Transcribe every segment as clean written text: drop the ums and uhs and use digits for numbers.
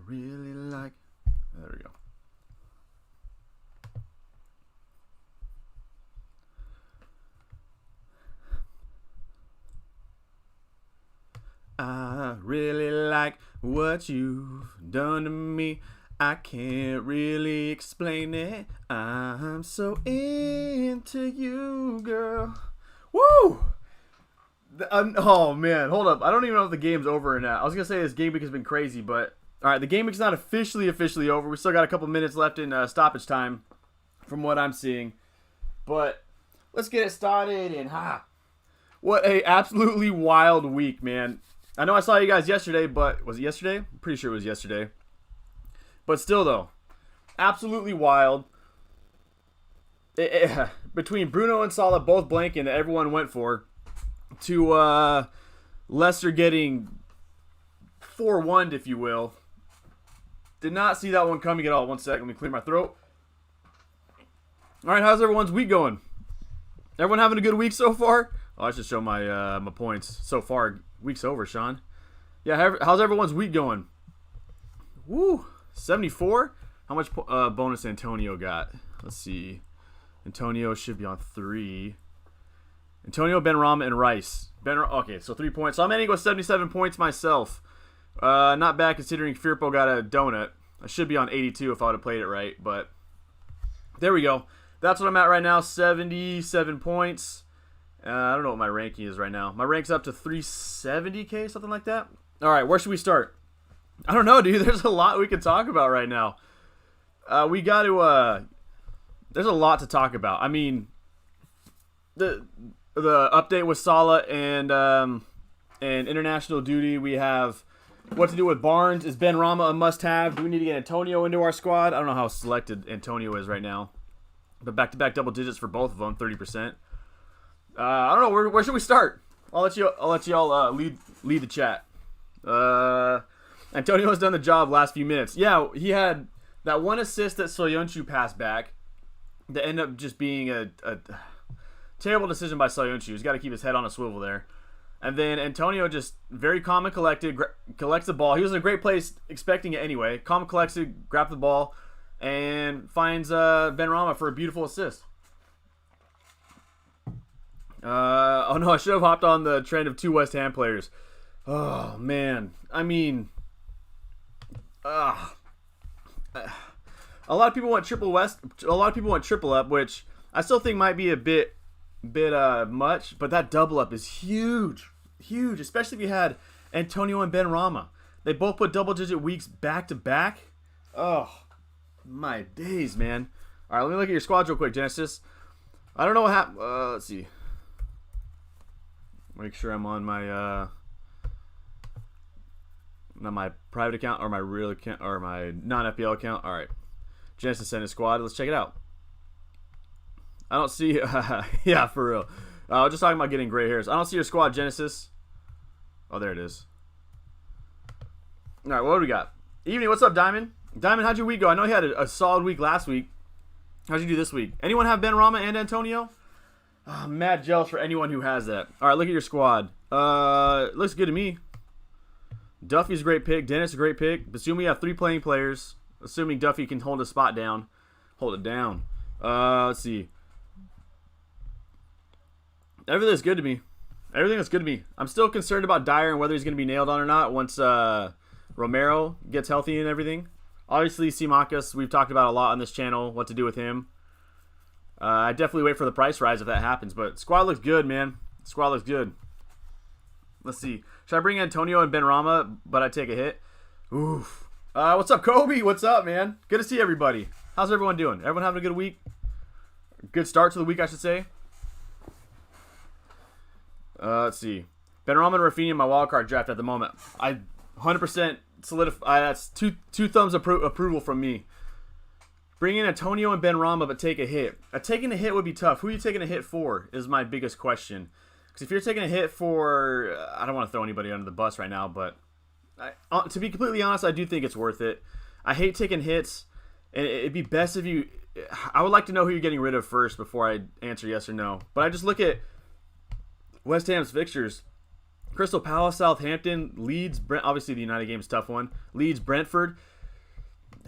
really like. There we go. I really like what you've done to me. I can't really explain it. I'm so into you, girl. Woo! Oh, man. Hold up. I don't even know if the game's over or not. I was going to say this game week has been crazy, but... Alright, the game week's not officially over. We still got a couple minutes left in stoppage time from what I'm seeing. But let's get it started. And what a absolutely wild week, man. I know I saw you guys yesterday, but... Was it yesterday? I'm pretty sure it was yesterday. But still, though, absolutely wild. Between Bruno and Salah both blanking that everyone went for, to Leicester getting 4-1'd, if you will. Did not see that one coming at all. One second, let me clear my throat. All right, how's everyone's week going? Everyone having a good week so far? Oh, I should show my my points so far. Week's over, Sean. Yeah, how's everyone's week going? Woo! 74? How much bonus Antonio got? Let's see. Antonio should be on 3. Antonio, Benrahma, and Rice. Okay, so 3 points. So I'm ending with 77 points myself. Not bad considering Firpo got a donut. I should be on 82 if I would have played it right, but there we go. That's what I'm at right now, 77 points. I don't know what my ranking is right now. My rank's up to 370k, something like that. All right, where should we start? I don't know, dude. There's a lot we can talk about right now. We got to. There's a lot to talk about. I mean, the update with Salah and international duty. We have what to do with Barnes. Is Benrahma a must-have? Do we need to get Antonio into our squad? I don't know how selected Antonio is right now, but back-to-back double digits for both of them, 30%. I don't know. Where should we start? I'll let y'all lead the chat. Antonio has done the job last few minutes. Yeah, he had that one assist that Soyuncu passed back that ended up just being a terrible decision by Soyuncu. He's got to keep his head on a swivel there. And then Antonio just very calm and collected, collects the ball. He was in a great place expecting it anyway. Calm and collected, grabbed the ball, and finds Benrahma for a beautiful assist. Oh no, I should have hopped on the trend of 2 West Ham players. Oh man, I mean, a lot of people want triple West. A lot of people want triple up, which I still think might be a bit much. But that double up is huge, especially if you had Antonio and Benrahma. They both put double-digit weeks back to back. Oh my days, man! All right, let me look at your squads real quick, Genesis. I don't know what happened. Let's see. Make sure I'm on my not my private account or my real account or my non-FPL account. All right, Genesis sent his squad. Let's check it out. I don't see. Yeah, for real. Just talking about getting gray hairs. I don't see your squad, Genesis. Oh, there it is. All right, what do we got? Evening. What's up, Diamond? Diamond, how'd your week go? I know you had a solid week last week. How'd you do this week? Anyone have Benrahma and Antonio? Oh, I'm mad jealous for anyone who has that. All right, look at your squad. It looks good to me. Duffy's a great pick. Dennis a great pick. Assuming you have 3 playing players. Assuming Duffy can hold his spot down. Hold it down. Let's see. Everything is good to me. Everything is good to me. I'm still concerned about Dyer and whether he's going to be nailed on or not once Romero gets healthy and everything. Obviously, Simakas, we've talked about a lot on this channel, what to do with him. I definitely wait for the price rise if that happens. But squad looks good, man. Squad looks good. Let's see. Should I bring Antonio and Benrahma, but I take a hit? Oof. What's up, Kobe? What's up, man? Good to see everybody. How's everyone doing? Everyone having a good week? Good start to the week, I should say. Let's see. Benrahma and Rafinha in my wildcard draft at the moment. I 100% solidify. That's two thumbs approval from me. Bring in Antonio and Benrahma, but take a hit. Taking a hit would be tough. Who are you taking a hit for is my biggest question. Because if you're taking a hit for... I don't want to throw anybody under the bus right now, but... to be completely honest, I do think it's worth it. I hate taking hits. And it'd be best if you... I would like to know who you're getting rid of first before I answer yes or no. But I just look at West Ham's fixtures. Crystal Palace, Southampton, Leeds, obviously the United game is a tough one. Leeds, Brentford.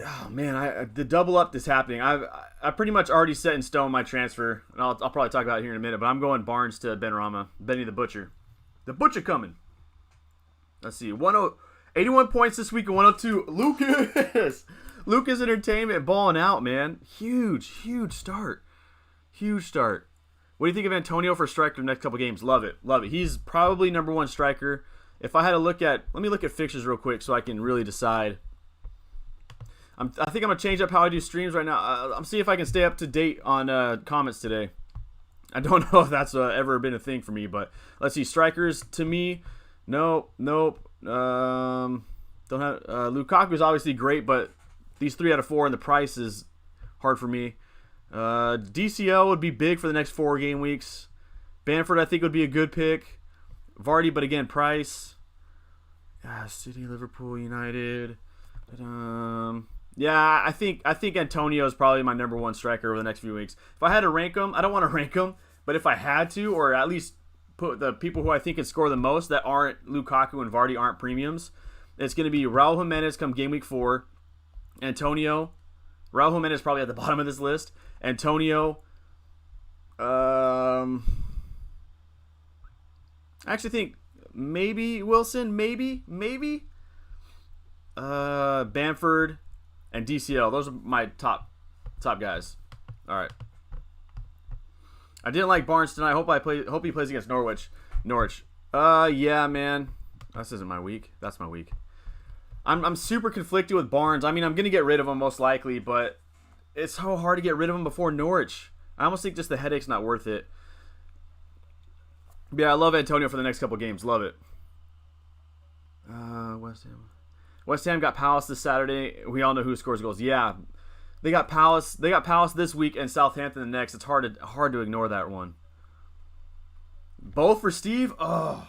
Oh man, the double up is happening. I pretty much already set in stone my transfer, and I'll probably talk about it here in a minute. But I'm going Barnes to Benrahma, Benny the Butcher, coming. Let's see, 81 points this week and 102. Lucas Entertainment balling out, man. Huge start. What do you think of Antonio for striker the next couple games? Love it. He's probably number one striker. If I had to let me look at fixtures real quick so I can really decide. I think I'm going to change up how I do streams right now. I'm seeing if I can stay up to date on comments today. I don't know if that's ever been a thing for me, but let's see. Strikers, to me, nope. Don't have Lukaku is obviously great, but these 3 out of 4 and the price is hard for me. DCL would be big for the next 4 game weeks. Bamford, I think, would be a good pick. Vardy, but again, price. City, Liverpool, United. Yeah, I think Antonio is probably my number one striker over the next few weeks. If I had to rank them, I don't want to rank them, but if I had to, or at least put the people who I think can score the most that aren't Lukaku and Vardy aren't premiums, it's going to be Raul Jimenez come game week 4. Antonio. Raul Jimenez probably at the bottom of this list. Antonio. I actually think maybe Wilson, maybe. Bamford and DCL. Those are my top guys. All right. I didn't like Barnes tonight. Hope he plays against Norwich. Yeah, man. This isn't my week. That's my week. I'm super conflicted with Barnes. I mean, I'm gonna get rid of him most likely, but it's so hard to get rid of him before Norwich. I almost think just the headache's not worth it. Yeah, I love Antonio for the next couple games. Love it. West Ham got Palace this Saturday. We all know who scores goals. Yeah, they got Palace. They got Palace this week and Southampton the next. It's hard to ignore that one. Both for Steve. Oh,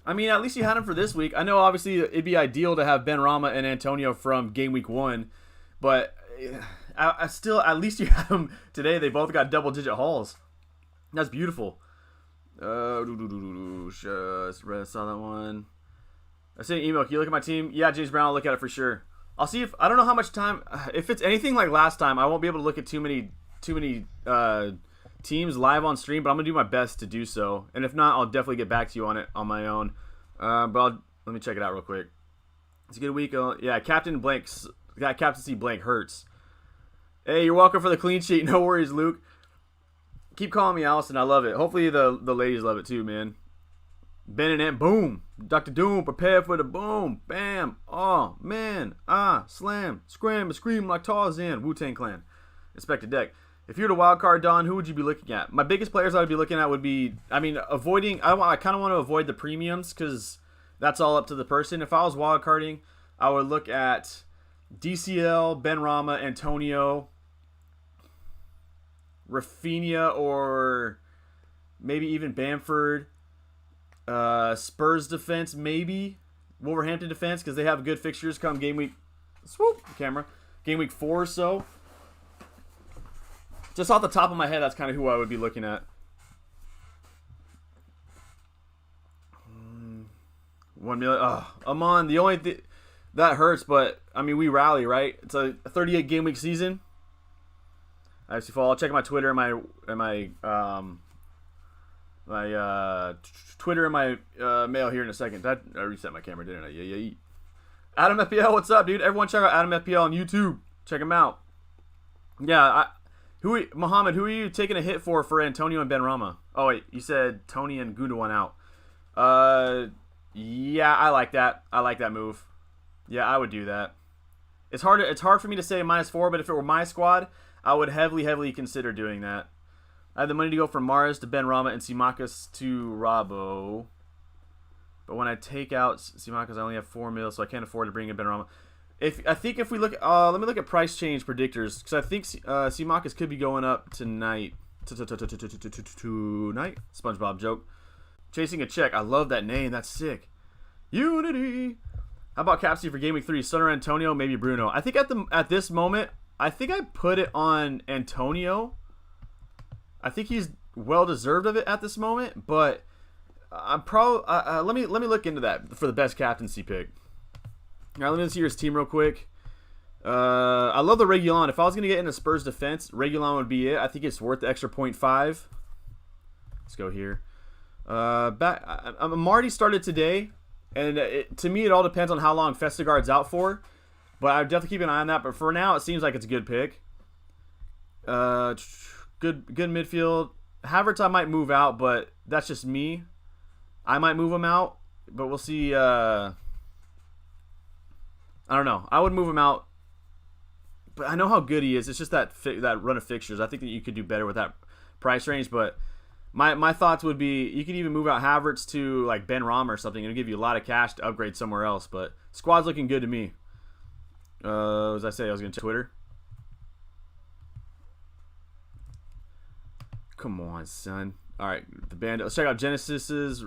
I mean, at least you had him for this week. I know obviously it'd be ideal to have Benrahma and Antonio from game week 1, but I still at least you had them today. They both got double-digit hauls. That's beautiful. Saw that one. I sent an email. Can you look at my team? Yeah, James Brown, I'll look at it for sure. I'll see if I don't know how much time. If it's anything like last time, I won't be able to look at too many teams live on stream, but I'm gonna do my best to do so. And if not, I'll definitely get back to you on it on my own. Let me check it out real quick. It's a good week. Yeah, Captaincy blank hurts. Hey, you're welcome for the clean sheet. No worries, Luke. Keep calling me Allison. I love it. Hopefully the ladies love it too, man. Ben and boom. Dr. Doom, prepare for the boom. Bam. Oh, man. Slam. Scram. Scream like Tarzan. Wu-Tang Clan. Inspector Deck. If you're the wild card, Don, who would you be looking at? My biggest players I would be looking at would be, I kind of want to avoid the premiums because that's all up to the person. If I was wild carding, I would look at DCL, Benrahma, Antonio, Rafinha, or maybe even Bamford. Spurs defense, maybe Wolverhampton defense, because they have good fixtures come game week. Game week 4 or so. Just off the top of my head, that's kind of who I would be looking at. 1 million. Amon, the only thing that hurts, but I mean we rally, right? It's a 38 game week season. I actually follow. I'll check my Twitter and my Twitter and my mail here in a second. I reset my camera, didn't I? Yeah. Adam FPL, what's up, dude? Everyone check out Adam FPL on YouTube. Check him out. Yeah, Mohammed, who are you taking a hit for Antonio and Benrahma? Oh wait, you said Tony and Gundogan out. Yeah, I like that. I like that move. Yeah, I would do that. It's hard for me to say -4, but if it were my squad, I would heavily consider doing that. I have the money to go from Mahrez to Benrahma and Simakas to Robbo. But when I take out Simakas, I only have 4 mil, so I can't afford to bring in Benrahma. If we look, let me look at price change predictors, because I think Simakas could be going up tonight. Tonight? SpongeBob joke. Chasing a check. I love that name. That's sick. Unity. How about Captaincy for Game Week 3? Son or Antonio, maybe Bruno. I think at this moment, I think I put it on Antonio. I think he's well deserved of it at this moment, but I'm probably let me look into that for the best captaincy pick. All right, let me see your team real quick. I love the Reguilon. If I was going to get into Spurs defense, Reguilon would be it. I think it's worth the extra 0.5. Let's go here. Marty started today, and to me, it all depends on how long Vestergaard's out for. But I would definitely keep an eye on that. But for now, it seems like it's a good pick. Good midfield. Havertz, I might move out, but that's just me. I might move him out, but we'll see. I don't know. I would move him out, but I know how good he is. It's just that run of fixtures. I think that you could do better with that price range. But my thoughts would be you could even move out Havertz to like Benrahma or something. It'll give you a lot of cash to upgrade somewhere else. But squad's looking good to me. As I say, I was going to check Twitter. Come on, son. All right, the band. Let's check out Genesis's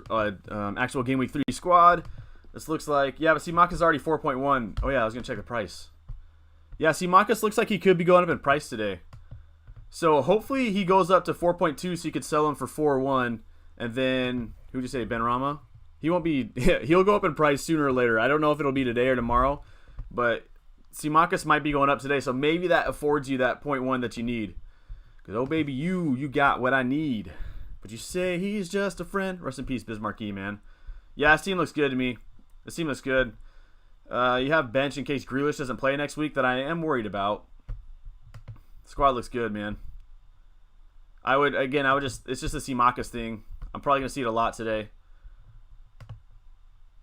actual Game Week 3 squad. This looks like, yeah, but see, Maka's already 4.1. Oh, yeah, I was going to check the price. Yeah, see, Marcus looks like he could be going up in price today. So hopefully he goes up to 4.2 so you could sell him for 4.1. And then, who'd you say, Benrahma? He won't be, he'll go up in price sooner or later. I don't know if it'll be today or tomorrow. But Marcus might be going up today. So maybe that affords you that 0.1 that you need. Because, oh, baby, you got what I need. But you say he's just a friend. Rest in peace, Bismarcky, man. Yeah, this team looks good to me. This team looks good. You have bench in case Grealish doesn't play next week that I am worried about. Squad looks good, man. It's just a Simakas thing. I'm probably going to see it a lot today.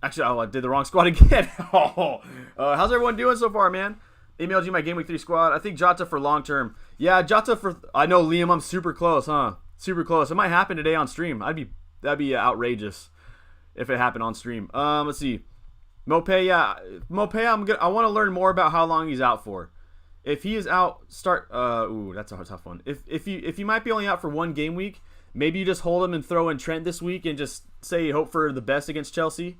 Actually, I did the wrong squad again. How's everyone doing so far, man? Emailed you my Game Week 3 squad. I think Jota for long term. Yeah, Jota for... I know, Liam, I'm super close, huh? Super close. It might happen today on stream. That'd be outrageous if it happened on stream. Let's see. Mopé, yeah. Mopé, I want to learn more about how long he's out for. If he is out, that's a tough one. If he might be only out for one game week, maybe you just hold him and throw in Trent this week and just say hope for the best against Chelsea.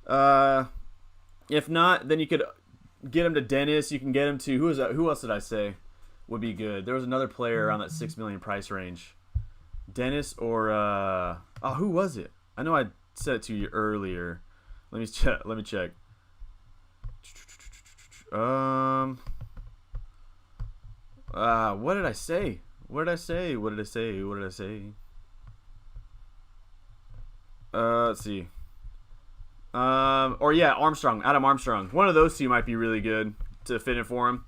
If not, then you could get him to Dennis. You can get him to who else did I say would be good? There was another player around that 6 million price range. Dennis or who was it? I know I said it to you earlier. Let me check. What did I say? Let's see. Armstrong, Adam Armstrong. One of those two might be really good to fit in for him.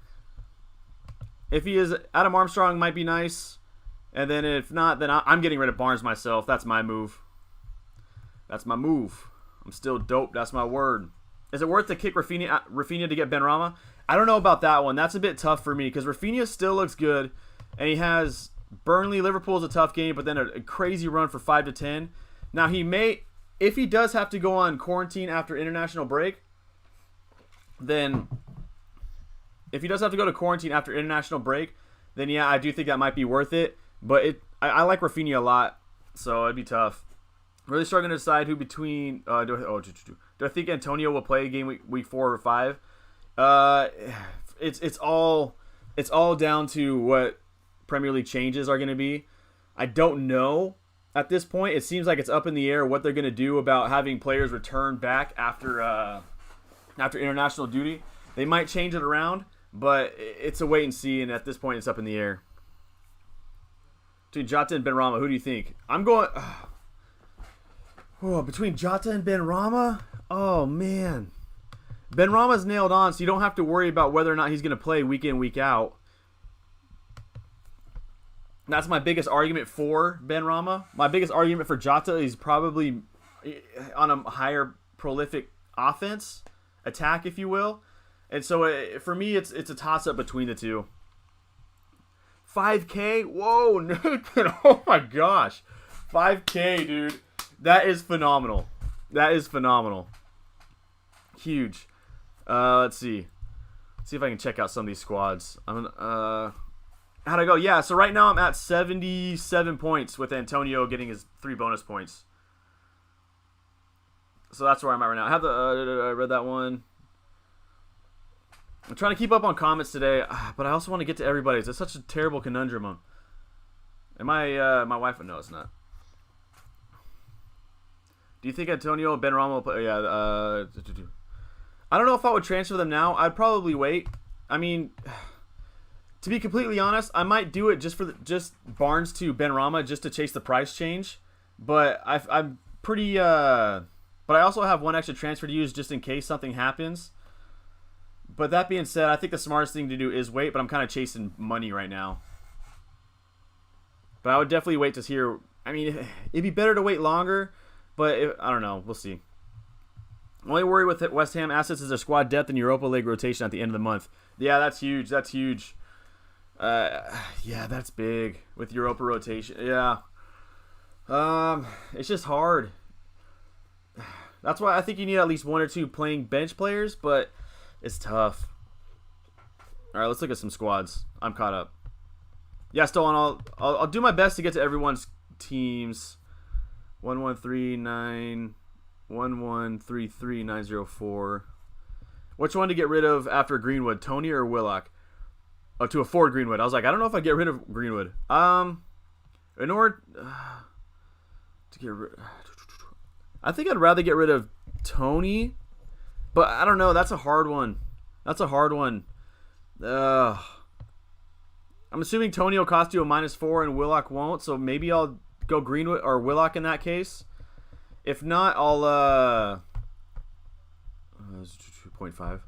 If he is, Adam Armstrong might be nice. And then if not, then I'm getting rid of Barnes myself. That's my move. I'm still dope. That's my word. Is it worth to kick Rafinha to get Benrahma? I don't know about that one. That's a bit tough for me because Rafinha still looks good. And he has Burnley. Liverpool's a tough game, but then a crazy run for 5 to 10. Now, he may, if he does have to go on quarantine after international break, then yeah, I do think that might be worth it. But I like Rafinha a lot, so it'd be tough. Really struggling to decide who between. Do I think Antonio will play game week 4 or 5? It's all down to what Premier League changes are going to be. I don't know at this point. It seems like it's up in the air what they're going to do about having players return back after international duty. They might change it around, but it's a wait and see. And at this point, it's up in the air. Between Jota and Benrahma, who do you think? I'm going. Between Jota and Benrahma? Oh, man. Benrahma's nailed on, so you don't have to worry about whether or not he's going to play week in, week out. That's my biggest argument for Benrahma. My biggest argument for Jota is probably on a higher prolific offense, attack, if you will. And so for me, it's a toss-up between the two. 5K? Whoa, Nathan. Oh, my gosh. 5K, dude. That is phenomenal. Huge. Let's see. See if I can check out some of these squads. How'd I go? Yeah, so right now I'm at 77 points with Antonio getting his 3 bonus points. So that's where I'm at right now. I have I read that one. I'm trying to keep up on comments today, but I also want to get to everybody's. It's such a terrible conundrum. Am I my wife? No, it's not. Do you think Antonio Benrahma will play? Yeah. I don't know if I would transfer them now. I'd probably wait. I mean, to be completely honest, I might do it just for just Barnes to Benrahma just to chase the price change. But I'm pretty. But I also have one extra transfer to use just in case something happens. But that being said, I think the smartest thing to do is wait. But I'm kind of chasing money right now. But I would definitely wait to hear. I mean, it'd be better to wait longer. But I don't know. We'll see. Only worry with West Ham assets is their squad depth and Europa League rotation at the end of the month. Yeah, that's huge. That's huge. Yeah, that's big with Europa rotation. Yeah. It's just hard. That's why I think you need at least one or two playing bench players, but it's tough. All right, let's look at some squads. I'm caught up. Yeah, still on. I'll do my best to get to everyone's teams. 1139. 1133904. Which one to get rid of after Greenwood, Tony or Willock? Oh, to afford Greenwood. I was like, I don't know if I'd get rid of Greenwood. In order to get rid, I think I'd rather get rid of Tony, but I don't know. That's a hard one. I'm assuming Tony will cost you a -4 and Willock won't, so maybe I'll go Greenwood or Willock in that case. If not, I'll 2.5.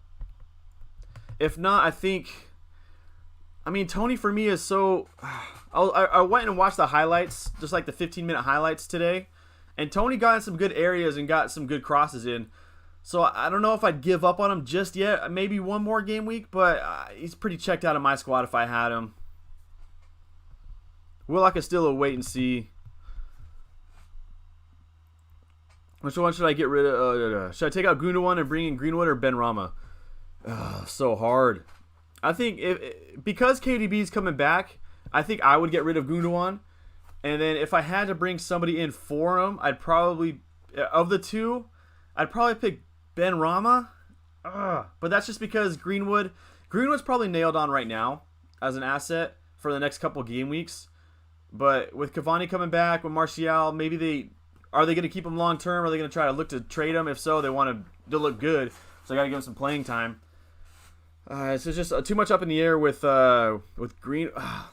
If not, I think. I mean, Tony for me is so. I went and watched the highlights, just like the 15-minute highlights today, and Tony got in some good areas and got some good crosses in. So I don't know if I'd give up on him just yet. Maybe one more game week, but he's pretty checked out of my squad if I had him. Willock is still a wait and see. Which one should I get rid of? Should I take out Gundogan and bring in Greenwood or Benrahma? So hard. I think because KDB's coming back, I think I would get rid of Gundogan. And then if I had to bring somebody in for him, I'd probably, of the two, I'd probably pick Benrahma. But that's just because Greenwood's probably nailed on right now as an asset for the next couple game weeks. But with Cavani coming back, with Martial, maybe are they going to keep him long term? Are they going to try to look to trade him? If so, they want to look good. So I got to give him some playing time. It's just too much up in the air with Green. I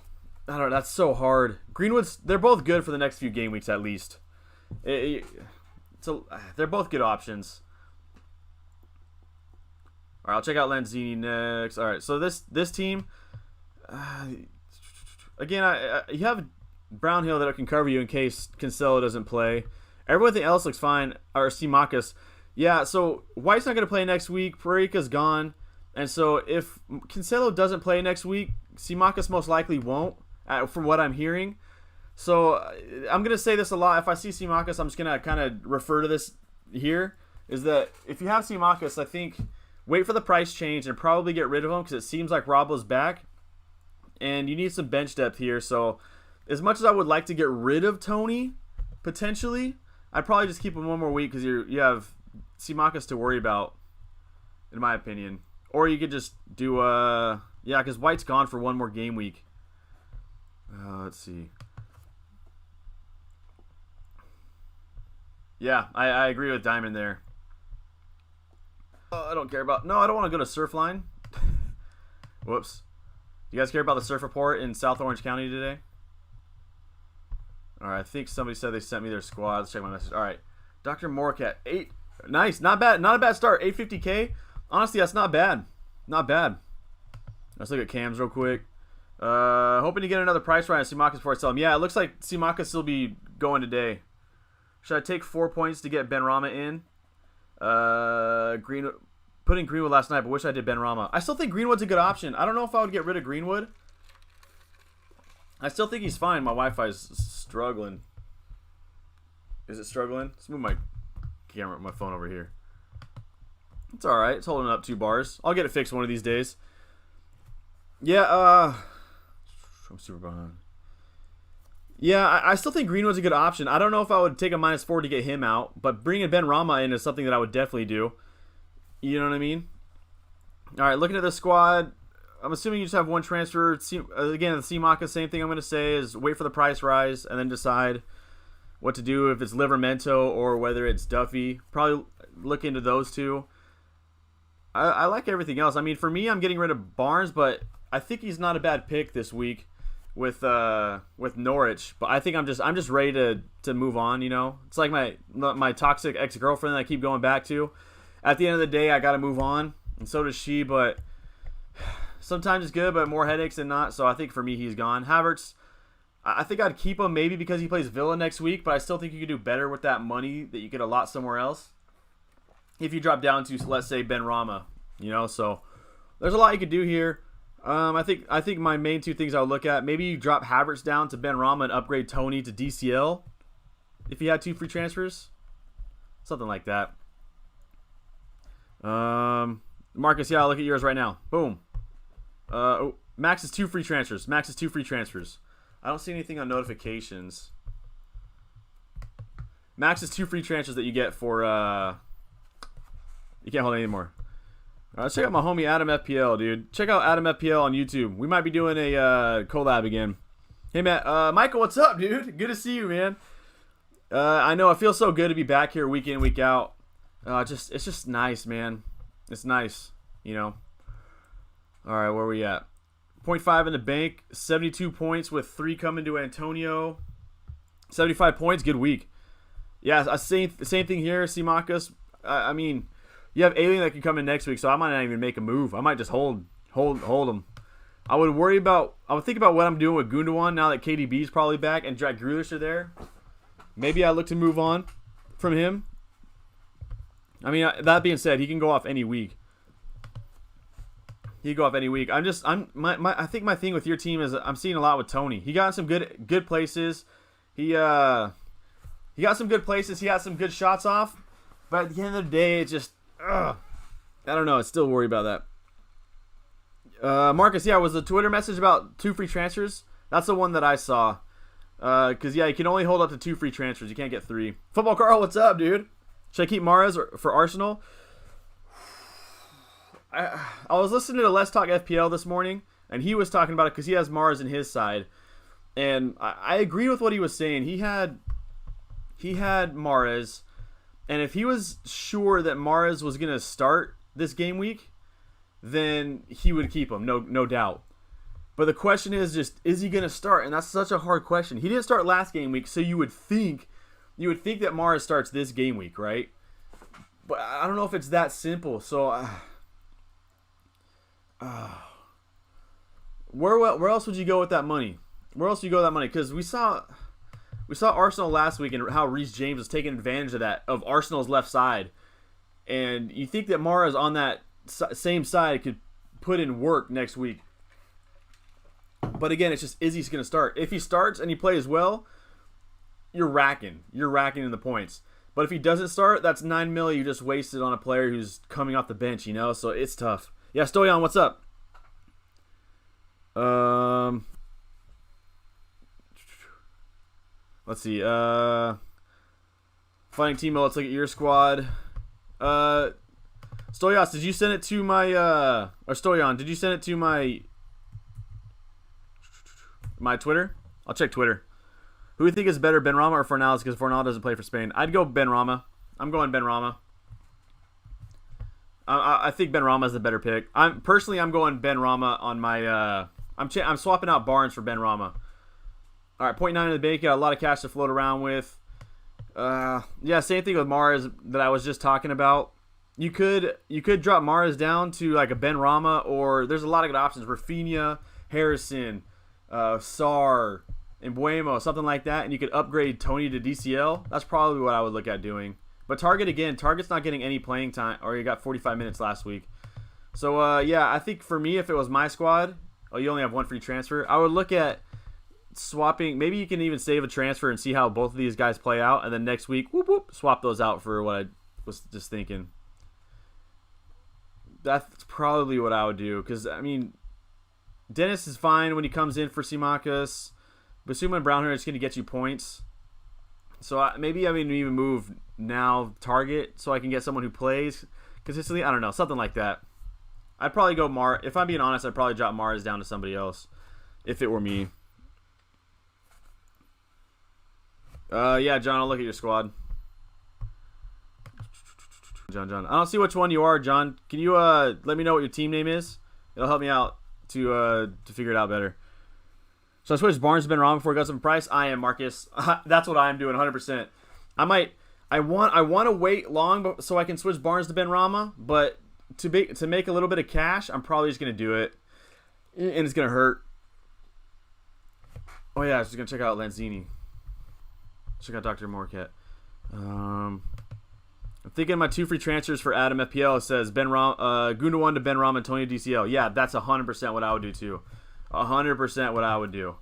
don't know. That's so hard. They're both good for the next few game weeks at least. They're both good options. All right, I'll check out Lanzini next. All right, so this team, again, you have Brownhill that can cover you in case Cancelo doesn't play. Everything else looks fine. Or Simakas. Yeah, so White's not going to play next week. Parika's gone. And so if Cancelo doesn't play next week, Simakas most likely won't, from what I'm hearing. So I'm going to say this a lot. If I see Simakas, I'm just going to kind of refer to this here, is that if you have Simakas, I think wait for the price change and probably get rid of him because it seems like Robbo's back. And you need some bench depth here. So as much as I would like to get rid of Tony, potentially, I'd probably just keep him one more week because you have Simakas to worry about, in my opinion. Or you could just do, because White's gone for one more game week. Let's see. Yeah, I agree with Diamond there. I don't care about... No, I don't want to go to Surfline. Whoops. You guys care about the surf report in South Orange County today? All right, I think somebody said they sent me their squad. Let's check my message. All right, Dr. Morcat, 8. Nice, not bad. Not a bad start. 850K. Honestly, that's not bad. Not bad. Let's look at cams real quick. Hoping to get another price right on Simakas before I sell him. Yeah, it looks like Simakas will be going today. Should I take 4 points to get Benrahma in? Put in Greenwood last night, but wish I did Benrahma. I still think Greenwood's a good option. I don't know if I would get rid of Greenwood. I still think he's fine. My Wi-Fi's struggling. Is it struggling? Let's move my camera, my phone over here. It's all right. It's holding up 2 bars. I'll get it fixed one of these days. Yeah. I'm super behind. Yeah, I still think Greenwood's a good option. I don't know if I would take a -4 to get him out, but bringing Benrahma in is something that I would definitely do. You know what I mean? All right, looking at the squad, I'm assuming you just have one transfer. Again, the Simakas, same thing I'm going to say is wait for the price rise and then decide what to do, if it's Livramento or whether it's Duffy. Probably look into those two. I like everything else. I mean, for me, I'm getting rid of Barnes, but I think he's not a bad pick this week with Norwich. But I think I'm just ready to move on. You know, it's like my toxic ex-girlfriend that I keep going back to. At the end of the day, I got to move on, and so does she. But sometimes it's good, but more headaches than not. So I think for me, he's gone. Havertz, I think I'd keep him maybe because he plays Villa next week, but I still think you could do better with that money that you could allot somewhere else. If you drop down to, let's say, Benrahma, you know, so there's a lot you could do here. I think my main two things I would look at, maybe you drop Havertz down to Benrahma and upgrade Tony to DCL if you had 2 free transfers, something like that. Marcus, yeah, I'll look at yours right now. Boom. Max is 2 free transfers. I don't see anything on notifications. Max is 2 free transfers that you get for you can't hold it anymore. Let's check out my homie Adam FPL, dude. Check out Adam FPL on YouTube. We might be doing a collab again. Hey, Matt. Michael, what's up, dude? Good to see you, man. I know it feels so good to be back here week in, week out. It's just nice, man. It's nice, you know. All right, where are we at? 0.5 in the bank. 72 points with 3 coming to Antonio. 75 points. Good week. Yeah, same thing here, Simakas. I mean, you have Alien that can come in next week, so I might not even make a move. I might just hold him. I would think about what I'm doing with Gundogan now that KDB's probably back and Jack Grealish are there. Maybe I look to move on from him. I mean, that being said, he can go off any week. I think my thing with your team is I'm seeing a lot with Tony. He got some good places. He got some good places. He got some good shots off. But at the end of the day, it just I don't know. I still worry about that. Marcus, yeah, was the Twitter message about 2 free transfers? That's the one that I saw. Because, yeah, you can only hold up to 2 free transfers. You can't get 3. Football Carl, what's up, dude? Should I keep Mahrez for Arsenal? I was listening to Let's Talk FPL this morning, and he was talking about it because he has Mahrez in his side. And I agree with what he was saying. He had Mahrez. And if he was sure that Mahrez was going to start this game week, then he would keep him, no doubt. But the question is he going to start? And that's such a hard question. He didn't start last game week, so you would think that Mahrez starts this game week, right? But I don't know if it's that simple. So, where else would you go with that money? Because we saw Arsenal last week and how Reece James was taking advantage of that, of Arsenal's left side. And you think that Mahrez on that same side could put in work next week. But again, it's just, is he going to start? If he starts and he plays well, you're racking in the points. But if he doesn't start, that's 9 million you just wasted on a player who's coming off the bench, you know? So it's tough. Yeah, Stoyan, what's up? Let's see. Finding team mode. Let's look at your squad. Stoyas, did you send it to my or Stoyan, did you send it to my Twitter? I'll check Twitter. Who do you think is better, Benrahma or Fornals? Because Fornal doesn't play for Spain. I'd go Benrahma. I'm going Benrahma. I think Benrahma is the better pick. I'm going Benrahma on my. I'm swapping out Barnes for Benrahma. All right, 0.9 in the bank. Got a lot of cash to float around with. Yeah, same thing with Mahrez that I was just talking about. You could drop Mahrez down to like a Benrahma, or there's a lot of good options. Rafinha, Harrison, Sarr, and Buemo, something like that, and you could upgrade Tony to DCL. That's probably what I would look at doing. But Target's not getting any playing time, or he got 45 minutes last week. So, yeah, I think for me, if it was my squad, you only have 1 free transfer, I would look at swapping. Maybe you can even save a transfer and see how both of these guys play out, and then next week, swap those out for what I was just thinking. That's probably what I would do, because, I mean, Dennis is fine when he comes in for Simakas. Basuma and Brownhill are just going to get you points. So maybe I mean even move now Target so I can get someone who plays consistently. I don't know, something like that. I'd probably go if I'm being honest, I'd probably drop Mahrez down to somebody else if it were me. Yeah, John, I'll look at your squad. John. I don't see which one you are, John. Can you let me know what your team name is? It'll help me out to figure it out better. So I switched Barnes to Benrahma before it goes up in price. I am, Marcus. That's what I'm doing, 100%. I want to wait long so I can switch Barnes to Benrahma, but to make a little bit of cash, I'm probably just gonna do it, and it's gonna hurt. Oh yeah, I was just gonna check out Lanzini. Check out Dr. Morcat. I'm thinking of my 2 free transfers for Adam FPL. It says Gundogan to Benrahma, Antonio DCL. Yeah, that's 100% what I would do too. 100% what I would do.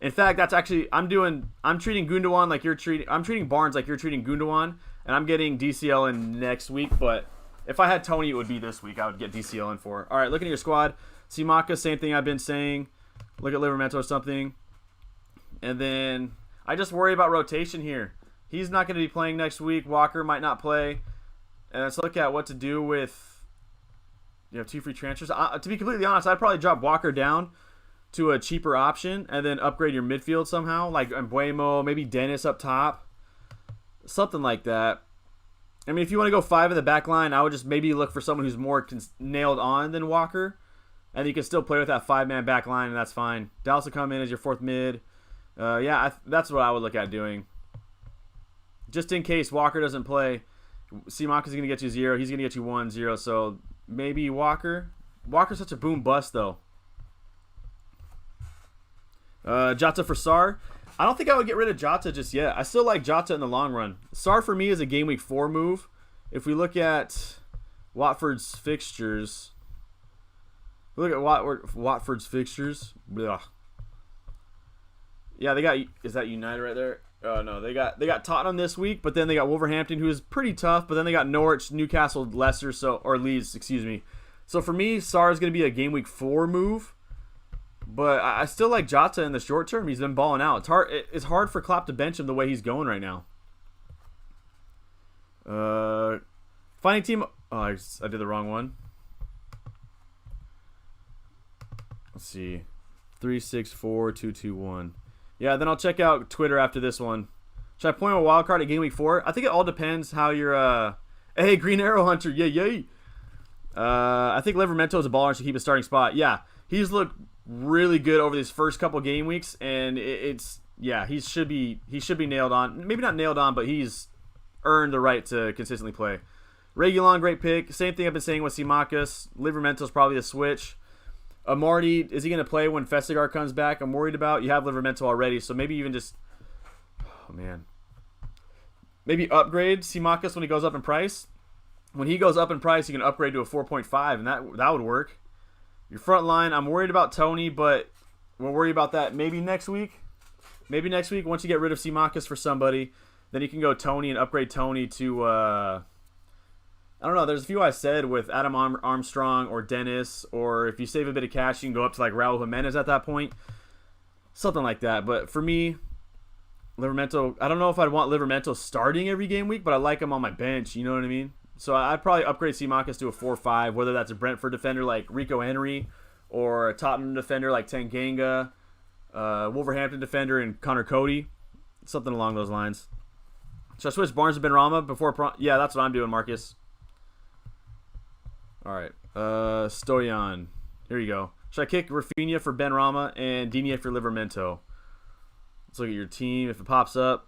In fact, that's actually I'm treating Gundogan like you're treating. I'm treating Barnes like you're treating Gundogan, and I'm getting DCL in next week. But if I had Tony, it would be this week. I would get DCL in for. All right, looking at your squad, Simaka, same thing I've been saying. Look at Livermento or something, and then I just worry about rotation here. He's not going to be playing next week. Walker might not play. And let's look at what to do with 2 free transfers. To be completely honest, I'd probably drop Walker down to a cheaper option and then upgrade your midfield somehow, like Mbuemo, maybe Dennis up top, something like that. I mean, if you want to go 5 in the back line, I would just maybe look for someone who's more nailed on than Walker, and you can still play with that 5-man back line, and that's fine. Dallas will come in as your 4th mid. That's what I would look at doing. Just in case Walker doesn't play, Simaka's going to get you 0. He's going to get you 1-0. So maybe Walker. Walker's such a boom bust, though. Jota for Sar. I don't think I would get rid of Jota just yet. I still like Jota in the long run. Sar for me is a game week 4 move. If we look at Watford's fixtures. Look at Watford's fixtures. Ugh. Yeah, they got. Is that United right there? Oh no, they got Tottenham this week, but then they got Wolverhampton, who is pretty tough. But then they got Norwich, Newcastle, Leicester, or Leeds, excuse me. So for me, Sarr is going to be a game week 4 move, but I still like Jota in the short term. He's been balling out. It's hard for Klopp to bench him the way he's going right now. Finding team. Oh, I did the wrong one. Let's see, 3-6-4-2-2-1. Yeah, then I'll check out Twitter after this one. Should I point a wild card at game week 4? I think it all depends how you're. Hey, Green Arrow Hunter, yay! I think Livermento is a baller and should keep a starting spot. Yeah, he's looked really good over these first couple game weeks, and he should be nailed on. Maybe not nailed on, but he's earned the right to consistently play. Reguilon, great pick. Same thing I've been saying with Simakas. Livermento's probably the switch. Amarty, is he going to play when Festigar comes back? I'm worried about. You have Livermento already, so maybe even just... Oh, man. Maybe upgrade Simakas when he goes up in price. When he goes up in price, you can upgrade to a 4.5, and that would work. Your front line, I'm worried about Tony, but we'll worry about that maybe next week. Maybe next week, once you get rid of Simakas for somebody, then you can go Tony and upgrade Tony to... I don't know. There's a few I said with Adam Armstrong or Dennis, or if you save a bit of cash, you can go up to like Raul Jimenez at that point. Something like that. But for me, Livermento, I don't know if I'd want Livermento starting every game week, but I like him on my bench. You know what I mean? So I'd probably upgrade Simakas to a 4-5, whether that's a Brentford defender like Rico Henry or a Tottenham defender like Tanganga, Wolverhampton defender and Connor Cody. Something along those lines. Should I switch Barnes to Benrahma before... Yeah, that's what I'm doing, Marcus. All right, Stoyan. Here you go. Should I kick Rafinha for Benrahma and Digne for Livermento? Let's look at your team. If it pops up,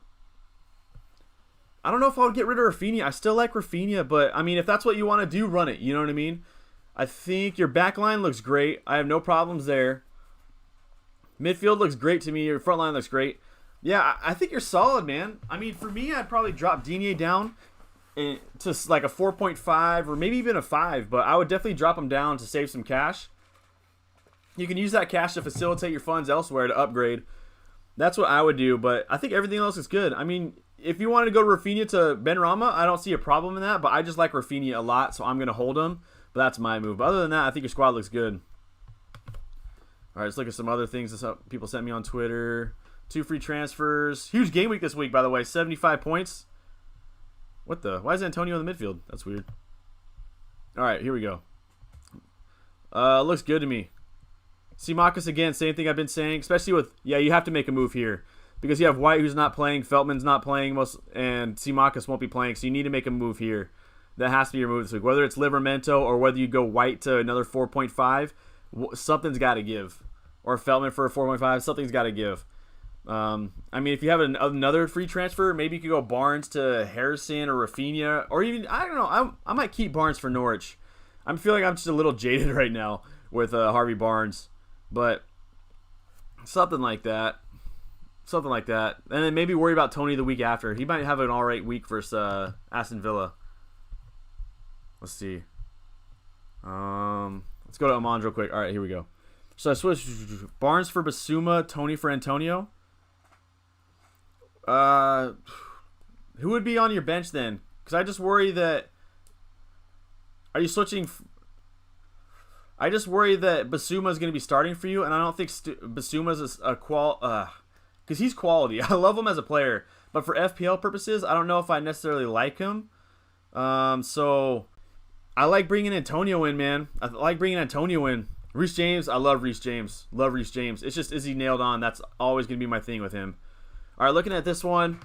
I don't know if I would get rid of Rafinha. I still like Rafinha, but I mean, if that's what you want to do, run it. You know what I mean? I think your back line looks great. I have no problems there. Midfield looks great to me. Your front line looks great. Yeah, I think you're solid, man. I mean, for me, I'd probably drop Digne down to like a 4.5 or maybe even a 5, but I would definitely drop them down to save some cash. You can use that cash to facilitate your funds elsewhere to upgrade. That's what I would do, but I think everything else is good. I mean, if you wanted to go to Rafinha to Benrahma, I don't see a problem in that, but I just like Rafinha a lot, so I'm going to hold him, but that's my move. But other than that, I think your squad looks good. All right, let's look at some other things that people sent me on Twitter. 2 free transfers. Huge game week this week, by the way. 75 points. What the? Why is Antonio in the midfield? That's weird. All right, here we go. Looks good to me. Simakas again, same thing I've been saying, especially with, you have to make a move here because you have White who's not playing, Feltman's not playing, and Simakas won't be playing, so you need to make a move here. that has to be removed this week. Whether it's Livramento or whether you go White to another 4.5, something's got to give. Or Feldman for a 4.5, something's got to give. I mean, if you have another free transfer, maybe you could go Barnes to Harrison or Rafinha. Or even, I don't know, I might keep Barnes for Norwich. I feel like I'm just a little jaded right now with Harvey Barnes. But something like that. Something like that. And then maybe worry about Tony the week after. He might have an alright week versus Aston Villa. Let's see. Let's go to Amand real quick. Alright, here we go. So I switched Barnes for Basuma, Tony for Antonio. Who would be on your bench then? Because I just worry that... Are you switching... I just worry that Basuma is going to be starting for you, and I don't think Basuma's a because he's quality. I love him as a player, but for FPL purposes, I don't know if I necessarily like him. So I like bringing Antonio in, man. I like bringing Antonio in. Reece James, I love Reece James. Love Reece James. It's just, is he nailed on? That's always going to be my thing with him. All right, looking at this one.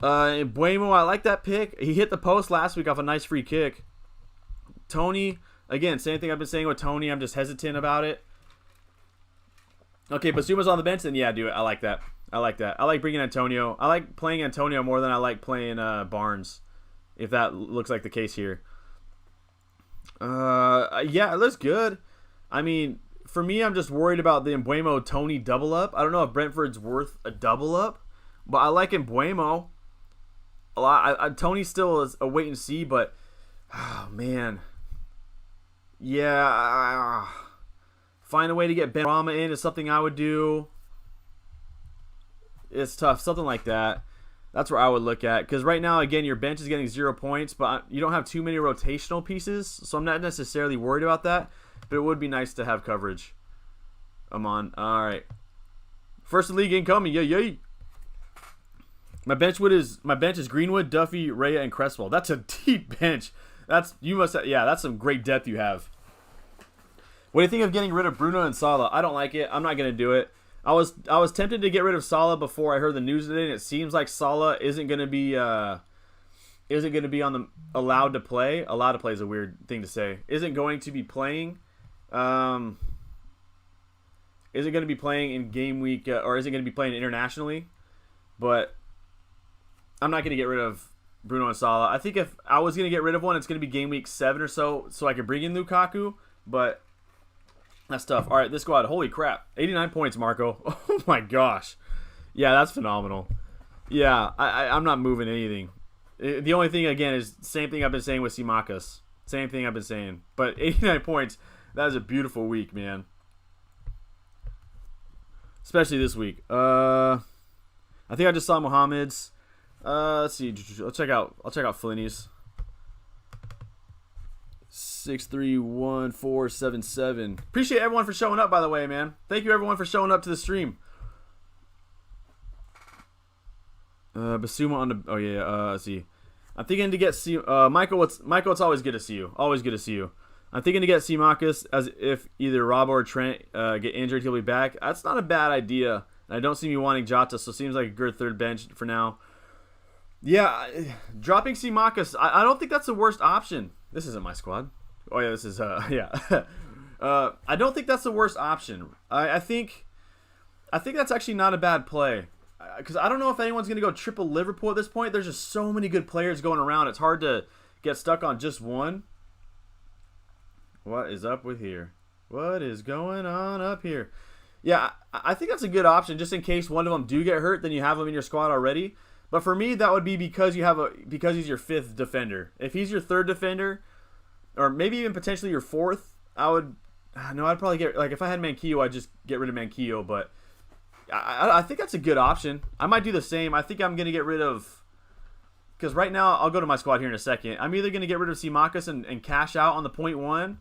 Buemo, I like that pick. He hit the post last week off a nice free kick. Tony, again, same thing I've been saying with Tony. I'm just hesitant about it. Okay, Basuma's on the bench, then yeah, do it. I like that. I like that. I like bringing Antonio. I like playing Antonio more than I like playing Barnes, if that looks like the case here. Yeah, it looks good. I mean, for me, I'm just worried about the Mbeumo-Tony double up. I don't know if Brentford's worth a double up, but I like Mbeumo a lot. Tony still is a wait and see, but oh man, yeah, find a way to get Benrahma in is something I would do. It's tough, something like that. That's where I would look at, because right now, again, your bench is getting 0 points, but you don't have too many rotational pieces, so I'm not necessarily worried about that. But it would be nice to have coverage. Amon. All right. First league incoming. Yay. My bench is Greenwood, Duffy, Raya, and Cresswell. That's a deep bench. That's some great depth you have. What do you think of getting rid of Bruno and Salah? I don't like it. I'm not gonna do it. I was tempted to get rid of Salah before I heard the news today, and it seems like Salah isn't gonna be on the allowed to play. Allowed to play is a weird thing to say. Isn't going to be playing. Is it going to be playing in game week or is it going to be playing internationally? But I'm not going to get rid of Bruno and Salah. I think if I was going to get rid of one, it's going to be game week 7 or so I could bring in Lukaku. But that's tough. All right, this squad. Holy crap. 89 points, Marco. Oh my gosh. Yeah, that's phenomenal. Yeah, I'm not moving anything. The only thing, again, is same thing I've been saying with Simakas. Same thing I've been saying. But 89 points, that is a beautiful week, man. Especially this week. I think I just saw Mohammed's. Let's see. I'll check out Flinny's. 631477. Appreciate everyone for showing up, by the way, man. Thank you everyone for showing up to the stream. Basuma on the. Oh yeah. Let's see. I'm thinking to get Michael. Michael? It's always good to see you. Always good to see you. I'm thinking to get Simakas, as if either Rob or Trent get injured, he'll be back. That's not a bad idea. I don't see me wanting Jota, so it seems like a good third bench for now. Yeah, dropping Simakas, I don't think that's the worst option. This isn't my squad. Oh yeah, this is yeah. I don't think that's the worst option. I think that's actually not a bad play. Because I don't know if anyone's going to go triple Liverpool at this point. There's just so many good players going around. It's hard to get stuck on just one. What is up with here? What is going on up here? Yeah, I think that's a good option. Just in case one of them do get hurt, then you have them in your squad already. But for me, that would be because he's your 5th defender. If he's your 3rd defender, or maybe even potentially your 4th, I'd probably get, like, if I had Manquillo, I'd just get rid of Manquillo, but I think that's a good option. I might do the same. I think I'm going to get rid of... Because right now, I'll go to my squad here in a second. I'm either going to get rid of Simakas and cash out on the 0.1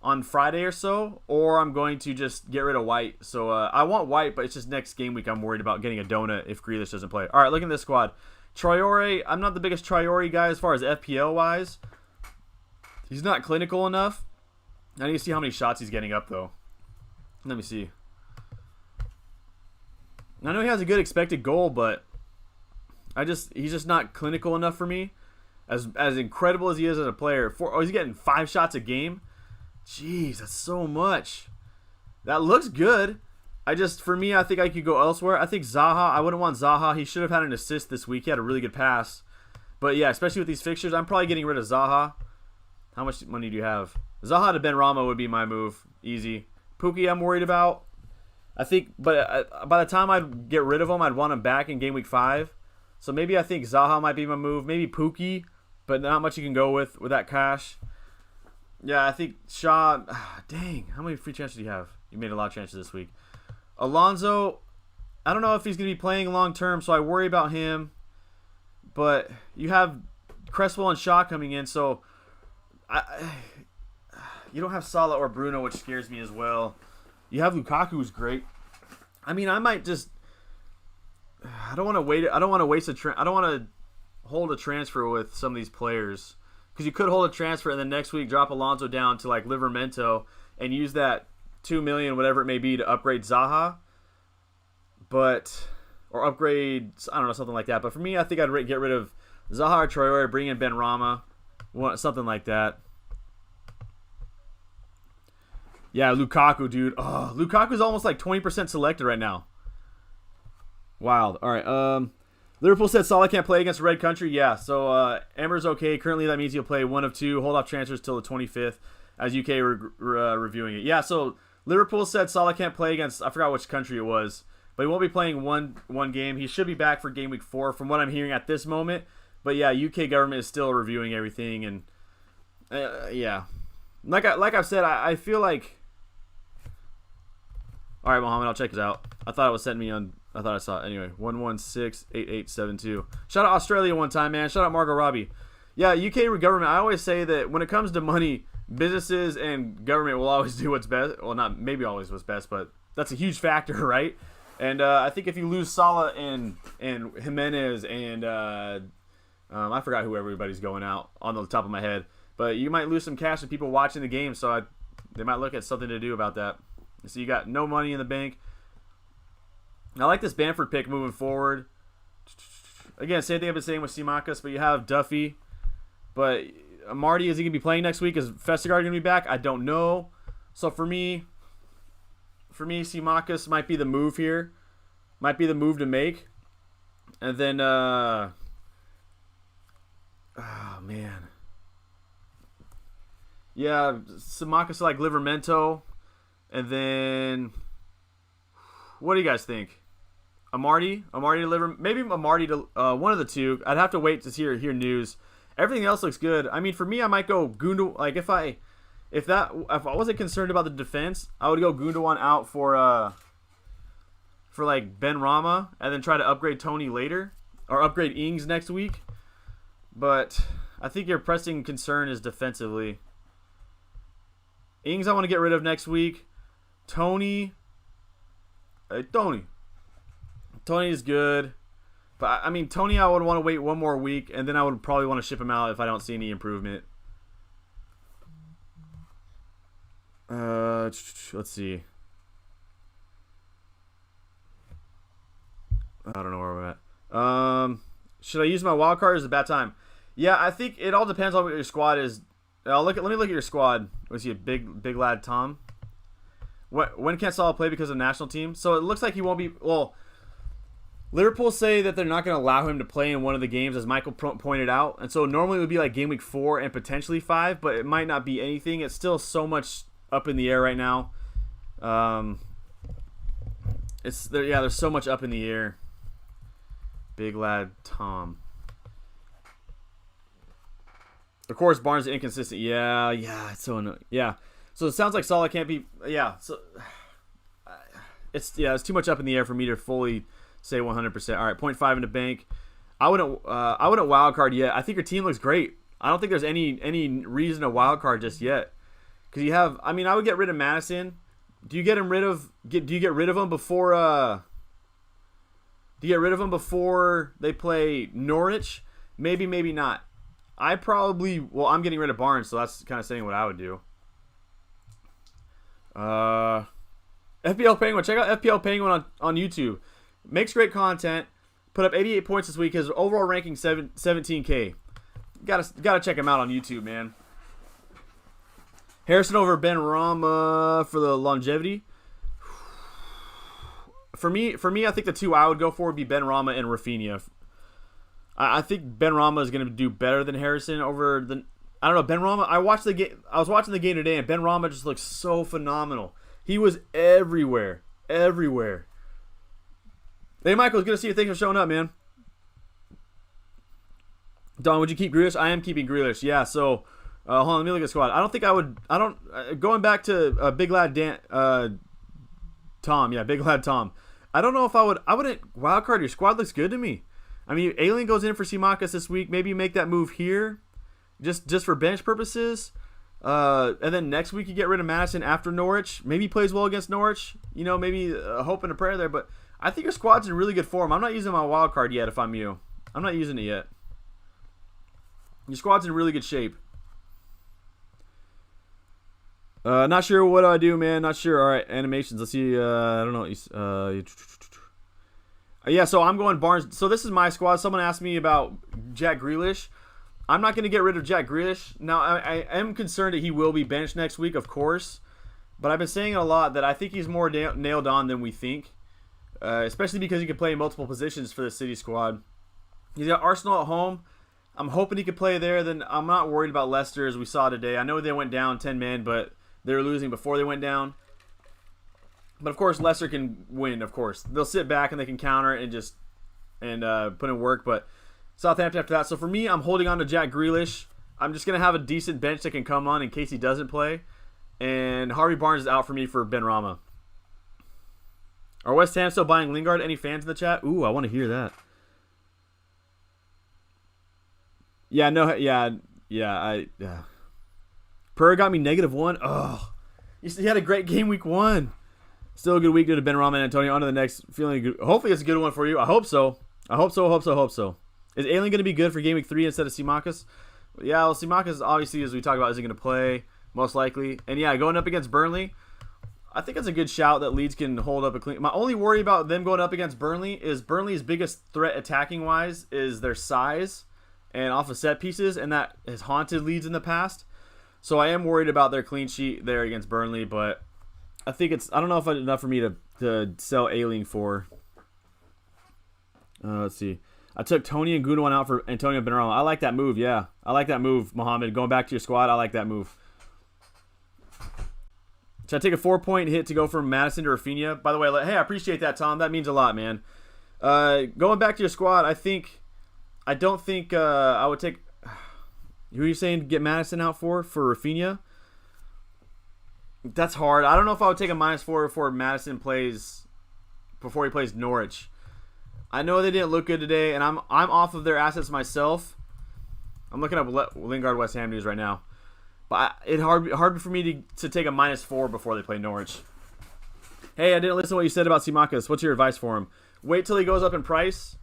on Friday or so, or I'm going to just get rid of White. So I want White, but it's just next game week I'm worried about getting a donut if Grealish doesn't play. All right, look at this squad. Traore, I'm not the biggest Traore guy as far as FPL-wise. He's not clinical enough. I need to see how many shots he's getting up, though. Let me see. I know he has a good expected goal, but he's just not clinical enough for me. As incredible as he is as a player, he's getting 5 shots a game. Jeez, that's so much. That looks good. For me, I think I could go elsewhere. I think Zaha, I wouldn't want Zaha. He should have had an assist this week. He had a really good pass. But yeah, especially with these fixtures, I'm probably getting rid of Zaha. How much money do you have? Zaha to Benrahma would be my move. Easy. Pookie, I'm worried about. I think, but by the time I'd get rid of him, I'd want him back in game week 5. So maybe I think Zaha might be my move. Maybe Pookie, but not much you can go with that cash. Yeah, I think Shaw. Dang, how many free chances do you have? You made a lot of chances this week. Alonso, I don't know if he's going to be playing long term, so I worry about him. But you have Cresswell and Shaw coming in, so you don't have Salah or Bruno, which scares me as well. You have Lukaku, who's great. I mean, I might just. I don't want to wait. I don't want to waste I don't want to hold a transfer with some of these players, because you could hold a transfer and then next week drop Alonso down to like Livermento and use that $2 million, whatever it may be, to upgrade Zaha, or upgrade, I don't know, something like that. But for me, I think I'd get rid of Zaha or Traore, bring in Benrahma, something like that. Yeah, Lukaku, dude. Oh, Lukaku's almost like 20% selected right now. Wild. All right. Liverpool said Salah can't play against Red Country. Yeah, so Emmer's okay. Currently, that means he'll play 1 of 2. Hold off transfers till the 25th as UK reviewing it. Yeah, so Liverpool said Salah can't play against, I forgot which country it was, but he won't be playing one game. He should be back for game week 4 from what I'm hearing at this moment. But yeah, UK government is still reviewing everything, and yeah. Like I've said, I feel like... All right, Mohammed, I'll check this out. I thought it was sending me on... I thought I saw it. Anyway, 1168872. Shout out Australia one time, man. Shout out Margot Robbie. Yeah, UK government, I always say that when it comes to money, businesses and government will always do what's best. Well, not maybe always what's best, but that's a huge factor, right? And I think if you lose Salah and Jimenez and I forgot who everybody's going out on the top of my head, but you might lose some cash to people watching the game, so they might look at something to do about that. So you got no money in the bank. I like this Bamford pick moving forward. Again, same thing I've been saying with Simakas, but you have Duffy. But Marty, is he going to be playing next week? Is Vestergaard going to be back? I don't know. So for me, Simakas might be the move here. Might be the move to make. And then, oh, man. Yeah, Simakas like Livermento. And then, what do you guys think? Amarty to Liver, maybe Amarty to one of the two. I'd have to wait to hear news. Everything else looks good. I mean, for me, I might go Gundogan. Like if I wasn't concerned about the defense, I would go Gundogan out for like Benrahma, and then try to upgrade Tony later, or upgrade Ings next week. But I think your pressing concern is defensively. Ings I want to get rid of next week. Tony is good. But, I mean, Tony, I would want to wait one more week, and then I would probably want to ship him out if I don't see any improvement. Let's see. I don't know where we're at. Should I use my wild card? Or is it a bad time? Yeah, I think it all depends on what your squad is. Let me look at your squad. Was he a big lad, Tom? When can't Salah play because of the national team? So it looks like he won't be. Well, Liverpool say that they're not going to allow him to play in one of the games, as Michael pointed out. And so normally it would be like game week 4 and potentially 5, but it might not be anything. It's still so much up in the air right now. There's so much up in the air. Big lad, Tom. Of course, Barnes is inconsistent. Yeah, it's so annoying. Yeah. So it sounds like Salah can't be. Yeah. So it's too much up in the air for me to fully say 100%. All right, 0.5 in the bank. I wouldn't wild card yet. I think your team looks great. I don't think there's any reason to wild card just yet. Because you have. I mean, I would get rid of Madison. Do you get him rid of? Do you get rid of him before? Do you get rid of him before they play Norwich? Maybe not. I'm getting rid of Barnes, so that's kind of saying what I would do. FPL Penguin. Check out FPL Penguin on YouTube. Makes great content. Put up 88 points this week. His overall ranking 17K. Gotta check him out on YouTube, man. Harrison over Benrahma for the longevity. For me, I think the two I would go for would be Benrahma and Rafinha. I think Benrahma is going to do better than Harrison over the. I don't know, Benrahma. I was watching the game today, and Benrahma just looks so phenomenal. He was everywhere. Hey, Michael, it's good to see you. Thanks for showing up, man. Don, would you keep Grealish? I am keeping Grealish. Yeah. So, hold on. Let me look at the squad. I don't think I would. I don't. Going back to Big Lad Tom. Yeah, Big Lad Tom. I don't know if I would. I wouldn't wildcard. Your squad looks good to me. I mean, Alien goes in for Simakas this week. Maybe make that move here, just for bench purposes. And then next week you get rid of Madison after Norwich. Maybe he plays well against Norwich. You know, maybe a hope and a prayer there. But I think your squad's in really good form. I'm not using my wild card yet if I'm you. I'm not using it yet. Your squad's in really good shape. Not sure. What do I do, man? Not sure. All right, animations. Let's see. I don't know. Yeah, so I'm going Barnes. So this is my squad. Someone asked me about Jack Grealish. I'm not going to get rid of Jack Grealish. Now, I am concerned that he will be benched next week, of course. But I've been saying it a lot that I think he's more nailed on than we think. Especially because he can play multiple positions for the City squad. He's got Arsenal at home. I'm hoping he could play there. Then I'm not worried about Leicester as we saw today. I know they went down 10 men, but they were losing before they went down. But, of course, Leicester can win, of course. They'll sit back and they can counter and just put in work. But Southampton after that. So, for me, I'm holding on to Jack Grealish. I'm just going to have a decent bench that can come on in case he doesn't play. And Harvey Barnes is out for me for Benrahma. Are West Ham still buying Lingard? Any fans in the chat? Ooh, I want to hear that. Yeah, no, yeah. Prairie got me -1. Oh, he had a great game week 1. Still a good week to Benrahma and Antonio. On to the next. Feeling good. Hopefully it's a good one for you. I hope so. Hope so. Is Alien going to be good for game week 3 instead of Simakas? Yeah, well, Simakas obviously, as we talked about, isn't going to play most likely. And yeah, going up against Burnley, I think it's a good shout that Leeds can hold up a clean. My only worry about them going up against Burnley is Burnley's biggest threat attacking wise is their size and off of set pieces, and that has haunted Leeds in the past. So I am worried about their clean sheet there against Burnley, but I think I don't know if it's enough for me to sell Ailing for. Let's see. I took Tony and Gundogan out for Antonio Benrahma. I like that move, yeah. I like that move, Mohammed. Going back to your squad, I like that move. Should I take a 4-point hit to go from Madison to Rafinha? By the way, hey, I appreciate that, Tom. That means a lot, man. Going back to your squad, I don't think I would take. Who are you saying to get Madison out for Rafinha? That's hard. I don't know if I would take a -4 before Madison plays Norwich. I know they didn't look good today, and I'm off of their assets myself. I'm looking up Lingard West Ham news right now, but it's hard for me to take a -4 before they play Norwich. Hey, I didn't listen to what you said about Simakas. What's your advice for him? Wait till he goes up in price.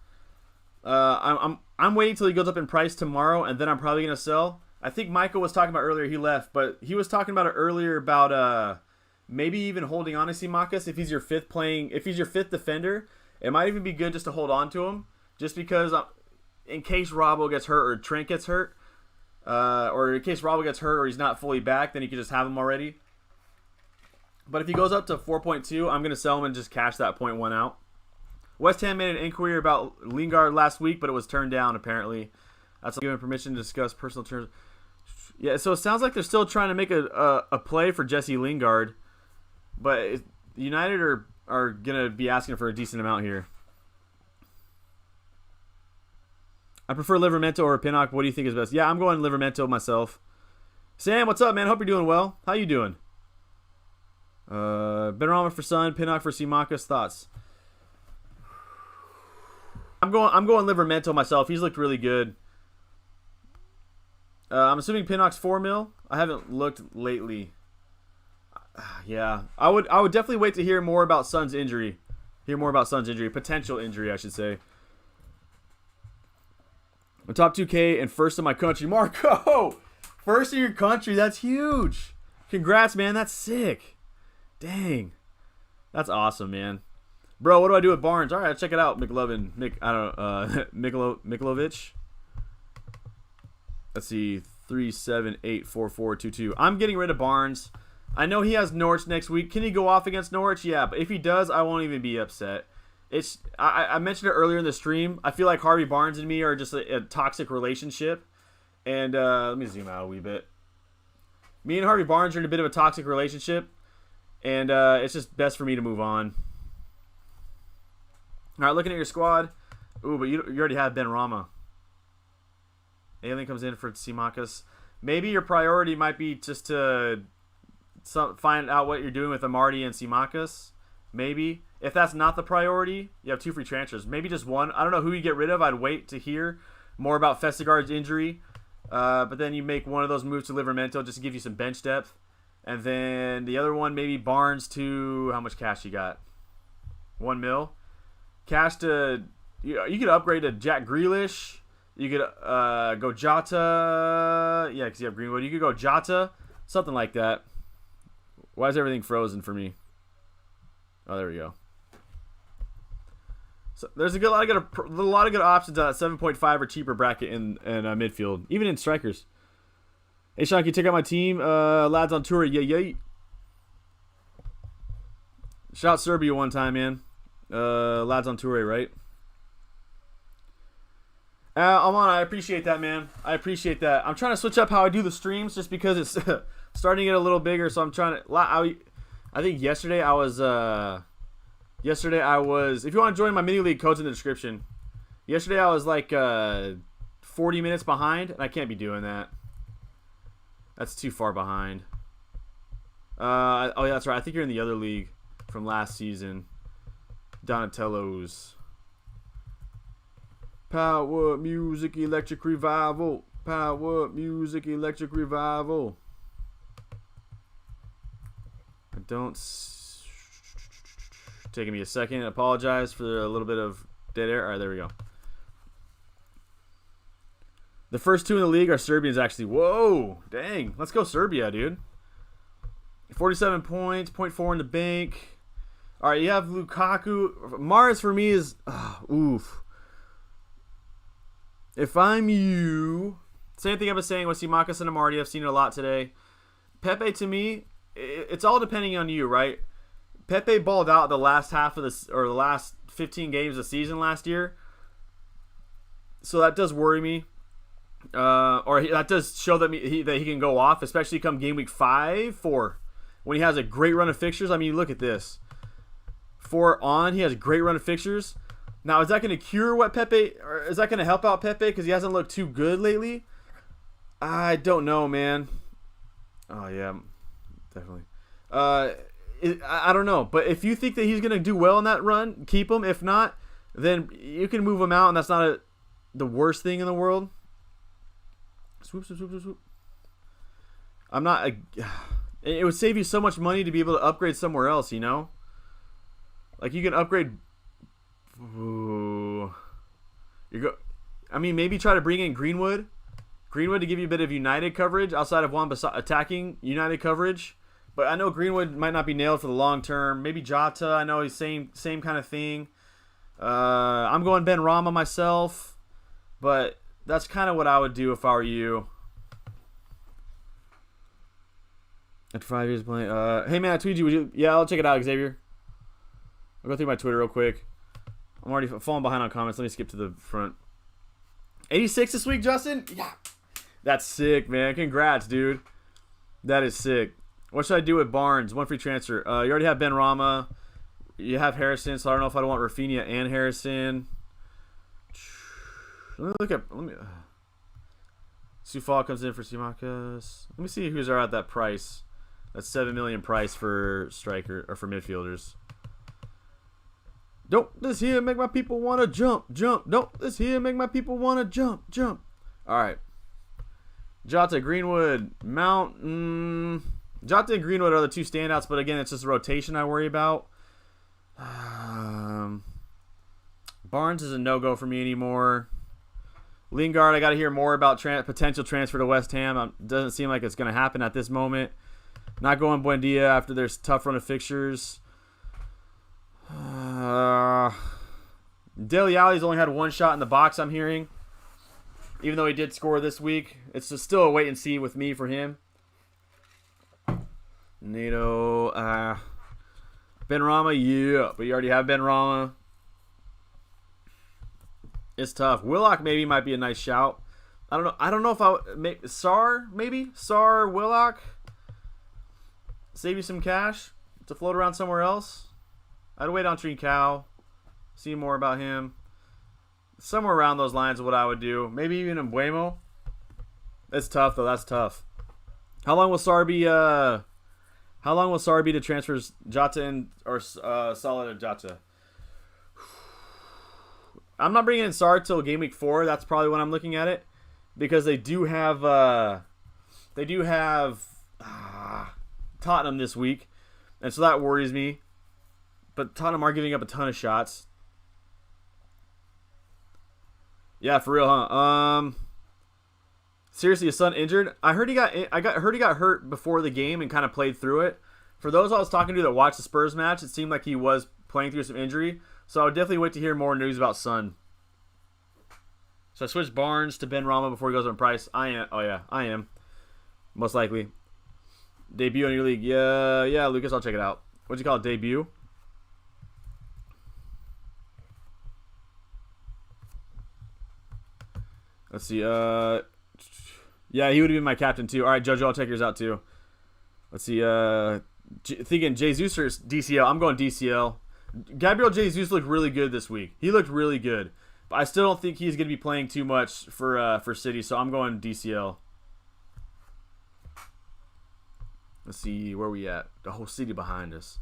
I'm waiting till he goes up in price tomorrow, and then I'm probably gonna sell. I think Michael was talking about earlier. He left, but he was talking about it earlier about maybe even holding on to Simakas if he's your fifth defender. It might even be good just to hold on to him, just because in case Robbo gets hurt or Trent gets hurt, or in case Robbo gets hurt or he's not fully back, then you can just have him already. But if he goes up to 4.2, I'm gonna sell him and just cash that 0.1 out. West Ham made an inquiry about Lingard last week, but it was turned down apparently. That's given permission to discuss personal terms. Yeah, so it sounds like they're still trying to make a play for Jesse Lingard, but United are gonna be asking for a decent amount here. I prefer Livramento or Pinnock. What do you think is best? Yeah, I'm going Livramento myself. Sam, what's up, man? Hope you're doing well. How you doing? Benrahma for Son, Pinnock for Simakas. Thoughts? I'm going Livramento myself. He's looked really good. I'm assuming Pinnock's 4 mil. I haven't looked lately. Yeah, I would definitely wait to hear more about Son's injury. Potential injury, I should say. I'm top 2K and first in my country. Marco! First in your country, that's huge. Congrats, man. That's sick. Dang. That's awesome, man. Bro, what do I do with Barnes? All right, check it out, Mikhailovic. Let's see. 3, 7, 8, 4, 4, 2, 2. I'm getting rid of Barnes. I know he has Norwich next week. Can he go off against Norwich? Yeah, but if he does, I won't even be upset. I mentioned it earlier in the stream. I feel like Harvey Barnes and me are just a toxic relationship. And let me zoom out a wee bit. Me and Harvey Barnes are in a bit of a toxic relationship. And it's just best for me to move on. All right, looking at your squad. Ooh, but you already have Benrahma. Alien comes in for Tsimakas. Maybe your priority might be just to find out what you're doing with Amarty and Tsimakas. Maybe. If that's not the priority, you have 2 free transfers. Maybe just one. I don't know who you get rid of. I'd wait to hear more about Festegard's injury. But then you make one of those moves to Livramento just to give you some bench depth. And then the other one, maybe Barnes to... How much cash you got? 1 mil? Cash to... You could upgrade to Jack Grealish. You could go Jota. Yeah, because you have Greenwood. You could go Jota. Something like that. Why is everything frozen for me? Oh, there we go. So there's a lot of good options on that 7.5 or cheaper bracket in midfield, even in strikers. Hey Sean, can you check out my team? Lads on tour, yay. Shout Serbia one time, man. Lads on tour, right? Alman, I appreciate that, man. I appreciate that. I'm trying to switch up how I do the streams just because it's starting to get a little bigger. So I'm trying to. I think yesterday I was. If you want to join my mini league, code's in the description. Yesterday I was like 40 minutes behind, and I can't be doing that. That's too far behind. Oh yeah, that's right. I think you're in the other league from last season. Donatello's. Power Music Electric Revival. Power Music Electric Revival. I don't... Taking me a second. Apologize for a little bit of dead air. All right, there we go. The first 2 in the league are Serbians, actually. Whoa. Dang. Let's go Serbia, dude. 47 points. 0.4 in the bank. All right, you have Lukaku. Mars for me is... oof. If I'm you, same thing I was saying with Tsimakas and Amarty. I've seen it a lot today. Pepe, to me, it's all depending on you, right? Pepe balled out the last half of this, or the last 15 games of the season last year. So that does worry me. That does show that he can go off, especially come game week 5, 4, when he has a great run of fixtures. I mean, look at this. 4 on, he has a great run of fixtures. Now, is that going to cure what Pepe, or is that going to help out Pepe because he hasn't looked too good lately? I don't know, man. Oh, yeah, definitely. I don't know. But if you think that he's going to do well in that run, keep him. If not, then you can move him out, and that's not the worst thing in the world. Swoop, swoop, swoop, swoop, swoop. It would save you so much money to be able to upgrade somewhere else, you know? Like, you can upgrade... Ooh. Maybe try to bring in Greenwood. Greenwood to give you a bit of United coverage outside of Wan-Bissaka attacking United coverage. But I know Greenwood might not be nailed for the long term. Maybe Jota. I know he's same kind of thing. I'm going Benrahma myself. But that's kind of what I would do if I were you. At 5 years playing. Hey man, I tweeted you. Yeah, I'll check it out, Xavier. I'll go through my Twitter real quick. I'm already falling behind on comments. Let me skip to the front. 86 this week, Justin? Yeah. That's sick, man. Congrats, dude. That is sick. What should I do with Barnes? 1 free transfer. You already have Benrahma. You have Harrison, so I don't know if I don't want Rafinha and Harrison. Let me Sufal comes in for Tsimakas. Let me see who's at that price. That's $7 million price for striker or for midfielders. Don't this here make my people want to jump. Don't this here make my people want to jump. All right. Jota, Greenwood, Mount. Jota and Greenwood are the 2 standouts, but again, it's just a rotation I worry about. Barnes is a no-go for me anymore. Lingard, I got to hear more about potential transfer to West Ham. Doesn't seem like it's going to happen at this moment. Not going Buendia after their tough run of fixtures. Dele Alli's only had 1 shot in the box, I'm hearing. Even though he did score this week, it's just still a wait and see with me for him. NATO, Benrahma, yeah, but you already have Benrahma. It's tough. Willock maybe might be a nice shout. I don't know if I would Sar maybe Willock. Save you some cash to float around somewhere else. I'd wait on Trincao. See more about him. Somewhere around those lines is what I would do. Maybe even in Buemo. It's tough though. That's tough. How long will Sar be? How long will Sar be to transfer Jota and or Salah to Jota? I'm not bringing in Sar till game week 4. That's probably when I'm looking at it, because they do have Tottenham this week, and so that worries me. But Tottenham are giving up a ton of shots. Yeah, for real, huh? Seriously, his son injured? I heard he got hurt before the game and kind of played through it. For those I was talking to that watched the Spurs match, it seemed like he was playing through some injury. So I would definitely wait to hear more news about Son. So I switched Barnes to Benrahma before he goes on price. I am. Oh yeah, I am. Most likely. Debut in your league. Yeah, Lucas, I'll check it out. What'd you call it? Debut? Let's see. Yeah, he would have been my captain too. All right, Jojo, I'll check yours out too. Let's see. Thinking Jesus or DCL. I'm going DCL. Gabriel Jesus looked really good this week. He looked really good, but I still don't think he's going to be playing too much for City. So I'm going DCL. Let's see where we at. The whole City behind us.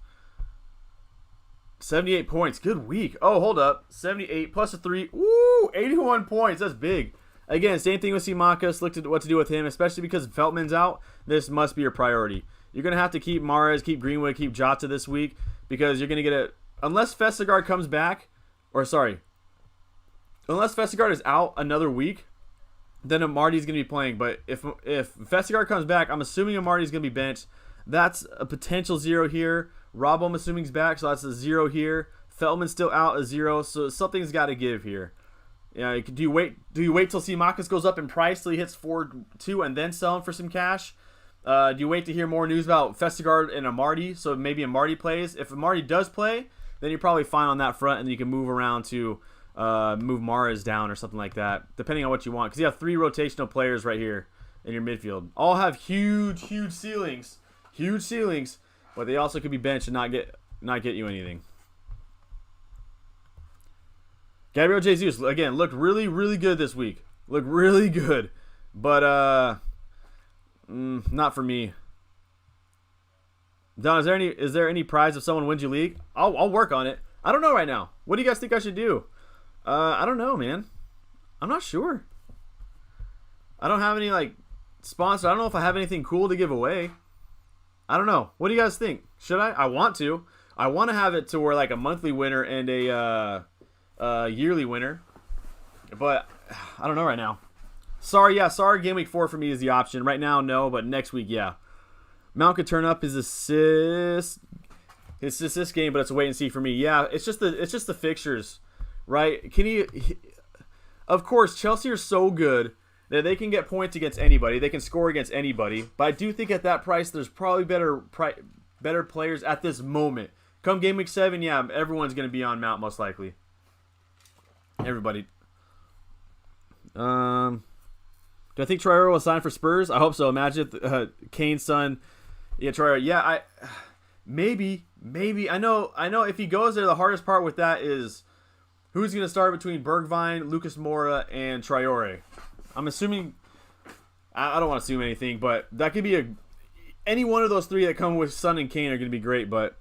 78 points. Good week. Oh, hold up. 78 plus a 3. Ooh, 81 points. That's big. Again, same thing with Simakas. Looked at what to do with him, especially because Veltman's out. This must be your priority. You're going to have to keep Mahrez, keep Greenwood, keep Jota this week, because you're going to get a... Unless Vestergaard comes back, unless Vestergaard is out another week, then Amarty's going to be playing. But if Vestergaard comes back, I'm assuming Amarty's going to be benched. That's a potential 0 here. Robbo, I'm assuming, is back, so that's a 0 here. Feldman's still out, a 0. So something's got to give here. Yeah, do you wait till Simakas goes up in price till he hits 4-2 and then sell him for some cash? Do you wait to hear more news about Vestergaard and Amarty? So maybe Amarty plays. If Amarty does play, then you're probably fine on that front, and then you can move around to move Mahrez down or something like that, depending on what you want. Because you have 3 rotational players right here in your midfield. All have huge ceilings, but they also could be benched and not get you anything. Gabriel Jesus, again, looked really good this week. Looked really good. But not for me. Don, is there any prize if someone wins your league? I'll work on it. I don't know right now. What do you guys think I should do? I don't know, man. I'm not sure. I don't have any sponsors. I don't know if I have anything cool to give away. I don't know. What do you guys think? Should I? I want to. I want to have it to where a monthly winner and a yearly winner, but I don't know right now. Sorry, game week 4 for me is the option. Right now, no, but next week, yeah. Mount could turn up his assist game, but it's a wait and see for me. Yeah, it's just the fixtures, right? Of course, Chelsea are so good that they can get points against anybody. They can score against anybody, but I do think at that price, there's probably better players at this moment. Come game week 7, yeah, everyone's going to be on Mount most likely. Everybody. Do I think Traore will sign for Spurs? I hope so. Imagine if Kane's son. Yeah, Traore. Yeah, maybe. I know if he goes there, the hardest part with that is who's going to start between Bergwijn, Lucas Moura, and Traore. I'm assuming. I don't want to assume anything, but that could be any one of those 3 that come with Son and Kane are going to be great, but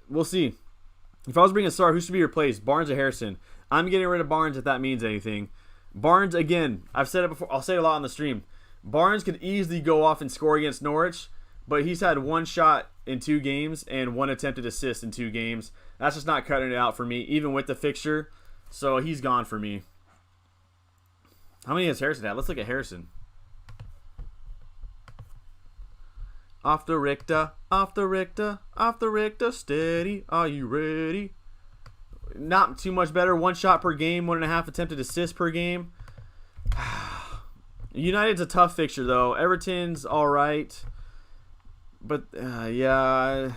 we'll see. If I was bringing a star, who should be replaced? Barnes or Harrison? I'm getting rid of Barnes if that means anything. Barnes, again, I've said it before. I'll say it a lot on the stream. Barnes could easily go off and score against Norwich, but he's had 1 shot in 2 games and 1 attempted assist in 2 games. That's just not cutting it out for me, even with the fixture. So he's gone for me. How many has Harrison had? Let's look at Harrison. Off the Richter, steady. Are you ready? Not too much better. 1 shot per game, 1.5 attempted assists per game. United's a tough fixture, though. Everton's all right. But, yeah,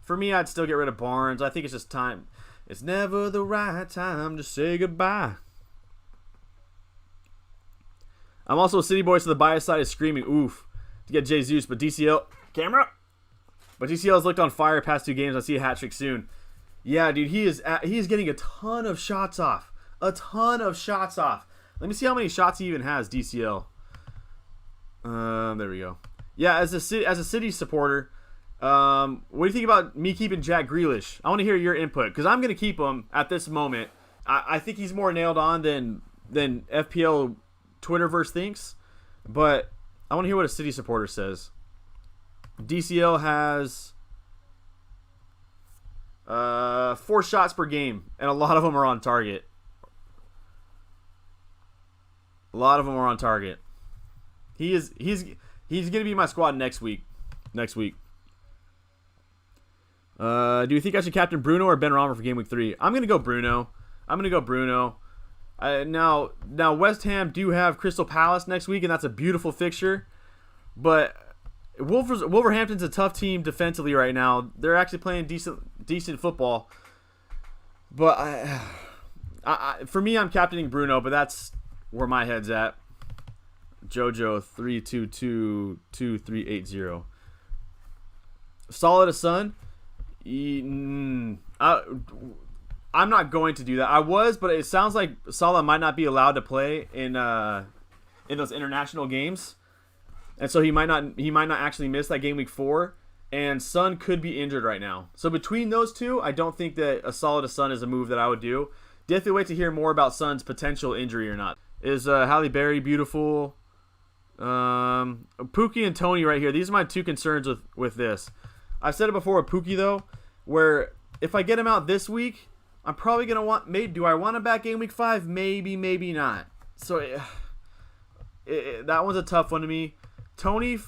for me, I'd still get rid of Barnes. I think it's just time. It's never the right time to say goodbye. I'm also a City Boy, so the bias side is screaming, oof, to get Jesus, but DCL, camera? But DCL has looked on fire past 2 games. I see a hat trick soon. Yeah, dude, he is getting a ton of shots off. A ton of shots off. Let me see how many shots he even has, DCL. There we go. Yeah, as a City supporter, what do you think about me keeping Jack Grealish? I want to hear your input, because I'm going to keep him at this moment. I think he's more nailed on than FPL Twitterverse thinks, but I want to hear what a City supporter says. DCL has 4 shots per game, and a lot of them are on target. A lot of them are on target. He's going to be my squad next week. Do you think I should captain Bruno or Benrahma for Game Week 3? I'm going to go Bruno. Now West Ham do have Crystal Palace next week, and that's a beautiful fixture. But Wolverhampton's a tough team defensively right now. They're actually playing decent football. But for me, I'm captaining Bruno, but that's where my head's at. Jojo 3222380. Solid as Son. I'm not going to do that. I was, but it sounds like Salah might not be allowed to play in those international games, and so he might not actually miss that game week 4. And Son could be injured right now. So between those two, I don't think that a Salah to Son is a move that I would do. Definitely wait to hear more about Son's potential injury or not. Is Halle Berry beautiful? Pookie and Tony right here. These are my 2 concerns with this. I've said it before with Pookie though, where if I get him out this week, I'm probably gonna want. Do I want him back game week 5? Maybe, maybe not. So that one's a tough one to me. Tony's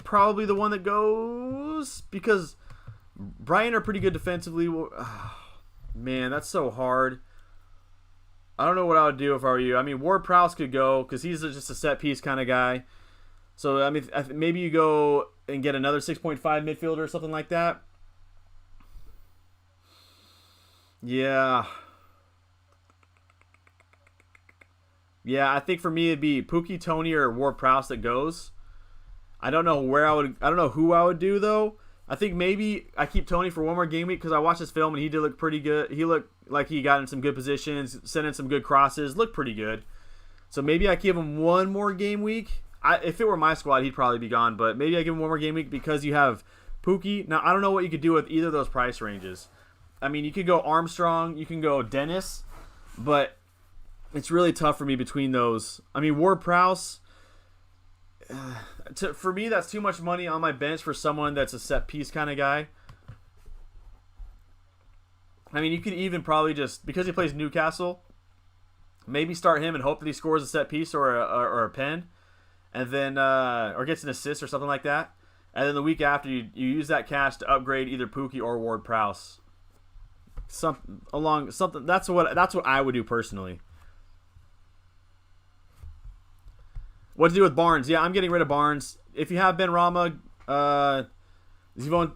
probably the one that goes because Brighton are pretty good defensively. Man, that's so hard. I don't know what I would do if I were you. I mean, Ward-Prowse could go because he's just a set piece kind of guy. So I mean, maybe you go and get another 6.5 midfielder or something like that. Yeah. Yeah, I think for me it'd be Pookie, Tony, or Ward-Prowse that goes. I don't know who I would do though. I think maybe I keep Tony for one more game week because I watched this film and he did look pretty good. He looked like he got in some good positions, sent in some good crosses, looked pretty good. So maybe I give him one more game week. If it were my squad, he'd probably be gone, but maybe I give him one more game week because you have Pookie. Now, I don't know what you could do with either of those price ranges. I mean, you could go Armstrong, you can go Dennis, but it's really tough for me between those. I mean, Ward-Prowse, for me, that's too much money on my bench for someone that's a set piece kind of guy. I mean, you could even probably just, because he plays Newcastle, maybe start him and hope that he scores a set piece or a pen, and then or gets an assist or something like that. And then the week after, you use that cash to upgrade either Pookie or Ward-Prowse. That's what I would do personally. What to do with Barnes? Yeah, I'm getting rid of Barnes. If you have Benrahma, Zivon,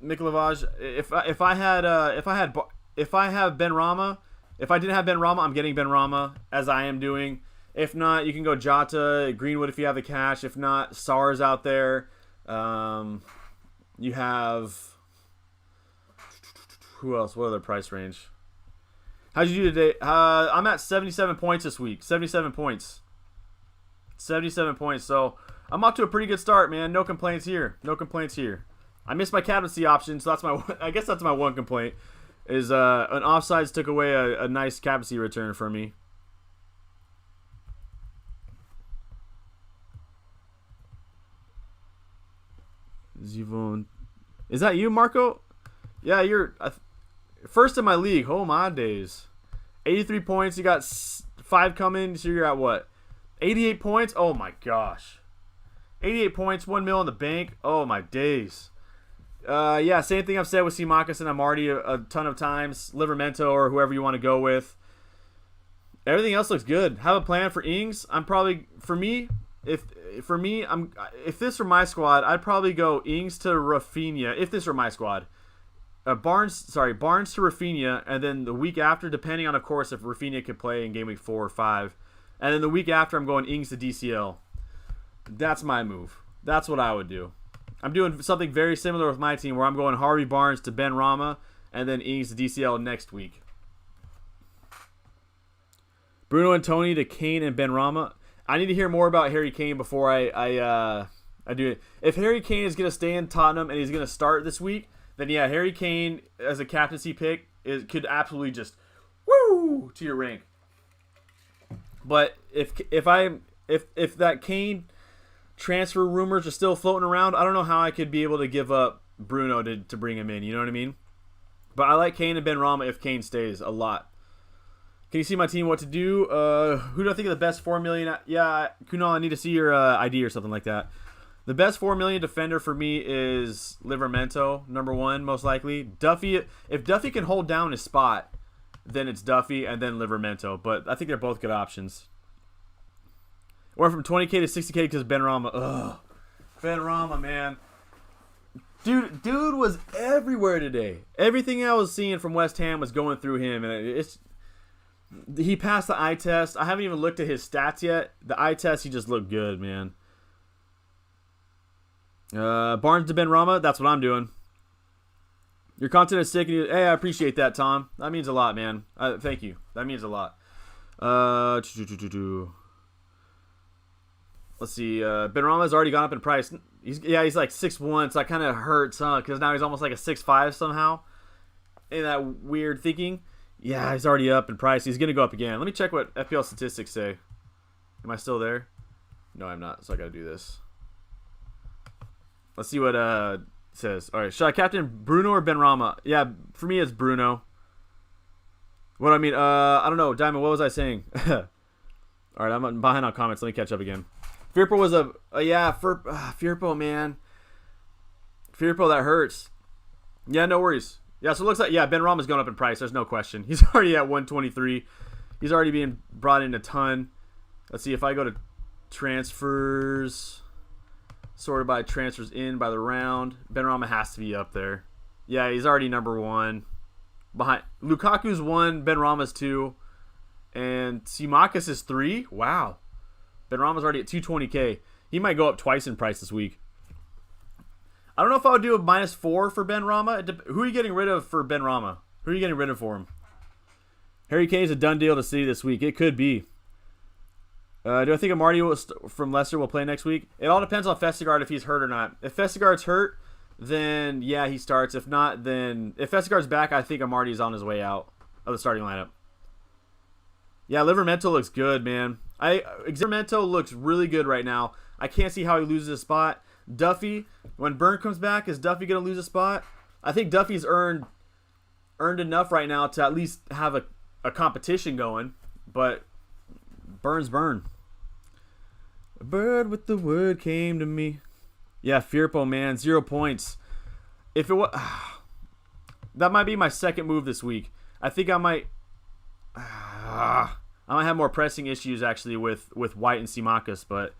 Mikhailovich, if I didn't have Benrahma, I'm getting Benrahma as I am doing. If not, you can go Jota, Greenwood if you have the cash. If not, Sarr's out there. You have who else? What other price range? How'd you do today? I'm at 77 points this week. 77 points. 77 points. So I'm off to a pretty good start, man. No complaints here. I missed my captaincy option, so I guess that's my one complaint. Is an offsides took away a nice captaincy return for me. Zivon, is that you, Marco? Yeah, you're first in my league. Oh my days, 83 points. You got 5 coming, so you're at what? 88 points. Oh my gosh, 88 points, 1 mil in the bank. Oh my days. Yeah, same thing I've said with Simakas and Amarty a ton of times. Livermento or whoever you want to go with. Everything else looks good. Have a plan for Ings. I'm probably if this were my squad, I'd probably go Ings to Rafinha. If this were my squad, Barnes to Rafinha, and then the week after, depending on, of course, if Rafinha could play in game week 4 or 5, and then the week after, I'm going Ings to DCL. That's my move. That's what I would do. I'm doing something very similar with my team, where I'm going Harvey Barnes to Benrahma, and then Ings to DCL next week. Bruno and Tony to Kane and Benrahma. I need to hear more about Harry Kane before I do it. If Harry Kane is going to stay in Tottenham and he's going to start this week, then yeah, Harry Kane as a captaincy pick could absolutely just woo to your rank. But if that Kane transfer rumors are still floating around, I don't know how I could be able to give up Bruno to bring him in. You know what I mean? But I like Kane and Benrahma if Kane stays a lot. Can you see my team what to do? Who do I think of the best 4 million? Yeah, Kunal, I need to see your ID or something like that. The best 4 million defender for me is Livramento, number 1, most likely. Duffy, if Duffy can hold down his spot, then it's Duffy and then Livramento. But I think they're both good options. Went from 20K to 60K because Benrahma. Ugh. Benrahma, man. Dude was everywhere today. Everything I was seeing from West Ham was going through him, and he passed the eye test. I haven't even looked at his stats yet. The eye test, he just looked good, man. Barnes to Benrahma, that's what I'm doing. Your content is sick. Hey, I appreciate that, Tom. That means a lot, man. Thank you. That means a lot. Let's see. Benrahma's already gone up in price. He's like 6'1", so that kind of hurts, huh? Because now he's almost like a 6'5" somehow. In that weird thinking. Yeah, he's already up in price. He's going to go up again. Let me check what FPL statistics say. Am I still there? No, I'm not, so I got to do this. Let's see what it says. All right, should I captain Bruno or Benrahma? Yeah, for me it's Bruno. What I mean, I don't know. Diamond, what was I saying? All right, I'm behind on comments. Let me catch up again. Firpo was Firpo, man. Firpo, that hurts. Yeah, no worries. Yeah, so it looks like, Benrahma's going up in price. There's no question. He's already at 123. He's already being brought in a ton. Let's see if I go to transfers, sorted by transfers in by the round. Benrahma has to be up there. Yeah, he's already number 1. Behind Lukaku's 1, Benrahma's 2, and Simakis is 3. Wow. Benrahma's already at 220K. He might go up twice in price this week. I don't know if I would do a -4 for Benrahma. Who are you getting rid of for Benrahma? Who are you getting rid of for him? Harry Kane is a done deal to City this week. It could be. Do I think Amartey from Leicester will play next week? It all depends on Vestergaard if he's hurt or not. If Vestergaard's hurt, then yeah, he starts. If not, then if Vestergaard's back, I think Amartey's on his way out of the starting lineup. Yeah, Livramento looks good, man. Livramento looks really good right now. I can't see how he loses his spot. Duffy, when Burn comes back, is Duffy going to lose a spot? I think Duffy's earned enough right now to at least have a competition going, but Burns burn. A bird with the word came to me. Yeah, Firpo, man, 0 points. If it was, that might be my second move this week. I think I might have more pressing issues actually with White and Simakis, but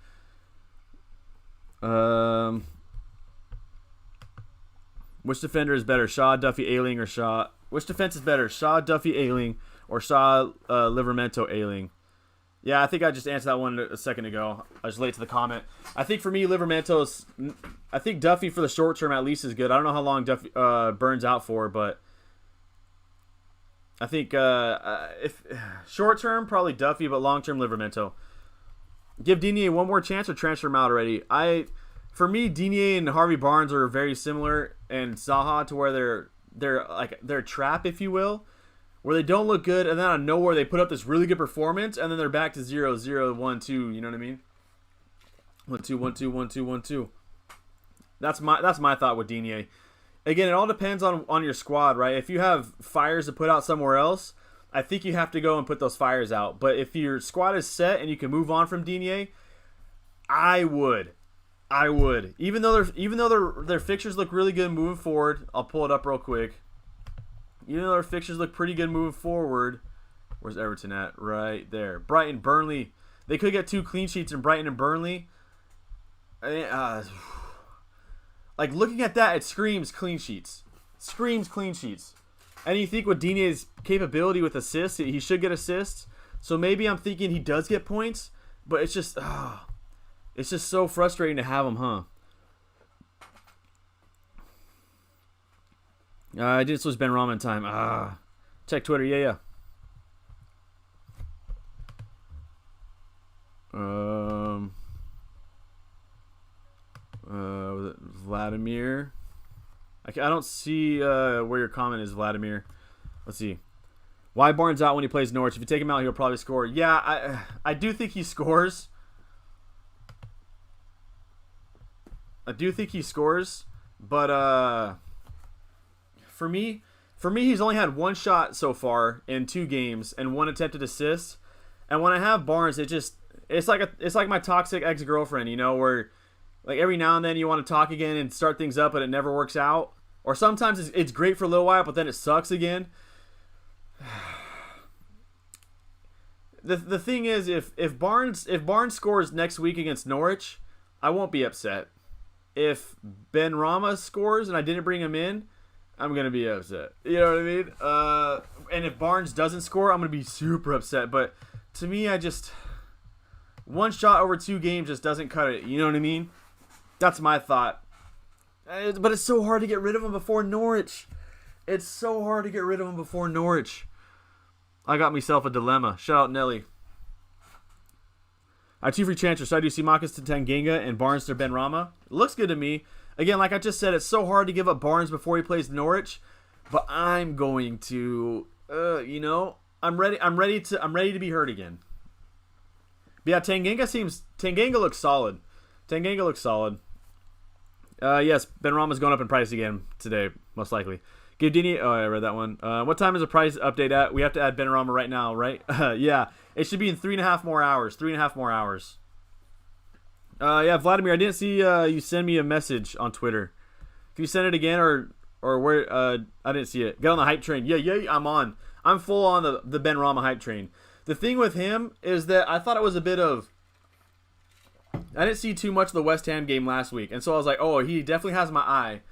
which defender is better, Shaw, Duffy, Ayling, or Shaw? Which defense is better, Shaw, Duffy, Ayling, or Shaw, Livramento, Ayling? Yeah, I think I just answered that one a second ago. I was late to the comment. I think for me, I think Duffy for the short term at least is good. I don't know how long Duffy burns out for, but I think if short term probably Duffy, but long term Livramento. Give Digne one more chance or transfer him out already. For me, Digne and Harvey Barnes are very similar, and Zaha to where they're a trap, if you will, where they don't look good, and then out of nowhere they put up this really good performance, and then they're back to 0-0, 1-2. You know what I mean? 1-2, 1-2, 1-2, 1-2. That's my thought with Digne. Again, it all depends on your squad, right? If you have fires to put out somewhere else, I think you have to go and put those fires out. But if your squad is set and you can move on from Digne, I would. Even though their fixtures look really good moving forward, I'll pull it up real quick. Even though their fixtures look pretty good moving forward, Where's Everton at? Right there. Brighton, Burnley. They could get 2 clean sheets in Brighton and Burnley. Like, looking at that, it screams clean sheets. Screams clean sheets. And you think with Digne's capability with assists, he should get assists. So maybe I'm thinking he does get points. But it's just so frustrating to have him, huh? I didn't switch Benrahma in time. Check Twitter. Yeah. Was it Vladimir? I don't see where your comment is, Vladimir. Let's see. Why Barnes out when he plays Norwich? If you take him out, he'll probably score. Yeah, I do think he scores. But for me, he's only had 1 shot so far in 2 games and 1 attempted assist. And when I have Barnes, it's like my toxic ex-girlfriend, where like every now and then you want to talk again and start things up, but it never works out. Or sometimes it's great for a little while, but then it sucks again. The thing is, if Barnes scores next week against Norwich, I won't be upset. If Benrahma scores and I didn't bring him in, I'm gonna be upset. You know what I mean? And if Barnes doesn't score, I'm gonna be super upset. But to me, 1 shot over 2 games just doesn't cut it. You know what I mean? That's my thought. But it's so hard to get rid of him before Norwich. I got myself a dilemma. Shout out Nelly. I have 2 free transfers. So I do Simakas to Tanganga and Barnes to Benrahma. It looks good to me. Again, like I just said, it's so hard to give up Barnes before he plays Norwich. But I'm going to, I'm ready to be hurt again. But yeah, Tanganga looks solid. Yes, Benrahma's going up in price again today, most likely. Give Dini. Oh, I read that one. What time is the price update at? We have to add Benrahma right now, right? Yeah, it should be in 3.5 more hours. 3.5 more hours. Yeah, Vladimir, I didn't see you send me a message on Twitter. Can you send it again or where? I didn't see it. Get on the hype train. Yeah, I'm on. I'm full on the Benrahma hype train. The thing with him is that I thought it was a bit of. I didn't see too much of the West Ham game last week, and so I was like, oh, he definitely has my eye,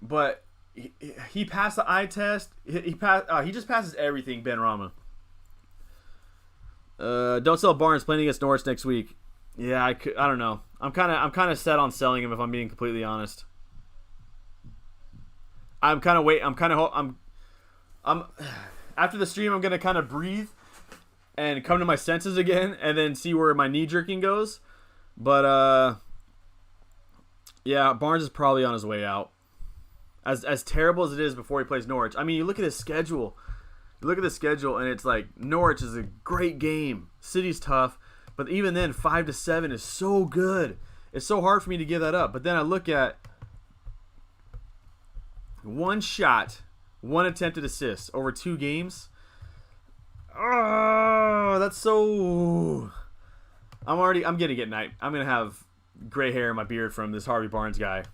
but. He passed the eye test. He just passes everything, Benrahma. Don't sell Barnes playing against Norwich next week. Yeah, I don't know. I'm kind of set on selling him if I'm being completely honest. I'm after the stream I'm gonna kind of breathe and come to my senses again, and then see where my knee jerking goes. But yeah, Barnes is probably on his way out. As terrible as it is before he plays Norwich. I mean, you look at his schedule. And it's like Norwich is a great game. City's tough, but even then, 5-7 is so good. It's so hard for me to give that up. But then I look at 1 shot, 1 attempted assist over 2 games. Oh, that's so. I'm gonna get night. I'm gonna have gray hair in my beard from this Harvey Barnes guy.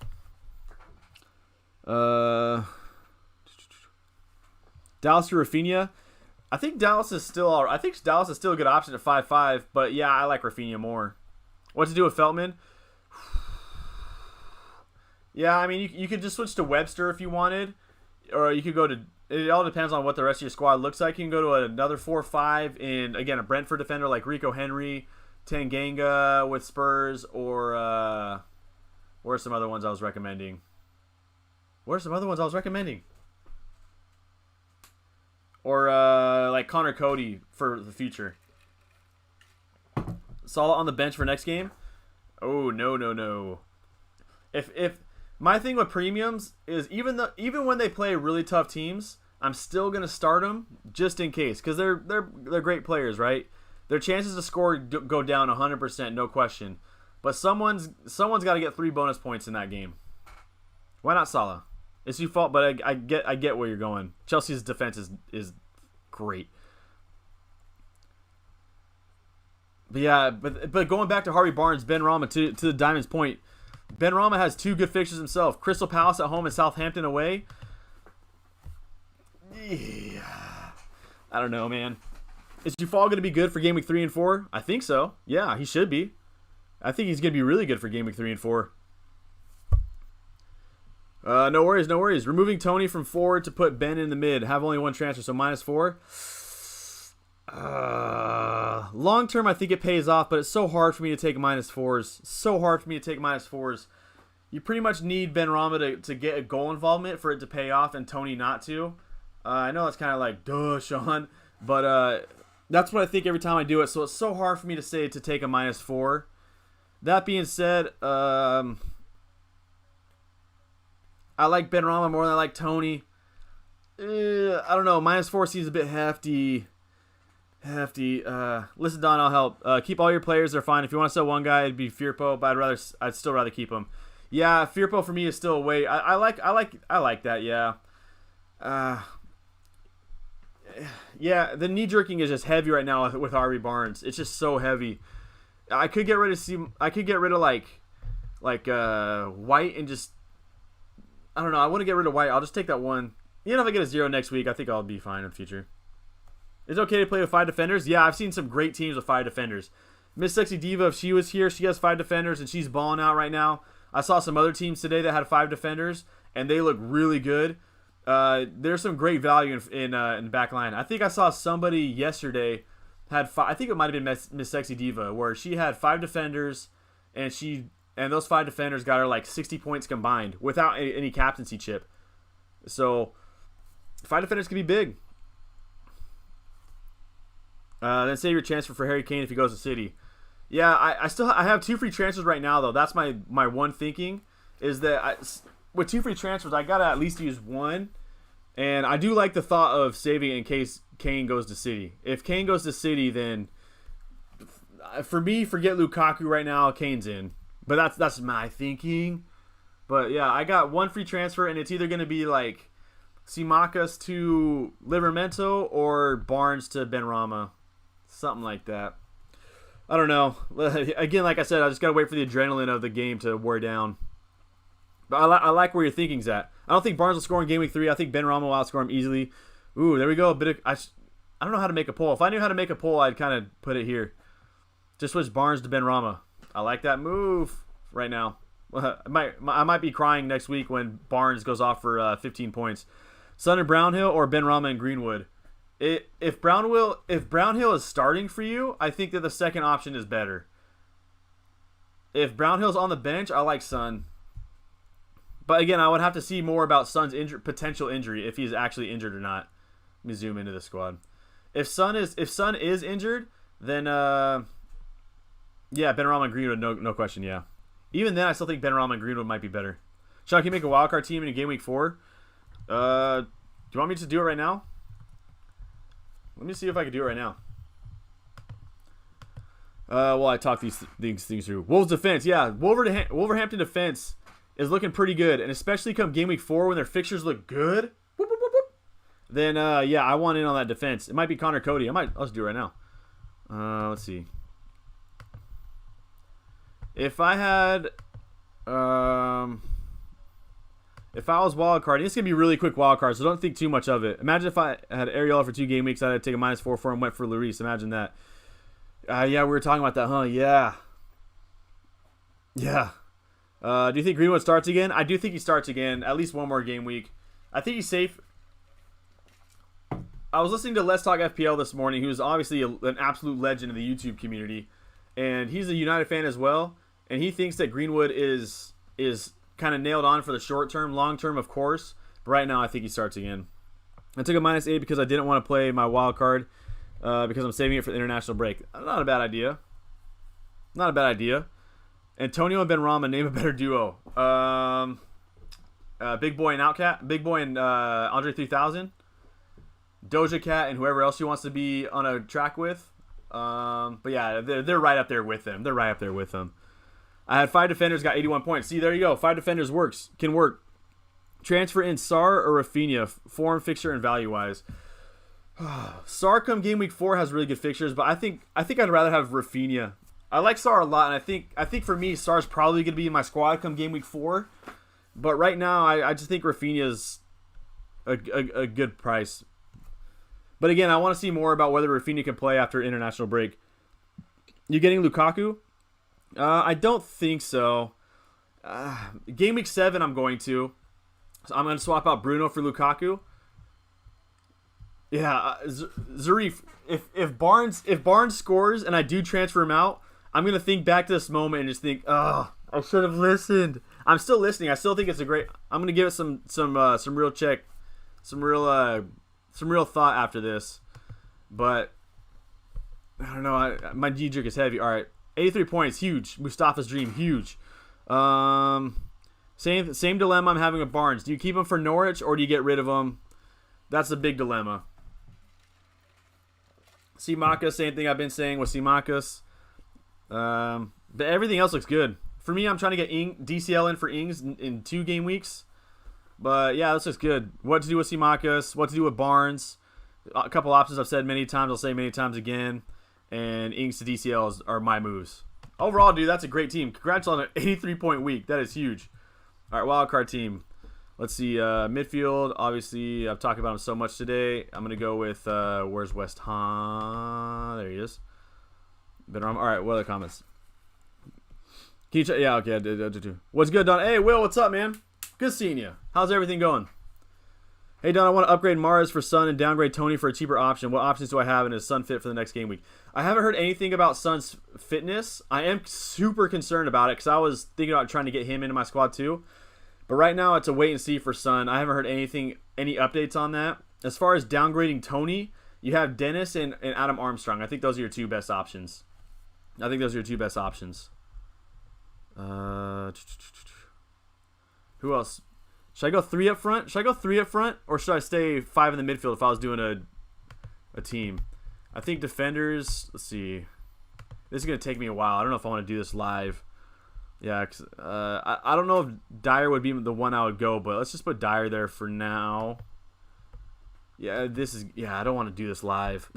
Dallas to Rafinha. I think Dallas is still a good option at 5.5, but yeah, I like Rafinha more. What to do with Feltman? Yeah, I mean, you could just switch to Webster if you wanted, or you could go to. It all depends on what the rest of your squad looks like. You can go to another 4-5 in, again, a Brentford defender like Rico Henry, Tanganga with Spurs, or where's some other ones I was recommending? Or like Connor Cody for the future. Salah on the bench for next game? Oh, no. If my thing with premiums is even when they play really tough teams, I'm still gonna start them just in case, because they're great players, right? Their chances to score go down 100%, no question. But someone's got to get 3 bonus points in that game. Why not Salah? It's your fault, but I get where you're going. Chelsea's defense is great. But yeah, but going back to Harvey Barnes, Benrahma to the Diamond's point, Benrahma has 2 good fixtures himself: Crystal Palace at home and Southampton away. Yeah, I don't know, man. Is Jufal going to be good for Game Week 3 and 4? I think so. Yeah, he should be. I think he's going to be really good for Game Week 3 and 4. No worries, no worries. Removing Tony from forward to put Ben in the mid. Have only one transfer, so -4. Long term, I think it pays off, but it's so hard for me to take -4s. So hard for me to take -4s. You pretty much need Benrahma to get a goal involvement for it to pay off, and Tony not to. I know that's kind of like, duh, Sean, but that's what I think every time I do it. So it's so hard for me to say to take a -4. That being said, I like Benrahma more than I like Tony. I don't know. -4 seems a bit hefty. Listen, Don, I'll help. Keep all your players. They're fine. If you want to sell one guy, it'd be Firpo, but I'd still rather keep him. Yeah, Firpo for me is still a way. I like that. Yeah. Yeah. The knee jerking is just heavy right now with Harvey Barnes. It's just so heavy. I could get rid of like White and just. I don't know. I want to get rid of White. I'll just take that one. Even if I get a 0 next week, I think I'll be fine in the future. Is it okay to play with 5 defenders? Yeah, I've seen some great teams with 5 defenders. Miss Sexy Diva, if she was here, she has 5 defenders, and she's balling out right now. I saw some other teams today that had 5 defenders, and they look really good. There's some great value in the back line. I think I saw somebody yesterday had 5. I think it might have been Miss Sexy Diva, where she had 5 defenders, and those 5 defenders got her like 60 points combined without any captaincy chip. So 5 defenders can be big. Then save your transfer for Harry Kane if he goes to City. Yeah, I have 2 free transfers right now though. That's my one thinking is that with 2 free transfers I gotta at least use 1, and I do like the thought of saving it in case Kane goes to City. If Kane goes to City, then for me, forget Lukaku right now. Kane's in, but that's my thinking. But yeah, I got 1 free transfer, and it's either gonna be like Simakas to Livramento or Barnes to Benrahma. Something like that. I don't know. Again, like I said, I just got to wait for the adrenaline of the game to wear down. But I like where your thinking's at. I don't think Barnes will score in Game Week 3. I think Benrahma will outscore him easily. Ooh, there we go. I don't know how to make a poll. If I knew how to make a poll, I'd kind of put it here. Just switch Barnes to Benrahma. I like that move right now. I might be crying next week when Barnes goes off for 15 points. Son and Brownhill or Benrahma and Greenwood? If Brownhill is starting for you, I think that the second option is better. If Brownhill's on the bench, I like Son. But again, I would have to see more about Son's potential injury, if he's actually injured or not. Let me zoom into the squad. If Son is injured, then yeah, Benrahma and Greenwood, no question, yeah. Even then, I still think Benrahma and Greenwood might be better. Sean, can you make a wildcard team in Game Week 4? Do you want me to do it right now? Let me see if I can do it right now. While I talk these things through. Wolves defense, yeah. Wolverhampton defense is looking pretty good, and especially come Game Week 4 when their fixtures look good. Whoop, whoop, whoop, whoop. Then yeah, I want in on that defense. It might be Connor Cody. I'll just do it right now. Let's see. If I had if I was wildcard, it's going to be a really quick wildcard, so don't think too much of it. Imagine if I had Ariel for 2 game weeks, I'd have to take a -4 for him, went for Lloris. Imagine that. Yeah, we were talking about that, huh? Yeah. Yeah. Do you think Greenwood starts again? I do think he starts again, at least one more game week. I think he's safe. I was listening to Let's Talk FPL this morning, who's obviously an absolute legend in the YouTube community, and he's a United fan as well, and he thinks that Greenwood is kind of nailed on for the short term. Long term, of course, but right now I think he starts again. I took a -8 because I didn't want to play my wild card because I'm saving it for the international break. Not a bad idea. Not a bad idea. Antonio and Benrahma, name a better duo. Big Boy and Outcat. Big Boy and Andre 3000. Doja Cat and whoever else he wants to be on a track with. But yeah, they're right up there with them. They're right up there with them. I had 5 defenders, got 81 points. See, there you go. 5 defenders can work. Transfer in Sar or Rafinha, form, fixture, and value-wise. Sar come Game Week 4 has really good fixtures, but I think I'd rather have Rafinha. I like Sar a lot, and I think for me, Sar's probably going to be in my squad come Game Week 4. But right now, I just think Rafinha's a good price. But again, I want to see more about whether Rafinha can play after international break. You getting Lukaku? I don't think so. Game week 7, I'm going to. So I'm going to swap out Bruno for Lukaku. Yeah, Zarif, if Barnes scores and I do transfer him out, I'm going to think back to this moment and just think, oh, I should have listened. I'm still listening. I still think it's a great. I'm going to give it some real check, some real thought after this. But I don't know. My knee-jerk is heavy. All right, 83 points, huge. Mustafa's dream, huge. Same dilemma I'm having with Barnes. Do you keep him for Norwich or do you get rid of him? That's a big dilemma. Simakas, same thing I've been saying with Simakas. But everything else looks good. For me, I'm trying to get DCL in for Ings in 2 game weeks. But yeah, this looks good. What to do with Simakas, what to do with Barnes. A couple options I've said many times, I'll say many times again. And Ings to DCL are my moves. Overall, dude, that's a great team. Congrats on an 83-point week. That is huge. All right, wildcard team. Let's see. Midfield, obviously, I've talked about him so much today. I'm going to go with, where's West Ham? There he is. Benrahma. All right, what are the comments? Can you check? Yeah, okay, I did. What's good, Don? Hey, Will, what's up, man? Good seeing you. How's everything going? Hey, Don, I want to upgrade Mahrez for Son and downgrade Tony for a cheaper option. What options do I have, and is Son fit for the next game week? I haven't heard anything about Son's fitness. I am super concerned about it because I was thinking about trying to get him into my squad too. But right now, it's a wait and see for Son. I haven't heard any updates on that. As far as downgrading Tony, you have Dennis and Adam Armstrong. I think those are your 2 best options. Who else? Should I go 3 up front? Or should I stay 5 in the midfield if I was doing a team? I think defenders, let's see. This is going to take me a while. I don't know if I want to do this live. Yeah, cause, I don't know if Dyer would be the one I would go, but let's just put Dyer there for now. Yeah, I don't want to do this live.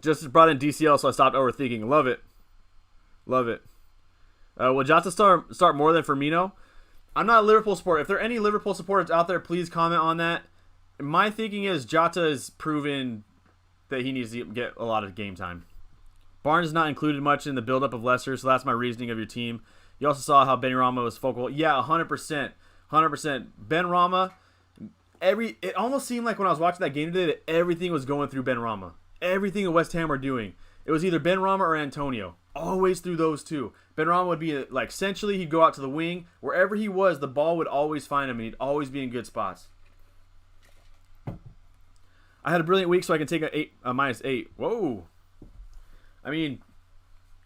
Just brought in DCL, so I stopped overthinking. Love it. Will Jota start more than Firmino? I'm not a Liverpool supporter. If there are any Liverpool supporters out there, please comment on that. My thinking is Jota has proven that he needs to get a lot of game time. Barnes is not included much in the buildup of Leicester, so that's my reasoning of your team. You also saw how Benrahma was focal. Yeah, 100%. Benrahma, it almost seemed like when I was watching that game today that everything was going through Benrahma. Everything that West Ham were doing. It was either Benrahma or Antonio. Always through those two. Benrahma would be like, essentially, he'd go out to the wing. Wherever he was, the ball would always find him, and he'd always be in good spots. I had a brilliant week, so I can take a -8. Whoa. I mean,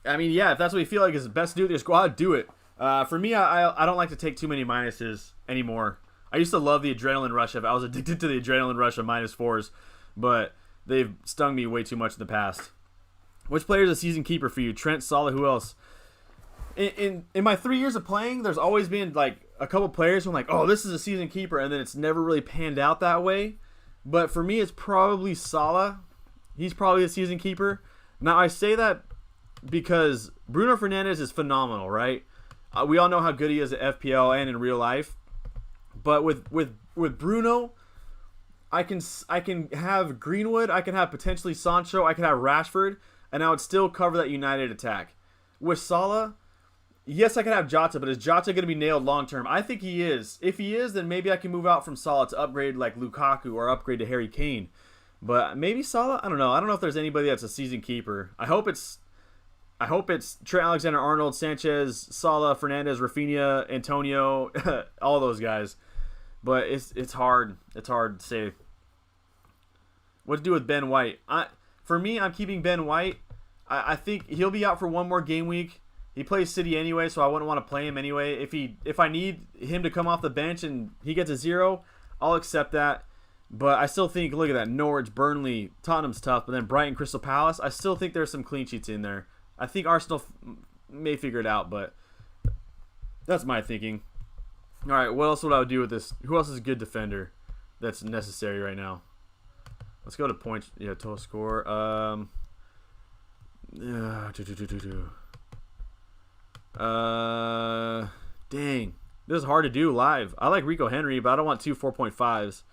yeah, if that's what you feel like is best to do with your squad, do it. For me, I don't like to take too many minuses anymore. I used to love the adrenaline rush of it. I was addicted to the adrenaline rush of -4s, but they've stung me way too much in the past. Which player is a season keeper for you? Trent, Salah, who else? In my 3 years of playing, there's always been like a couple players who I'm like, oh, this is a season keeper, and then it's never really panned out that way. But for me, it's probably Salah. He's probably a season keeper. Now, I say that because Bruno Fernandes is phenomenal, right? We all know how good he is at FPL and in real life. But with Bruno, I can have Greenwood, I can have potentially Sancho, I can have Rashford, and I would still cover that United attack. With Salah, yes, I can have Jota, but is Jota going to be nailed long term? I think he is. If he is, then maybe I can move out from Salah to upgrade like Lukaku or upgrade to Harry Kane. But maybe Salah, I don't know. I don't know if there's anybody that's a season keeper. I hope it's Trent Alexander-Arnold, Sanchez, Salah, Fernandes, Rafinha, Antonio, all those guys. But it's hard. It's hard to say. What to do with Ben White? For me, I'm keeping Ben White. I think he'll be out for one more game week. He plays City anyway, so I wouldn't want to play him anyway. If I need him to come off the bench and he gets a 0, I'll accept that. But I still think, look at that, Norwich, Burnley, Tottenham's tough, but then Brighton, Crystal Palace, I still think there's some clean sheets in there. I think Arsenal may figure it out, but that's my thinking. All right, what else would I do with this? Who else is a good defender that's necessary right now? Let's go to points. Yeah, total score. Dang. This is hard to do live. I like Rico Henry, but I don't want two 4.5s.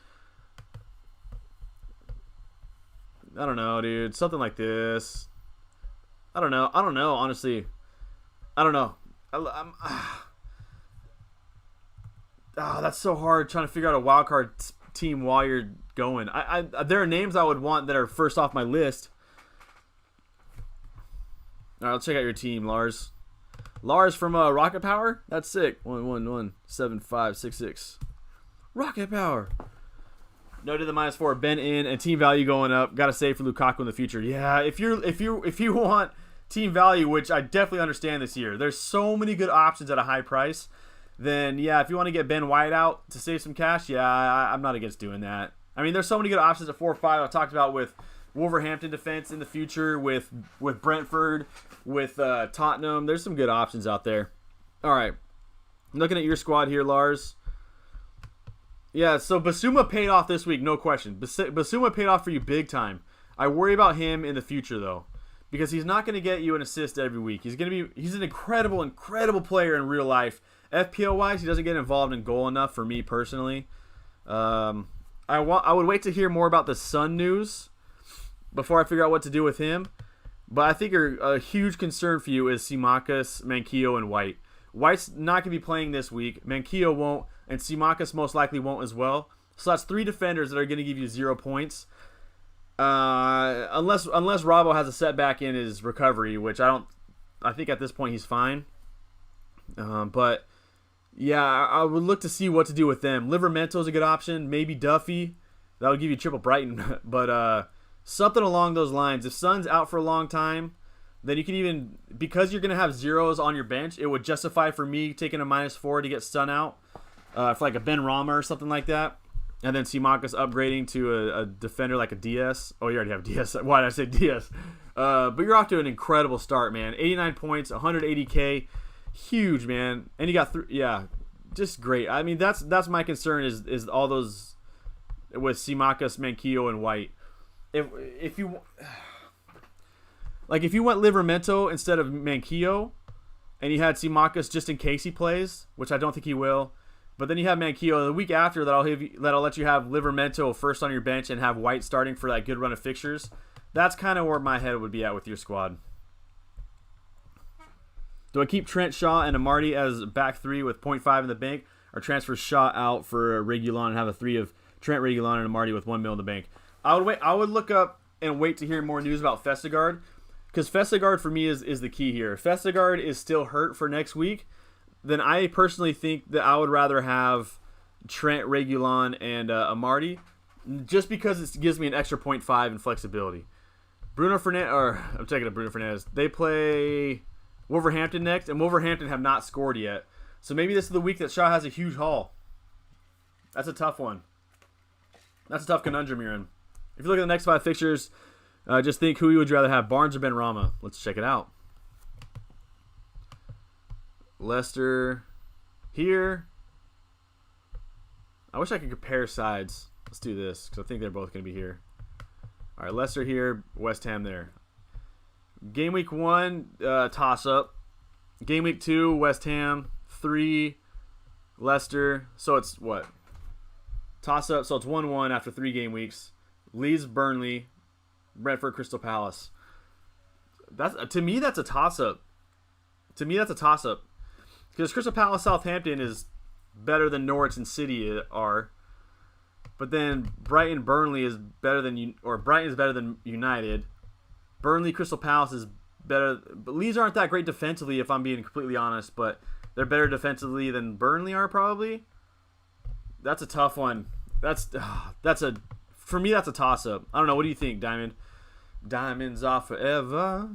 I don't know, dude. Something like this. I don't know, honestly. I don't know. That's so hard trying to figure out a wildcard team while you're going. There are names I would want that are first off my list. All right, let's check out your team, Lars. Lars from Rocket Power? That's sick. 1117566. Rocket Power. No to the -4. Ben in and team value going up. Got to save for Lukaku in the future. Yeah, if you want team value, which I definitely understand this year, there's so many good options at a high price. Then yeah, if you want to get Ben White out to save some cash, yeah, I'm not against doing that. I mean, there's so many good options at 4 or 5. I talked about with Wolverhampton defense in the future, with Brentford, with Tottenham. There's some good options out there. All right, looking at your squad here, Lars. Yeah, so Basuma paid off this week, no question. Basuma paid off for you big time. I worry about him in the future though, because he's not going to get you an assist every week. He's an incredible player in real life. FPL wise, he doesn't get involved in goal enough for me personally. I would wait to hear more about the Sun news before I figure out what to do with him. But I think a huge concern for you is Tsimikas, Manquillo, and White. White's not going to be playing this week. Manquillo won't, and Tsimikas most likely won't as well. So that's 3 defenders that are going to give you 0 points. Unless Robbo has a setback in his recovery, which I think at this point he's fine. But yeah, I would look to see what to do with them. Livramento is a good option. Maybe Duffy. That would give you triple Brighton. But something along those lines. If Son's out for a long time, then you can even, because you're going to have zeros on your bench, it would justify for me taking a -4 to get Son out for like a Benrahma or something like that. And then Tsimikas upgrading to a defender like a DS. Oh, you already have DS. Why did I say DS? But you're off to an incredible start, man. 89 points, 180K. Huge, man. And you got just great. I mean, that's my concern is all those with Tsimikas, Manquillo, and White. If you went Livramento instead of Manquillo, and you had Tsimikas just in case he plays, which I don't think he will, but then you have Manquillo the week after that'll let you have Livramento first on your bench and have White starting for that good run of fixtures. That's kind of where my head would be at with your squad. Do I keep Trent, Shaw, and Amarty as back 3 with 0.5 in the bank, or transfer Shaw out for Reguilon and have a 3 of Trent, Reguilon, and Amarty with 1 mil in the bank? I would look up and wait to hear more news about Vestergaard, because Vestergaard for me is the key here. If Vestergaard is still hurt for next week, then I personally think that I would rather have Trent, Reguilon, and Amarty, just because it gives me an extra 0.5 in flexibility. I'm taking Bruno Fernandes. They play Wolverhampton next, and Wolverhampton have not scored yet. So maybe this is the week that Shaw has a huge haul. That's a tough one. That's a tough conundrum you're in. If you look at the next 5 fixtures, just think, who you would rather have, Barnes or Benrahma? Let's check it out. Leicester here. I wish I could compare sides. Let's do this, because I think they're both going to be here. All right, Leicester here, West Ham there. Game week 1, toss-up. Game week 2, West Ham. 3, Leicester. So it's what? Toss-up, so it's 1-1 after 3 game weeks. Leeds, Burnley. Brentford, Crystal Palace. To me, that's a toss-up. Because Crystal Palace, Southampton is better than Norwich and City are. But then Brighton, Burnley is better than, or Brighton is better than United. Burnley, Crystal Palace is better. But Leeds aren't that great defensively, if I'm being completely honest. But they're better defensively than Burnley are, probably. That's a tough one. For me, that's a toss-up. I don't know. What do you think, Diamond? Diamonds are forever.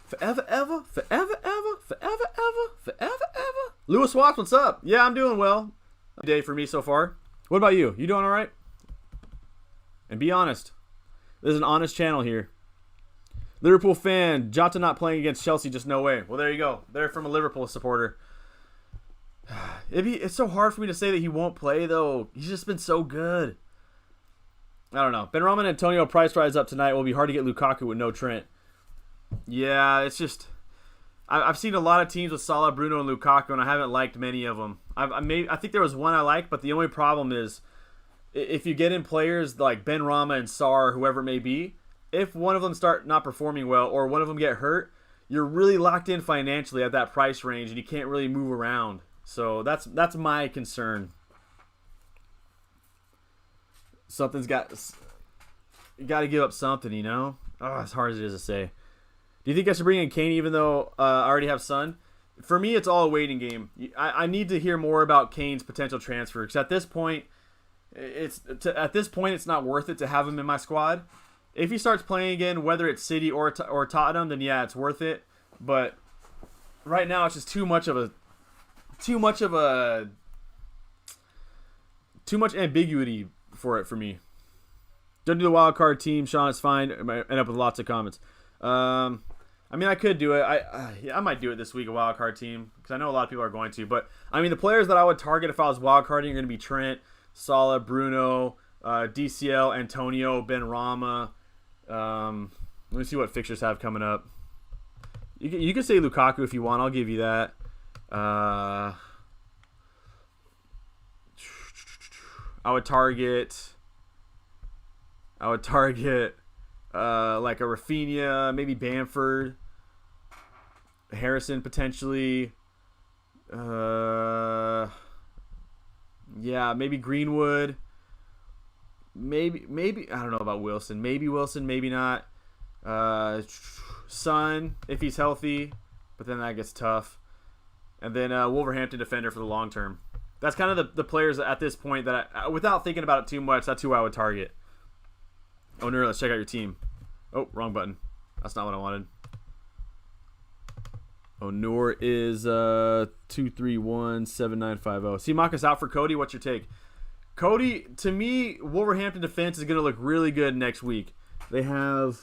Forever, ever. Forever, ever. Forever, ever. Forever, ever. Lewis Watts, what's up? Yeah, I'm doing well. Day for me so far. What about you? You doing all right? And be honest. This is an honest channel here. Liverpool fan, Jota not playing against Chelsea, just no way. Well, there you go. They're from a Liverpool supporter. It's so hard for me to say that he won't play, though. He's just been so good. I don't know. Benrahma and Antonio price rise up tonight. It will be hard to get Lukaku with no Trent. Yeah, it's just... I've seen a lot of teams with Salah, Bruno, and Lukaku, and I haven't liked many of them. I think there was one I liked, but the only problem is if you get in players like Benrahma and Sarr, whoever it may be, if one of them start not performing well or one of them get hurt, you're really locked in financially at that price range, and you can't really move around. So that's my concern. You got to give up something, you know? Oh, as hard as it is to say. Do you think I should bring in Kane even though I already have Son? For me, it's all a waiting game. I need to hear more about Kane's potential transfer because at this point, it's not worth it to have him in my squad. If he starts playing again, whether it's City or Tottenham, then yeah, it's worth it. But right now, it's just too much ambiguity for it for me. Don't do the wild card team, Sean. It's fine. I might end up with lots of comments. I mean, I could do it. I might do it this week, a wild card team, because I know a lot of people are going to. But I mean, the players that I would target if I was wild carding are going to be Trent, Salah, Bruno, DCL, Antonio, Benrahma. Let me see what fixtures have coming up. You can say Lukaku if you want. I'll give you that. I would target like a Rafinha, maybe Bamford, Harrison potentially. Yeah, maybe Greenwood. Maybe I don't know about Wilson. Maybe Wilson, maybe not. Son if he's healthy, but then that gets tough. And then Wolverhampton defender for the long term. That's kind of the players at this point that without thinking about it too much, that's who I would target. Oh, no, let's check out your team. Oh, wrong button. That's not what I wanted. Oh, Noor is 2317950. See Marcus out for Cody. What's your take? Cody, to me, Wolverhampton defense is going to look really good next week. They have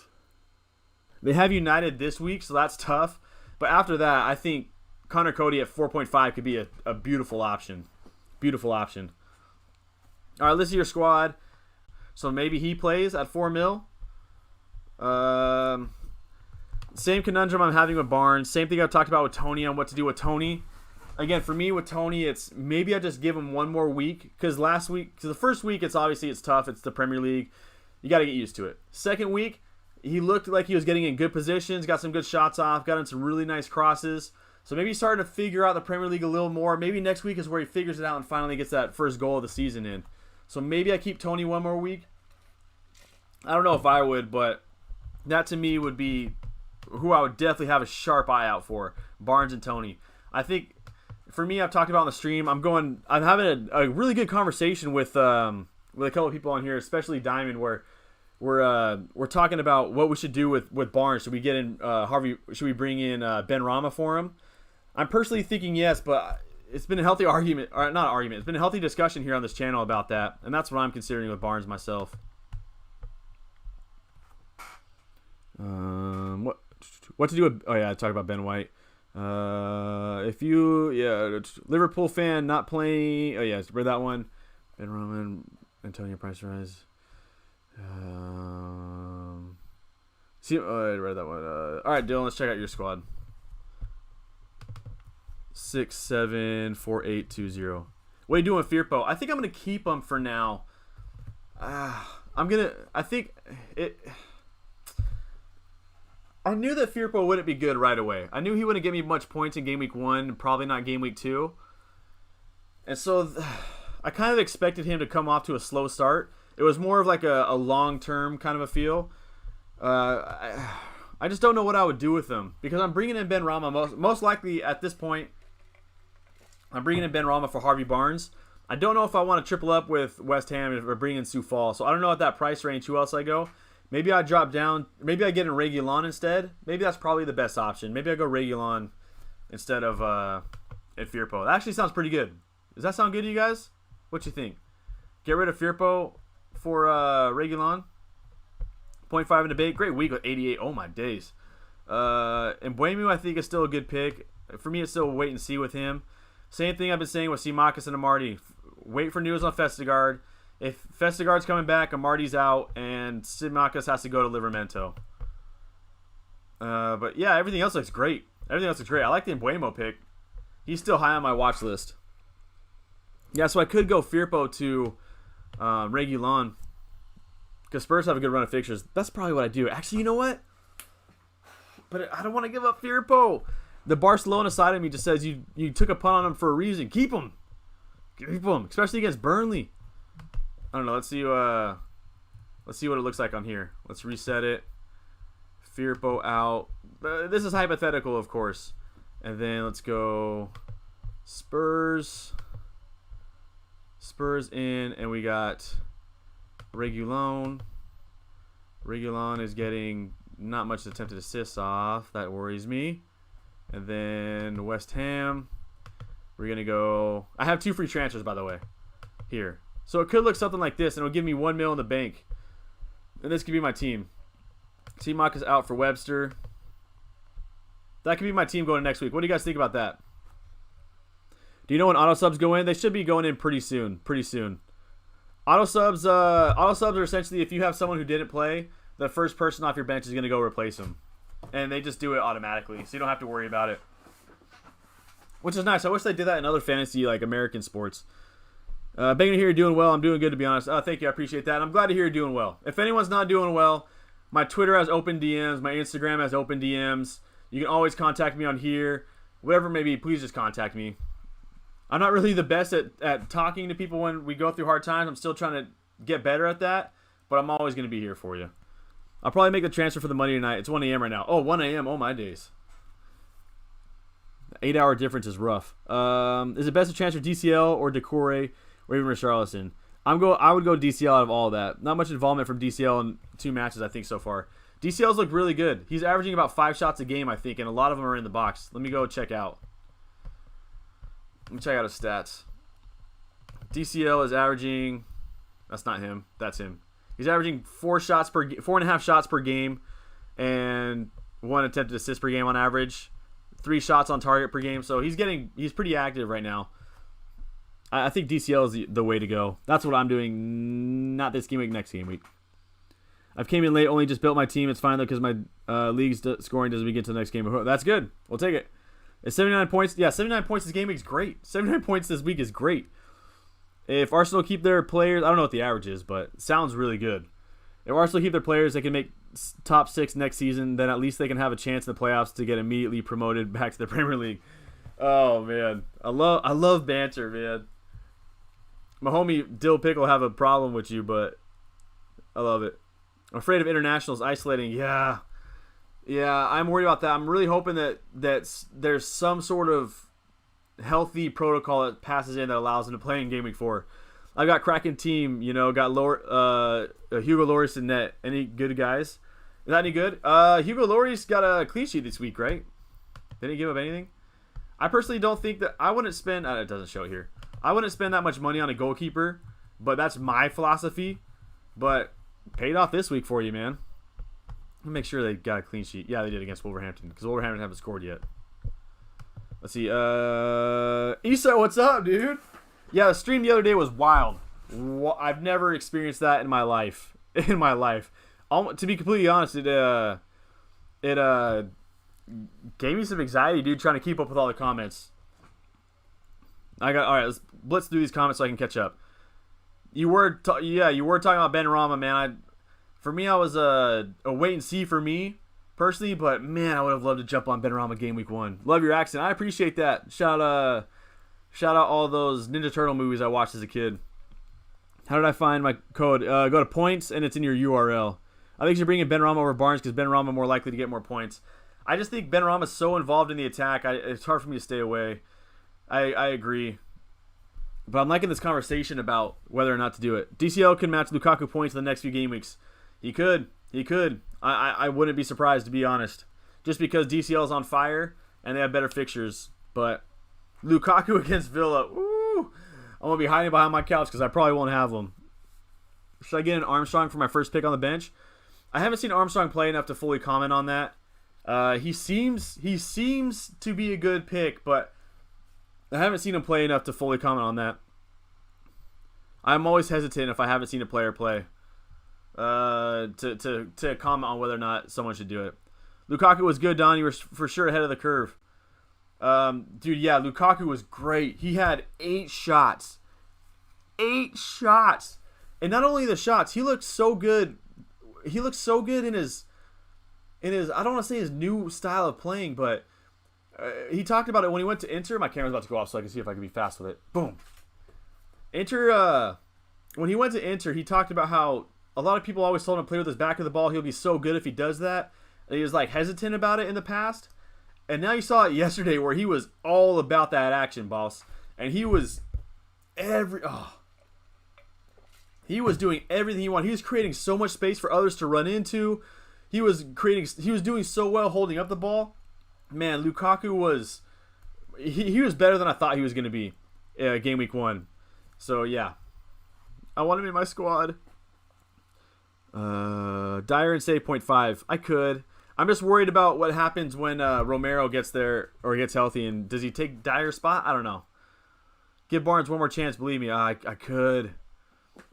United this week, so that's tough. But after that, I think Connor Cody at 4.5 could be a beautiful option. Beautiful option. All right, let's see your squad. So maybe he plays at 4 mil. Same conundrum I'm having with Barnes. Same thing I've talked about with Tony on what to do with Tony. Again, for me with Tony, it's maybe I just give him one more week because the first week it's tough. It's the Premier League. You got to get used to it. Second week, he looked like he was getting in good positions, got some good shots off, got in some really nice crosses. So maybe he's starting to figure out the Premier League a little more. Maybe next week is where he figures it out and finally gets that first goal of the season in. So maybe I keep Tony one more week. I don't know if I would, but that to me would be who I would definitely have a sharp eye out for, Barnes and Tony. I think for me, I've talked about on the stream, I'm having a really good conversation with a couple of people on here, especially Diamond, where we're talking about what we should do with Barnes. Should we get in Harvey? Should we bring in Benrahma for him? I'm personally thinking yes, but it's been a healthy argument, or not argument. It's been a healthy discussion here on this channel about that, and that's what I'm considering with Barnes myself. What to do with? Oh yeah, I talked about Ben White. Liverpool fan not playing. Oh yeah, read that one. Benrahma, Antonio price rise. I read that one. All right, Dylan, let's check out your squad. 674820. What are you doing with Firpo? I think I'm gonna keep him for now. I knew that Firpo wouldn't be good right away. I knew he wouldn't give me much points in Game Week 1, probably not Game Week 2. And so I kind of expected him to come off to a slow start. It was more of like a long-term kind of a feel. I just don't know what I would do with him because I'm bringing in Benrahma. Most likely at this point, I'm bringing in Benrahma for Harvey Barnes. I don't know if I want to triple up with West Ham or bring in Soufal. So I don't know at that price range who else I go. Maybe I drop down. Maybe I get in Reguilon instead. Maybe that's probably the best option. Maybe I go Reguilon instead of Firpo. That actually sounds pretty good. Does that sound good to you guys? What you think? Get rid of Firpo for Reguilon. 0.5 in debate. Great week with 88. Oh my days. And Buemu I think is still a good pick. For me, it's still wait and see with him. Same thing I've been saying with Simakas and Amarty. Wait for news on Vestergaard. If Vestergaard's coming back, Amarty's out, and Simakas has to go to Livramento. But yeah, everything else looks great. Everything else is great. I like the Mbuemo pick. He's still high on my watch list. Yeah, so I could go Firpo to Reguilon. Because Spurs have a good run of fixtures. That's probably what I do. Actually, you know what? But I don't want to give up Firpo. The Barcelona side of me just says you took a punt on him for a reason. Keep him. Keep him. Especially against Burnley. I don't know. Let's see what it looks like on here. Let's reset it. Firpo out. This is hypothetical, of course. And then let's go Spurs. Spurs in, and we got Reguilon. Reguilon is getting not much attempted assists off. That worries me. And then West Ham. We're going to go... I have 2 free transfers, by the way, here. So it could look something like this, and it'll give me $1 million in the bank. And this could be my team. T-Mock is out for Webster. That could be my team going next week. What do you guys think about that? Do you know when auto subs go in? They should be going in pretty soon. Pretty soon. Auto subs are essentially if you have someone who didn't play, the first person off your bench is going to go replace them. And they just do it automatically, so you don't have to worry about it. Which is nice. I wish they did that in other fantasy, like American sports. Begging to hear you're doing well. I'm doing good, to be honest. Thank you. I appreciate that. I'm glad to hear you're doing well. If anyone's not doing well, my Twitter has open DMs. My Instagram has open DMs. You can always contact me on here. Whatever it may be, please just contact me. I'm not really the best at talking to people when we go through hard times. I'm still trying to get better at that, but I'm always going to be here for you. I'll probably make the transfer for the money tonight. It's 1 a.m. right now. Oh, 1 a.m. Oh, my days. 8-hour difference is rough. Is it best to transfer DCL or Decore or even Richarlison? I would go DCL out of all of that. Not much involvement from DCL in 2 matches, I think, so far. DCL's look really good. He's averaging about 5 shots a game, I think, and a lot of them are in the box. Let me go check out. Let me check out his stats. DCL is averaging... That's not him. That's him. He's averaging 4.5 shots per game and 1 attempted assist per game on average. 3 shots on target per game. So he's pretty active right now. I think DCL is the way to go. That's what I'm doing. Not this game week, next game week. I've came in late, only just built my team. It's fine though because my league's scoring doesn't get to the next game. That's good. We'll take it. It's 79 points. Yeah, 79 points this game week is great. 79 points this week is great. If Arsenal keep their players, I don't know what the average is, but it sounds really good. If Arsenal keep their players, they can make top 6 next season. Then at least they can have a chance in the playoffs to get immediately promoted back to the Premier League. Oh man, I love banter, man. My homie Dill Pickle have a problem with you, but I love it. I'm afraid of internationals isolating. Yeah, I'm worried about that. I'm really hoping that there's some sort of healthy protocol that passes in that allows them to play in Game Week 4. I've got Kraken team, got Hugo Lloris in net. Any good guys? Is that any good? Hugo Lloris got a clean sheet this week, right? Didn't he give up anything? I personally don't think that I wouldn't spend. It doesn't show here. I wouldn't spend that much money on a goalkeeper, but that's my philosophy. But paid off this week for you, man. Let me make sure they got a clean sheet. Yeah, they did against Wolverhampton because Wolverhampton haven't scored yet. Let's see. Issa, what's up, dude? Yeah, the stream the other day was wild. I've never experienced that in my life. To be completely honest, it gave me some anxiety, dude, trying to keep up with all the comments. All right, let's blitz through these comments so I can catch up. You were talking about Benrahma, man. For me, I was a wait and see for me personally, but man, I would have loved to jump on Benrahma game week 1. Love your accent. I appreciate that. Shout out all those Ninja Turtle movies I watched as a kid. How did I find my code? Go to points and it's in your URL. I think you should bring in Benrahma over Barnes because Benrahma more likely to get more points. I just think Benrahma is so involved in the attack. It's hard for me to stay away. I agree. But I'm liking this conversation about whether or not to do it. DCL can match Lukaku points in the next few game weeks. He could. I wouldn't be surprised, to be honest. Just because DCL is on fire and they have better fixtures. But Lukaku against Villa, I'm going to be hiding behind my couch because I probably won't have him. Should I get an Armstrong for my first pick on the bench? I haven't seen Armstrong play enough to fully comment on that. He seems to be a good pick, but I haven't seen him play enough to fully comment on that. I'm always hesitant if I haven't seen a player play to comment on whether or not someone should do it. Lukaku was good, Don. You were for sure ahead of the curve. Dude, yeah, Lukaku was great. He had 8 shots. 8 shots. And not only the shots, he looked so good. He looked so good in his I don't want to say his new style of playing, but he talked about it when he went to Inter. My camera's about to go off so I can see if I can be fast with it. Boom. Inter, when he went to Inter, he talked about how a lot of people always told him to play with his back of the ball. He'll be so good if he does that. And he was like hesitant about it in the past. And now you saw it yesterday where he was all about that action, boss. And he was he was doing everything he wanted. He was creating so much space for others to run into. He was doing so well holding up the ball. Man, Lukaku was he was better than I thought he was going to be game week 1. So yeah. I want him in my squad. Dyer and save 0.5. I could. I'm just worried about what happens when Romero gets there or gets healthy, and does he take Dyer's spot? I don't know. Give Barnes one more chance. Believe me, I could.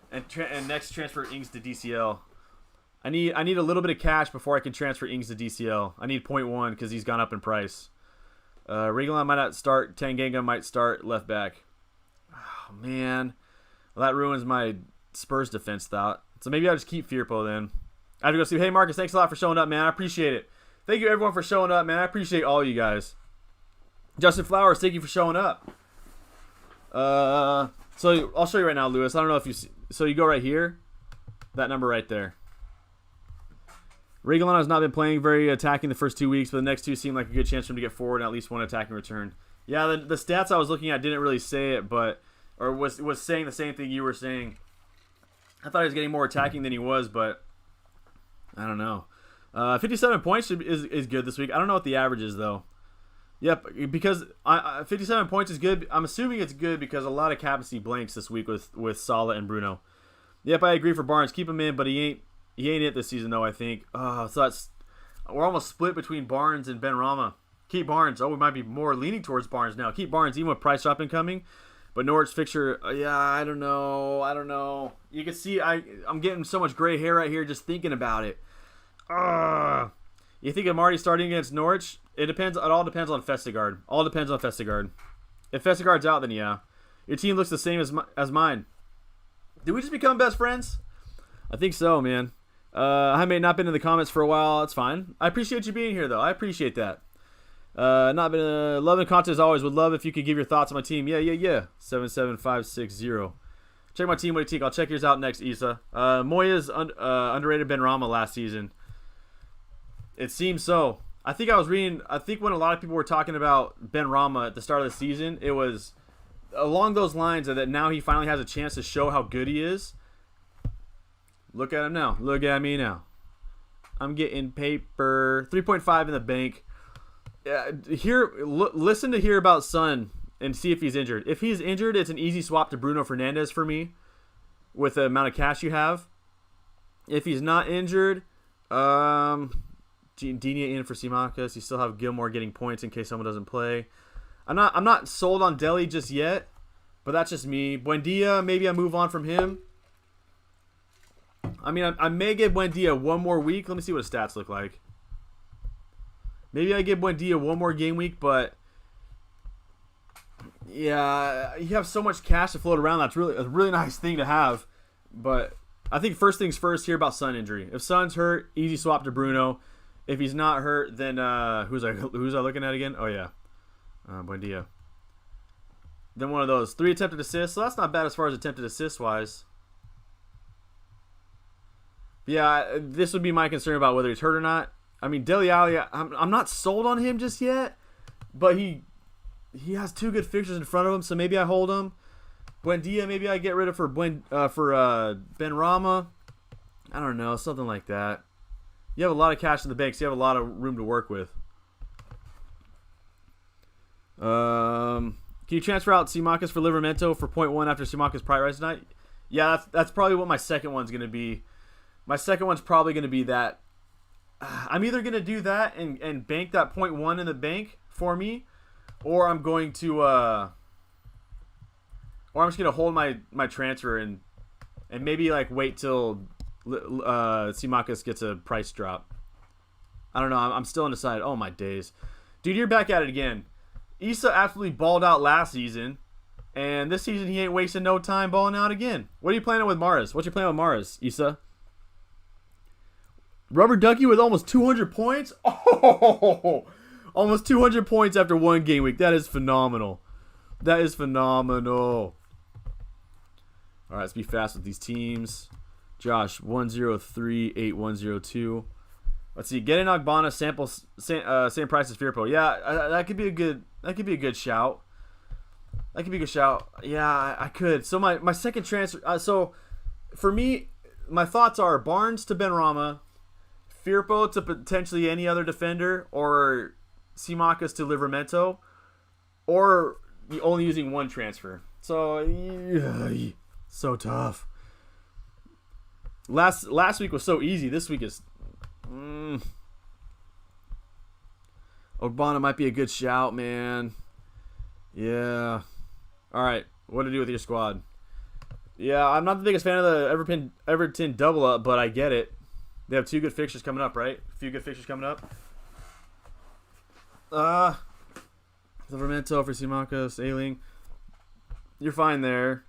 And next transfer Ings to DCL. I need a little bit of cash before I can transfer Ings to DCL. I need 0.1 because he's gone up in price. Reguilon might not start. Tanganga might start left back. Oh man, well, that ruins my Spurs defense thought. So maybe I'll just keep Firpo then. I have to go see. Hey Marcus, thanks a lot for showing up, man. I appreciate it. Thank you everyone for showing up, man. I appreciate all you guys. Justin Flowers, thank you for showing up. So I'll show you right now, Lewis. I don't know if you see. So you go right here. That number right there. Reguilon has not been playing very attacking the first 2 weeks, but the next 2 seem like a good chance for him to get forward and at least one attacking return. Yeah, the stats I was looking at didn't really say it, but or was saying the same thing you were saying. I thought he was getting more attacking than he was, but I don't know. 57 points is good this week. I don't know what the average is, though. Yep, because 57 points is good. I'm assuming it's good because a lot of captaincy blanks this week with Salah and Bruno. Yep, I agree for Barnes. Keep him in, but he ain't it this season, though, I think. So we're almost split between Barnes and Benrahma. Keep Barnes. We might be more leaning towards Barnes now. Keep Barnes, even with price drop incoming. But Norwich fixture, yeah, I don't know. You can see I'm getting so much gray hair right here just thinking about it. You think I'm already starting against Norwich? It all depends on Festegard. All depends on Festegard. If Festegard's out, then yeah. Your team looks the same as mine. Did we just become best friends? I think so, man. I may not been in the comments for a while. It's fine. I appreciate you being here, though. I appreciate that. Not been loving content as always. Would love if you could give your thoughts on my team. Yeah. 77560. Check my team week. I'll check yours out next, Issa. Moya's underrated Benrahma last season. It seems so. I think when a lot of people were talking about Benrahma at the start of the season, it was along those lines that now he finally has a chance to show how good he is. Look at him now. Look at me now. I'm getting paper. 3.5 in the bank. Listen to hear about Son and see if he's injured. If he's injured, it's an easy swap to Bruno Fernandes for me with the amount of cash you have. If he's not injured, Digne in for Simakas. You still have Gilmore getting points in case someone doesn't play. I'm not sold on Dele just yet, but that's just me. Buendia, maybe I move on from him. I mean, I may give Buendia one more week. Let me see what his stats look like. Maybe I give Buendia one more game week, but yeah, you have so much cash to float around. That's really a really nice thing to have. But I think first things first, hear about Son injury. If Son's hurt, easy swap to Bruno. If he's not hurt, then who's I looking at again? Oh yeah, Buendia. Then one of those 3 attempted assists. So that's not bad as far as attempted assist wise. Yeah, this would be my concern about whether he's hurt or not. I mean, Dele Alli, I'm not sold on him just yet, but he has 2 good fixtures in front of him, so maybe I hold him. Buendia, maybe I get rid of for Benrahma. I don't know, something like that. You have a lot of cash in the bank, so you have a lot of room to work with. Can you transfer out Simakas for Livramento for 0.1 after Simakas price rise tonight? Yeah, that's probably what my second one's going to be. My second one's probably going to be that. I'm either going to do that and bank that 0.1 in the bank for me, or I'm going to or I'm just going to hold my transfer and maybe like wait till Simakas gets a price drop. I don't know. I'm still undecided. Oh, my days. Dude, you're back at it again. Issa absolutely balled out last season. And this season, he ain't wasting no time balling out again. What are you planning with Mahrez? What's your plan with Mahrez, Issa? Rubber Ducky with almost 200 points? Oh, almost 200 points after one game week. That is phenomenal. That is phenomenal. All right, let's be fast with these teams. Josh, 1038102. Let's see. Get an Ogbonna sample same price as Firpo. Yeah, that could be a good. That could be a good shout. That could be a good shout. Yeah, I could. So my second transfer. So for me, my thoughts are Barnes to Benrahma, Firpo to potentially any other defender, or Simakas to Livramento, or only using one transfer. So so tough. Last week was so easy. This week is. Ogbonna might be a good shout, man. Yeah. All right. What to do with your squad? Yeah, I'm not the biggest fan of the Everton double up, but I get it. They have two good fixtures coming up, right? A few good fixtures coming up. Livramento for Simakas, Ailing. You're fine there.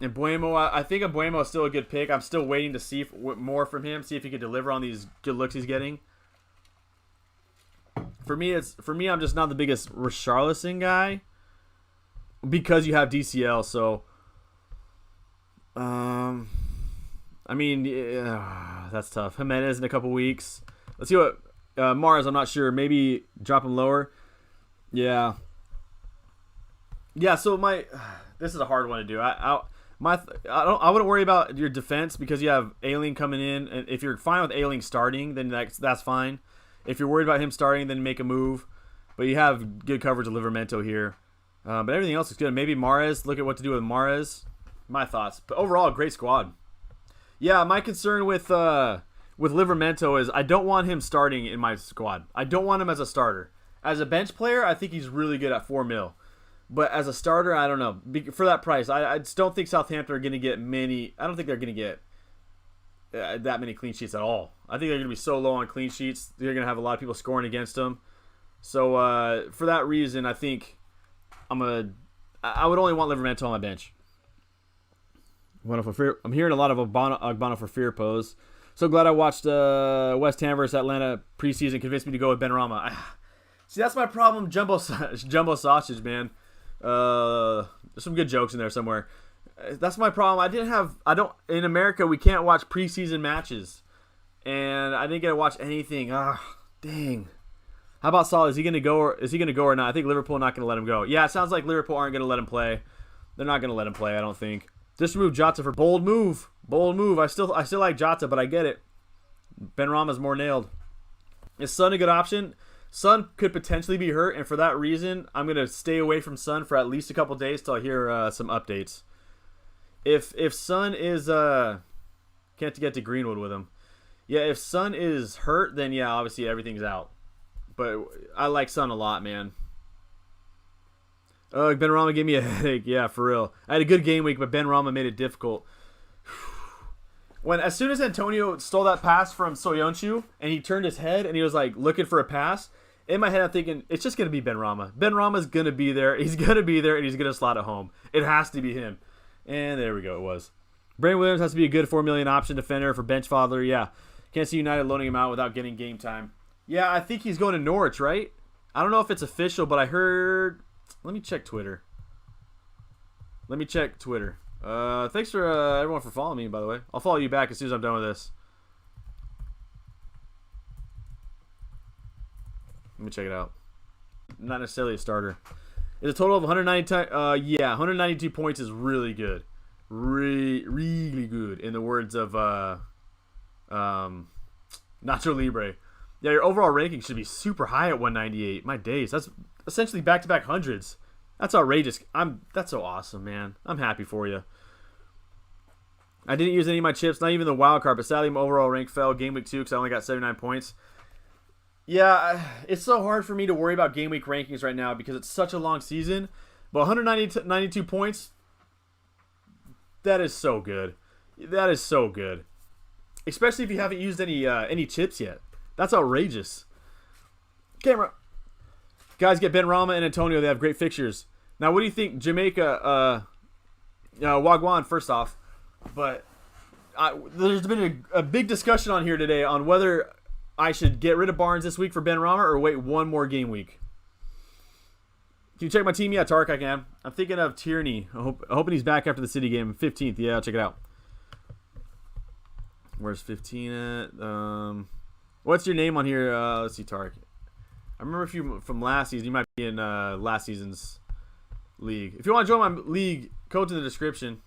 And Buemo, I think Buemo is still a good pick. I'm still waiting to see more from him, see if he can deliver on these good looks he's getting. For me, I'm just not the biggest Richarlison guy because you have DCL. So, I mean, yeah, that's tough. Jimenez in a couple weeks. Let's see what Mars. I'm not sure. Maybe drop him lower. Yeah. Yeah. So this is a hard one to do. I wouldn't worry about your defense because you have Ailing coming in, and if you're fine with Ailing starting, then that's fine. If you're worried about him starting, then make a move. But you have good coverage of Livramento here. But everything else is good. Maybe Mahrez. Look at what to do with Mahrez. My thoughts. But overall, great squad. Yeah, my concern with Livramento is I don't want him starting in my squad. I don't want him as a starter. As a bench player, I think he's really good at 4 mil. But as a starter, I don't know. For that price, I just don't think Southampton are going to get many. I don't think they're going to get that many clean sheets at all. I think they're going to be so low on clean sheets. They're going to have a lot of people scoring against them. So for that reason, I think I would only want Livramento on my bench. I'm hearing a lot of Ogbonna for Firpo. So glad I watched West Ham versus Atlanta preseason. Convinced me to go with Benrahma. See, that's my problem. Jumbo sausage, man. There's some good jokes in there somewhere. That's my problem. In America, we can't watch preseason matches. And I didn't get to watch anything. Dang. How about Salah? Is he going to go or not? I think Liverpool not going to let him go. Yeah, it sounds like Liverpool aren't going to let him play. They're not going to let him play, I don't think. Just remove Jota for bold move. Bold move. I still like Jota, but I get it. Benrahma's more nailed. Is Son a good option? Son could potentially be hurt, and for that reason, I'm going to stay away from Son for at least a couple days till I hear some updates. If Son is can't get to Greenwood with him. Yeah, if Son is hurt, then yeah, obviously everything's out. But I like Son a lot, man. Benrahma gave me a headache. Yeah, for real. I had a good game week, but Benrahma made it difficult. As soon as Antonio stole that pass from Soyuncu and he turned his head and he was like looking for a pass, in my head I'm thinking it's just gonna be Benrahma. Benrahma's gonna be there. He's gonna be there and he's gonna slot it home. It has to be him. And there we go. It was. Brandon Williams has to be a good 4 million option defender for bench fodder. Yeah, can't see United loaning him out without getting game time. Yeah, I think he's going to Norwich, right? I don't know if it's official, but I heard. Let me check Twitter. Thanks for everyone for following me, by the way. I'll follow you back as soon as I'm done with this. Let me check it out. Not necessarily a starter. It's a total of 192 points is really good. Really good, in the words of Nacho Libre. Yeah, your overall ranking should be super high at 198. My days. That's essentially back-to-back hundreds. That's outrageous. That's so awesome, man. I'm happy for you. I didn't use any of my chips, not even the wild card, but sadly my overall rank fell game week 2 because I only got 79 points. Yeah, it's so hard for me to worry about game week rankings right now because it's such a long season. But 192 points, that is so good. That is so good. Especially if you haven't used any chips yet. That's outrageous. Camera. Guys get Benrahma and Antonio. They have great fixtures. Now, what do you think, Jamaica, Wagwan, first off. But there's been a big discussion on here today on whether I should get rid of Barnes this week for Benrahma or wait one more game week. Can you check my team? Yeah, Tark, I can. I'm thinking of Tierney. I'm hoping he's back after the City game. 15th. Yeah, I'll check it out. Where's 15 at? What's your name on here? Let's see, Tark. I remember if you from last season. You might be in last season's league. If you want to join my league, code in the description.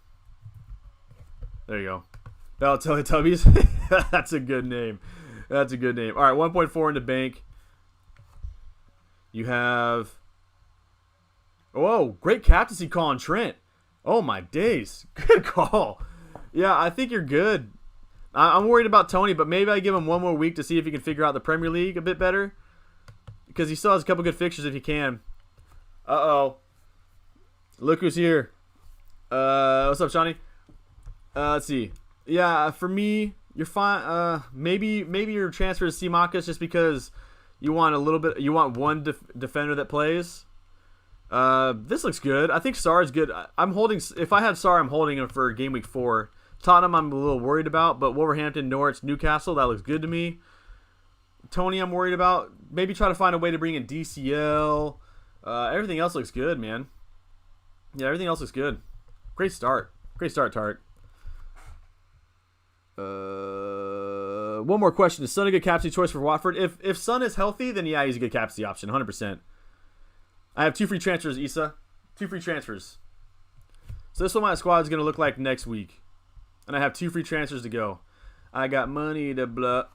There you go. Bell Teletubbies. That's a good name. That's a good name. All right, 1.4 in the bank. You have... Oh, great captaincy call on Trent. Oh, my days. Good call. Yeah, I think you're good. I'm worried about Tony, but maybe I give him one more week to see if he can figure out the Premier League a bit better. Because he still has a couple good fixtures if he can. Uh-oh. Look who's here. What's up, Shawnee? Let's see. Yeah, for me, you're fine. Maybe your transfer to Simakas just because you want a little bit. You want one defender that plays. This looks good. I think Sarr is good. I'm holding. If I had Sarr, I'm holding him for game week 4. Tottenham, I'm a little worried about, but Wolverhampton, Norwich, Newcastle, that looks good to me. Tony, I'm worried about. Maybe try to find a way to bring in DCL. Everything else looks good, man. Yeah, everything else looks good. Great start. Great start, Tark. One more question. Is Son a good captaincy choice for Watford? If Son is healthy, then yeah, he's a good captaincy option, 100%. I have 2 free transfers, Issa. 2 free transfers. So this is what my squad is going to look like next week. And I have 2 free transfers to go. I got money to blow.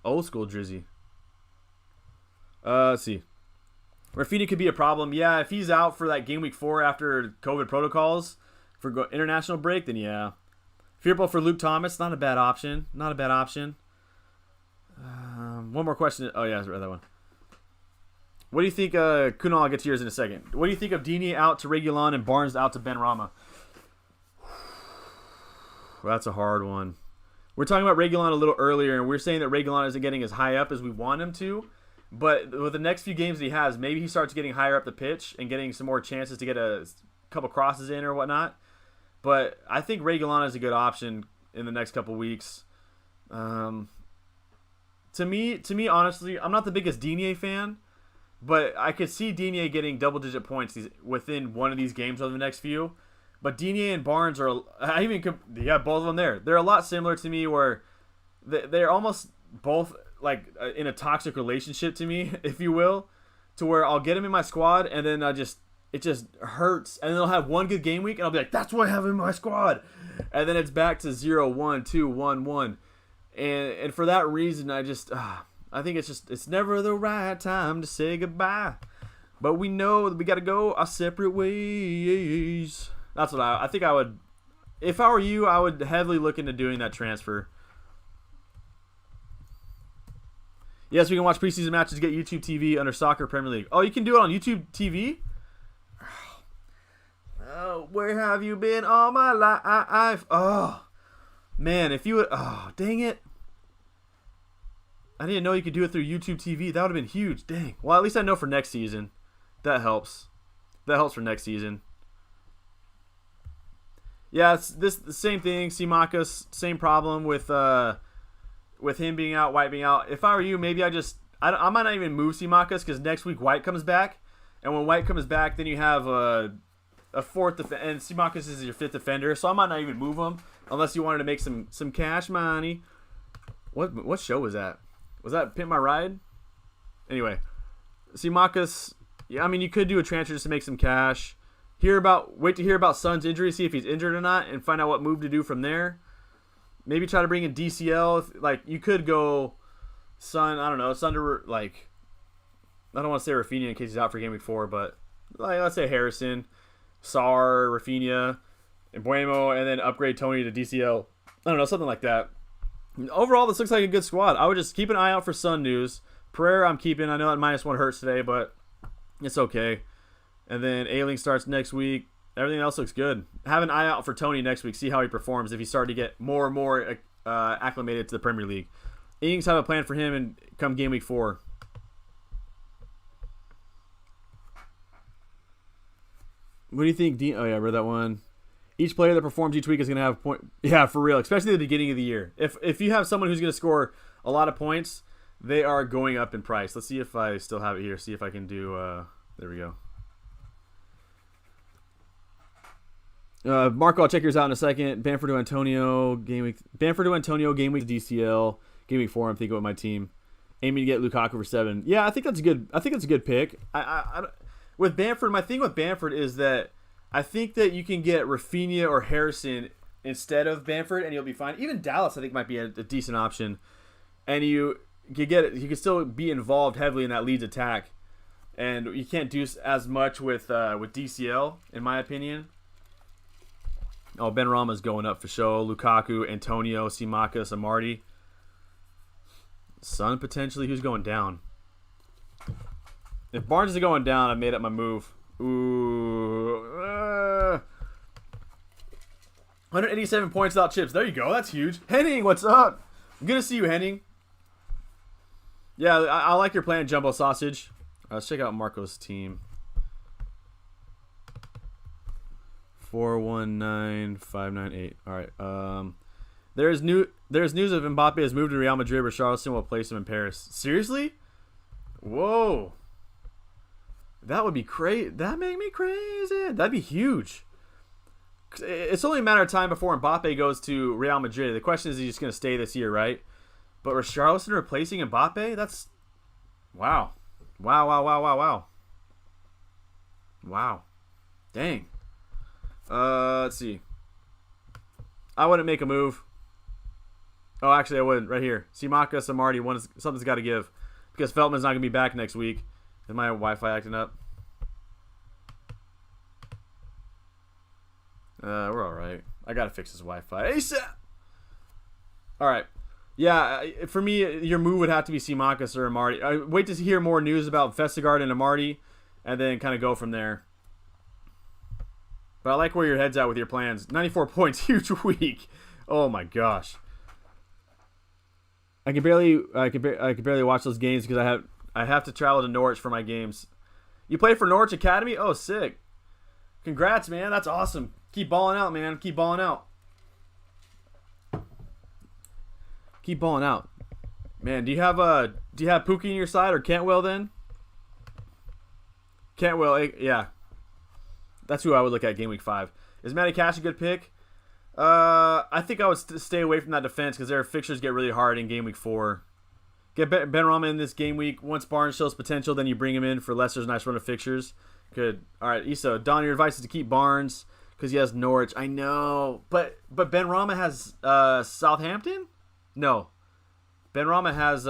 Old school Drizzy. Let's see. Rafinha could be a problem. Yeah, if he's out for that game week 4 after COVID protocols for international break, then yeah. Fearful for Luke Thomas, not a bad option. Not a bad option. One more question. Oh yeah, I read that one. What do you think? Kunal, I'll get to yours in a second. What do you think of Dini out to Reguilon and Barnes out to Benrahma? Well, that's a hard one. We're talking about Reguilon a little earlier, and we're saying that Reguilon isn't getting as high up as we want him to. But with the next few games that he has, maybe he starts getting higher up the pitch and getting some more chances to get a couple crosses in or whatnot. But I think Reguilon is a good option in the next couple weeks. To me, honestly, I'm not the biggest Digne fan, but I could see Digne getting double-digit points within one of these games over the next few. But Digne and Barnes are, both of them there. They're a lot similar to me, where they're almost both like in a toxic relationship to me, if you will, to where I'll get them in my squad and then it just hurts, and then they'll have one good game week and I'll be like, that's what I have in my squad, and then it's back to 0-1, 2-1, 1, and for that reason I think it's never the right time to say goodbye, but we know that we got to go our separate ways. That's what I think I would, if I were you, I would heavily look into doing that transfer. Yes, we can watch preseason matches, get YouTube TV under Soccer Premier League. Oh, you can do it on YouTube TV? Oh, where have you been all my life? Oh, man, if you would... Oh, dang it. I didn't know you could do it through YouTube TV. That would have been huge. Dang. Well, at least I know for next season. That helps. That helps for next season. Yeah, it's the same thing. Simakas, same problem with him being out, White being out. If I were you, maybe I might not even move Simakas, because next week White comes back, and when White comes back, then you have a fourth defender, and Simakas is your 5th defender, so I might not even move him unless you wanted to make some cash money. What show was that? Was that Pimp My Ride? Anyway, Simakas. Yeah, I mean, you could do a transfer just to make some cash. Wait to hear about Son's injury, see if he's injured or not, and find out what move to do from there. Maybe try to bring in DCL. Like, you could go Son. I don't know. Son to, like, I don't want to say Rafinha in case he's out for game week 4, but like, let's say Harrison, Sarr, Rafinha, and Buemo, and then upgrade Tony to DCL. I don't know, something like that. Overall, this looks like a good squad. I would just keep an eye out for Sun news. Pereira, I'm keeping. I know that -1 hurts today, but it's okay. And then Ailing starts next week. Everything else looks good. Have an eye out for Tony next week. See how he performs. If he started to get more and more acclimated to the Premier League. Ings have a plan for him and come game week 4. What do you think, Dean? Oh yeah, I read that one. Each player that performs each week is going to have a point. Yeah, for real, especially at the beginning of the year. If you have someone who's going to score a lot of points, they are going up in price. Let's see if I still have it here. See if I can do. There we go. Marco, I'll check yours out in a second. Bamford to Antonio game week. Bamford to Antonio game week DCL game week 4. I'm thinking with my team, aiming to get Lukaku for 7. Yeah, I think that's a good pick. With Bamford, my thing with Bamford is that I think that you can get Rafinha or Harrison instead of Bamford, and you'll be fine. Even Dallas, I think, might be a decent option, and you can still be involved heavily in that Leeds attack, and you can't do as much with DCL, in my opinion. Oh, Benrahma's going up for sure. Lukaku, Antonio, Simakas, Amarty. Son, potentially, who's going down? If Barnes is going down, I made up my move. Ooh. 187 points without chips. There you go. That's huge. Henning, what's up? I'm good to see you, Henning. Yeah, I like your plan, Jumbo Sausage. Let's check out Marco's team. 419598. All right. There's news of Mbappe has moved to Real Madrid, where Richarlison will place him in Paris. Seriously? Whoa. That would be crazy. That make me crazy. That'd be huge. It's only a matter of time before Mbappe goes to Real Madrid. The question is, he's just going to stay this year, right? But Richarlison replacing Mbappe? That's... Wow. Wow. Dang. Let's see. I wouldn't make a move. Oh, actually, I wouldn't. Right here. Simakas, Amarty, something's got to give. Because Feltman's not going to be back next week. Is my Wi-Fi acting up? We're all right. I got to fix this Wi-Fi. ASAP! All right. Yeah, for me, your move would have to be Simakas or Amarty. I wait to hear more news about Vestergaard and Amarty, and then kind of go from there. But I like where your head's at with your plans. 94 points, huge week. Oh my gosh. I can barely watch those games because I have to travel to Norwich for my games. You play for Norwich Academy? Oh, sick. Congrats, man. That's awesome. Keep balling out, man. Keep balling out. Man, do you have Pookie in your side or Cantwell then? Cantwell, yeah. That's who I would look at game week 5. Is Matty Cash a good pick? I think I would stay away from that defense because their fixtures get really hard in game week 4. Get Benrahma in this game week. Once Barnes shows potential, then you bring him in for Leicester's nice run of fixtures. Good. All right, Issa. Don, your advice is to keep Barnes because he has Norwich. I know, but Benrahma has Southampton? No. Benrahma has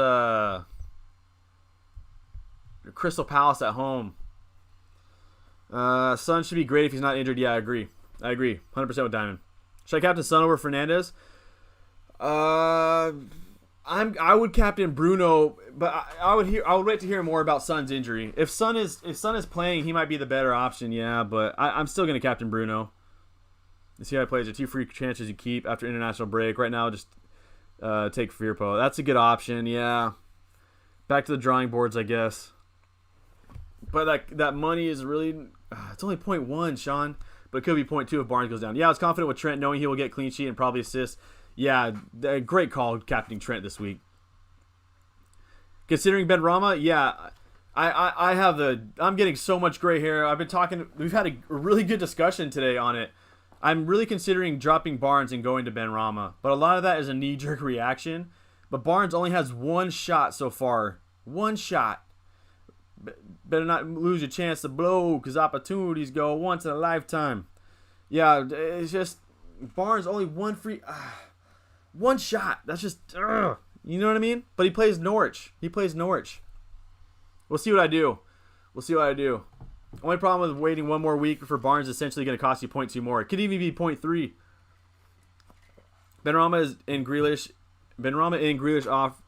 Crystal Palace at home. Son should be great if he's not injured. Yeah, I agree. 100% with Diamond. Should I captain Son over Fernandez? I would captain Bruno, but I would wait to hear more about Son's injury. If Son is playing, he might be the better option. Yeah, but I'm still gonna captain Bruno. Let's see how he plays. There are 2 free chances you keep after international break. Right now, just take Firpo. That's a good option. Yeah. Back to the drawing boards, I guess. But that money is really... it's only 0.1, Sean. But it could be 0.2 if Barnes goes down. Yeah, I was confident with Trent, knowing he will get clean sheet and probably assist. Yeah, great call captaining Trent this week. Considering Benrahma, yeah, I'm getting so much gray hair. We've had a really good discussion today on it. I'm really considering dropping Barnes and going to Benrahma. But a lot of that is a knee-jerk reaction. But Barnes only has 1 shot so far. 1 shot. Better not lose your chance to blow because opportunities go once in a lifetime. Yeah, it's just Barnes only 1 free... 1 shot. That's just... you know what I mean? But he plays Norwich. We'll see what I do. Only problem with waiting 1 more week for Barnes is essentially going to cost you 0.2 more. It could even be 0.3. Benrahma in Grealish off,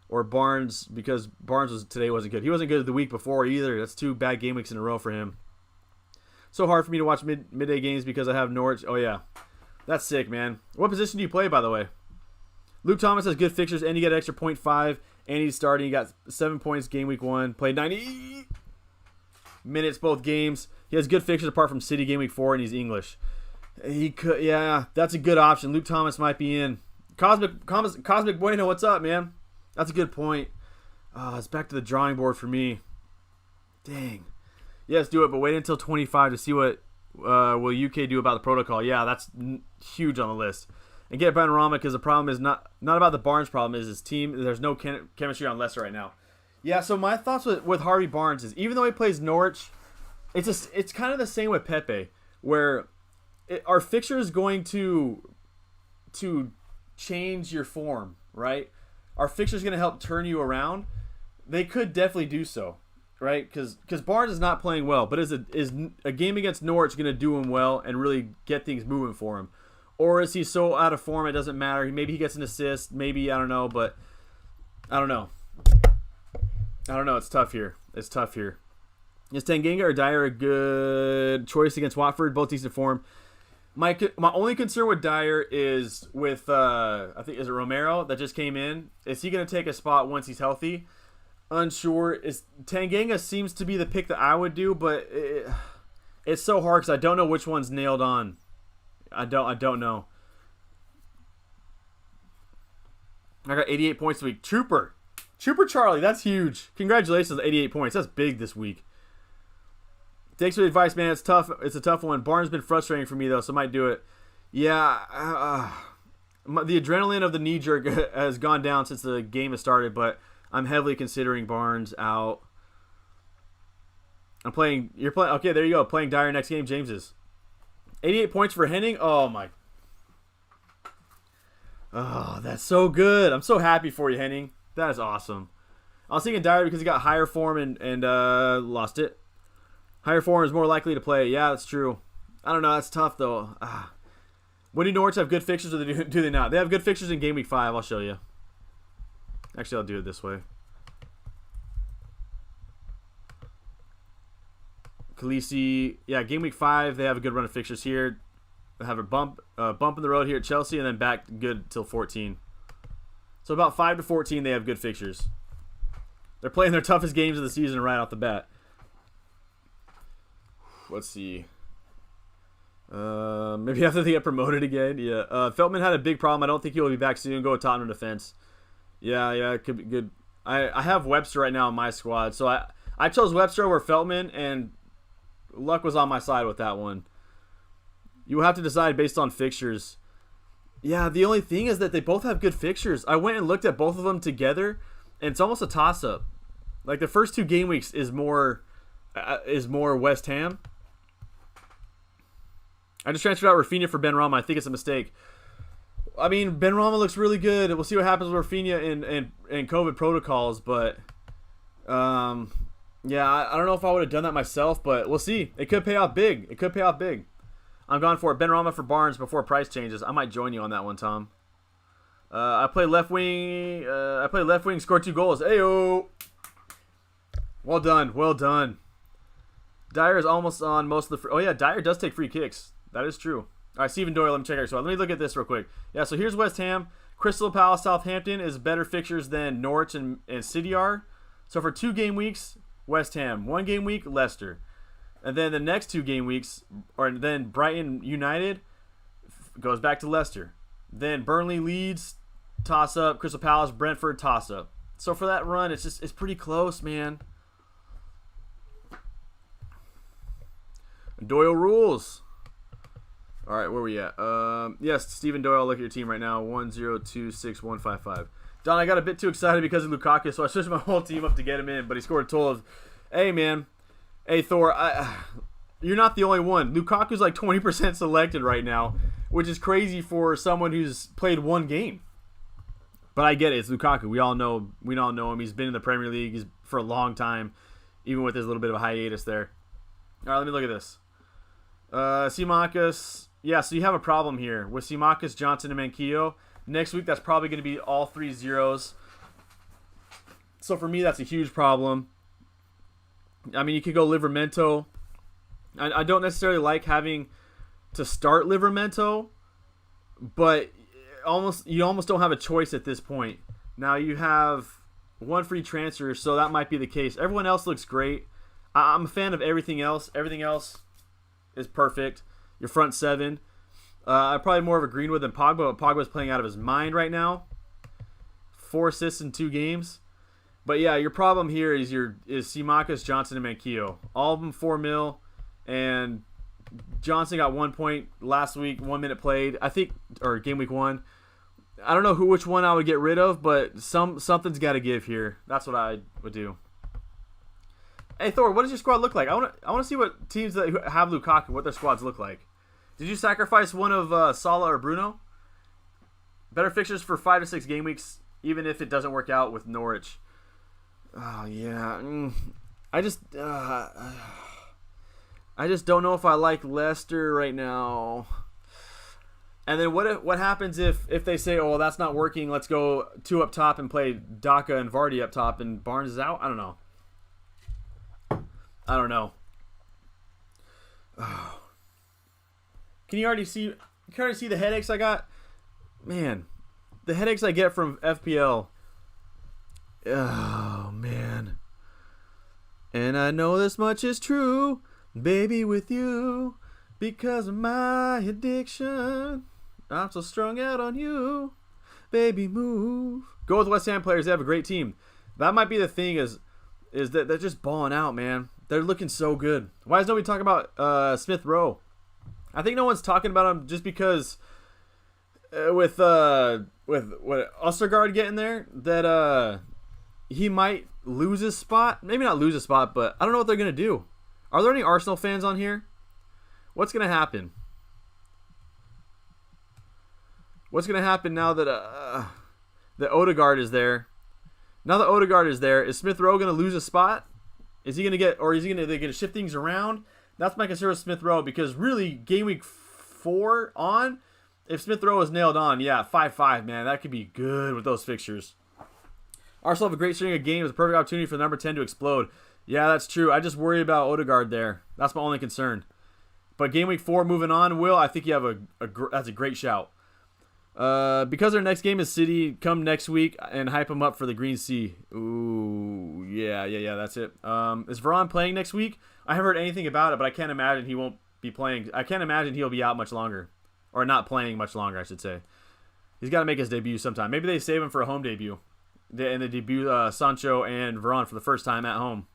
or Barnes, because Barnes today wasn't good. He wasn't good the week before either. That's 2 bad game weeks in a row for him. So hard for me to watch midday games because I have Norwich. Oh yeah, that's sick, man. What position do you play, by the way? Luke Thomas has good fixtures, and you get an extra 0.5, and he's starting. He got 7 points game week 1. Played 90 minutes both games. He has good fixtures apart from City game week 4, and he's English. He could, yeah, that's a good option. Luke Thomas might be in. Cosmic Bueno, what's up, man? That's a good point. It's back to the drawing board for me. Dang. Yes, do it, but wait until 25 to see what will UK do about the protocol. Yeah, that's huge on the list. And get Benrahma, because the problem is not about the Barnes problem, is his team. There's no chemistry on Leicester right now. Yeah, so my thoughts with Harvey Barnes is, even though he plays Norwich, it's kind of the same with Pepe, where our fixture is going to change your form, right? Our fixture is going to help turn you around. They could definitely do so, right? Because Barnes is not playing well, but is a game against Norwich going to do him well and really get things moving for him? Or is he so out of form it doesn't matter? Maybe he gets an assist. Maybe, I don't know. But I don't know. It's tough here. Is Tanganga or Dyer a good choice against Watford? Both decent form. My only concern with Dyer is with, I think, is it Romero that just came in? Is he going to take a spot once he's healthy? Unsure. Tanganga seems to be the pick that I would do, but it's so hard because I don't know which one's nailed on. I don't know. I got 88 points this week. Trooper Charlie, that's huge. Congratulations, 88 points. That's big this week. Thanks for the advice, man. It's tough. It's a tough one. Barnes has been frustrating for me, though, so I might do it. Yeah, the adrenaline of the knee-jerk has gone down since the game has started, but I'm heavily considering Barnes out. You're playing, okay, there you go. Playing Dyer next game, James is. 88 points for Henning? Oh, my. Oh, that's so good. I'm so happy for you, Henning. That is awesome. I was thinking Dyer because he got higher form and lost it. Higher form is more likely to play. Yeah, that's true. I don't know. That's tough, though. When do Norwich have good fixtures, or do they not? They have good fixtures in Game Week 5. I'll show you. Actually, I'll do it this way. Khaleesi. Yeah, Game Week 5, they have a good run of fixtures here. They have a bump in the road here at Chelsea, and then back good till 14. So about 5 to 14, they have good fixtures. They're playing their toughest games of the season right off the bat. Let's see. Maybe after they get promoted again. Yeah. Feldman had a big problem. I don't think he will be back soon. Go with Tottenham defense. Yeah, it could be good. I have Webster right now in my squad. So I chose Webster over Feldman, and luck was on my side with that one. You will have to decide based on fixtures. Yeah, the only thing is that they both have good fixtures. I went and looked at both of them together, and it's almost a toss-up. Like, the first 2 game weeks is more West Ham. I just transferred out Rafinha for Benrahma. I think it's a mistake. I mean, Benrahma looks really good. We'll see what happens with Rafinha in COVID protocols, but yeah, I don't know if I would have done that myself, but we'll see. It could pay out big. I'm going for it. Benrahma for Barnes before price changes. I might join you on that one, Tom. I play left wing. Scored 2 goals. Ayo. Well done. Dyer is almost on most of the. Oh yeah, Dyer does take free kicks. That is true. All right, Stephen Doyle. Let me check out. So let me look at this real quick. Yeah, so here's West Ham. Crystal Palace, Southampton is better fixtures than Norwich and City are. So for 2 game weeks, West Ham. 1 game week, Leicester. And then the next 2 game weeks, or then Brighton United goes back to Leicester. Then Burnley, Leeds, toss up. Crystal Palace, Brentford, toss up. So for that run, it's pretty close, man. Doyle rules. All right, where we at? Yes, Stephen Doyle. Look at your team right now. 1-0-2-6-1-5-5. Don, I got a bit too excited because of Lukaku, so I switched my whole team up to get him in. But he scored a total of. Hey, man. Hey, Thor. You're not the only one. Lukaku's like 20% selected right now, which is crazy for someone who's played 1 game. But I get it. It's Lukaku. We all know him. He's been in the Premier League for a long time, even with his little bit of a hiatus there. All right, let me look at this. Simakas. Yeah, so you have a problem here with Simakas, Johnson, and Manquillo. Next week, that's probably going to be all 3 zeros. So for me, that's a huge problem. I mean, you could go Livramento. I don't necessarily like having to start Livramento, but you almost don't have a choice at this point. Now you have one free transfer, so that might be the case. Everyone else looks great. I'm a fan of everything else. Everything else is perfect. Your front seven. I'm probably more of a Greenwood than Pogba, but Pogba's playing out of his mind right now. 4 assists in 2 games. But yeah, your problem here is Simakas, Johnson, and Manquillo. All of them 4 mil, and Johnson got 1 point last week, 1 minute played. I think, or game week 1. I don't know which one I would get rid of, but something's got to give here. That's what I would do. Hey Thor, what does your squad look like? I want to see what teams that have Lukaku, what their squads look like. Did you sacrifice one of Salah or Bruno? Better fixtures for 5 to 6 game weeks, even if it doesn't work out with Norwich. Oh yeah, I just don't know if I like Leicester right now. And then what happens if they say, oh, well, that's not working, let's go 2 up top and play Daka and Vardy up top and Barnes is out? I don't know. Oh. Can you already see the headaches I got? Man, the headaches I get from FPL. Oh, man. And I know this much is true, baby, with you, because of my addiction. I'm so strung out on you. Baby, move. Go with West Ham players. They have a great team. That might be the thing is that they're just balling out, man. They're looking so good. Why is nobody talking about Smith Rowe? I think no one's talking about him just because with Ostergaard getting there, that he might lose his spot. Maybe not lose his spot, but I don't know what they're going to do. Are there any Arsenal fans on here? What's going to happen? What's going to happen now that Odegaard is there? Now that Odegaard is there, is Smith Rowe going to lose a spot? Is he going to get, or is he going to shift things around? That's my concern with Smith Rowe, because really, game week 4 on, if Smith Rowe is nailed on, yeah, 5-5, man, that could be good with those fixtures. Arsenal have a great string of games, a perfect opportunity for the number 10 to explode. Yeah, that's true. I just worry about Odegaard there. That's my only concern. But game week 4 moving on, Will, I think you have that's a great shout. Because our next game is City, come next week and hype them up for the Green Sea. Ooh, yeah, that's it. Is Varane playing next week? I haven't heard anything about it, but I can't imagine he won't be playing. I can't imagine he'll be out much longer. Or not playing much longer, I should say. He's got to make his debut sometime. Maybe they save him for a home debut. And they debut Sancho and Varane for the first time at home.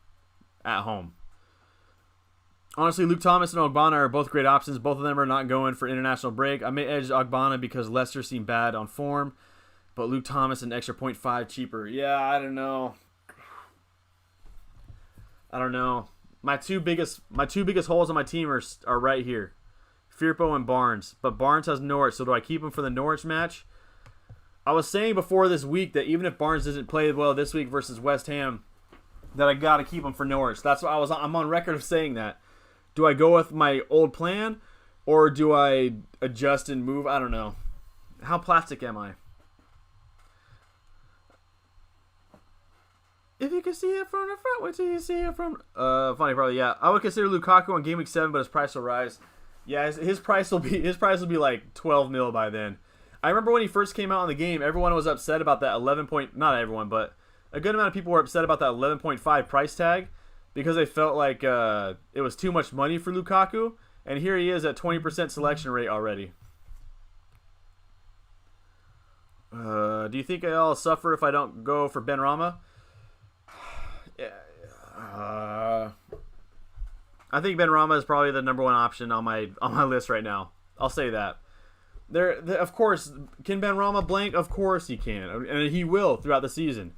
Honestly, Luke Thomas and Ogbonna are both great options. Both of them are not going for international break. I may edge Ogbonna because Leicester seem bad on form, but Luke Thomas an extra 0.5 cheaper. Yeah, I don't know. My two biggest holes on my team are right here, Firpo and Barnes. But Barnes has Norwich, so do I keep him for the Norwich match? I was saying before this week that even if Barnes doesn't play well this week versus West Ham, that I got to keep him for Norwich. That's what I'm on record of saying that. Do I go with my old plan, or do I adjust and move? I don't know. How plastic am I? If you can see it from the front, wait till you see it from... funny, probably, yeah. I would consider Lukaku on game week 7, but his price will rise. Yeah, his price will be like 12 mil by then. I remember when he first came out in the game, everyone was upset about that 11 point... Not everyone, but a good amount of people were upset about that 11.5 price tag, because they felt like it was too much money for Lukaku, and here he is at 20% selection rate already. Do you think I'll suffer if I don't go for Benrahma? I think Benrahma is probably the number 1 option on my list right now. I'll say that. Of course, can Benrahma blank? Of course he can, and he will throughout the season.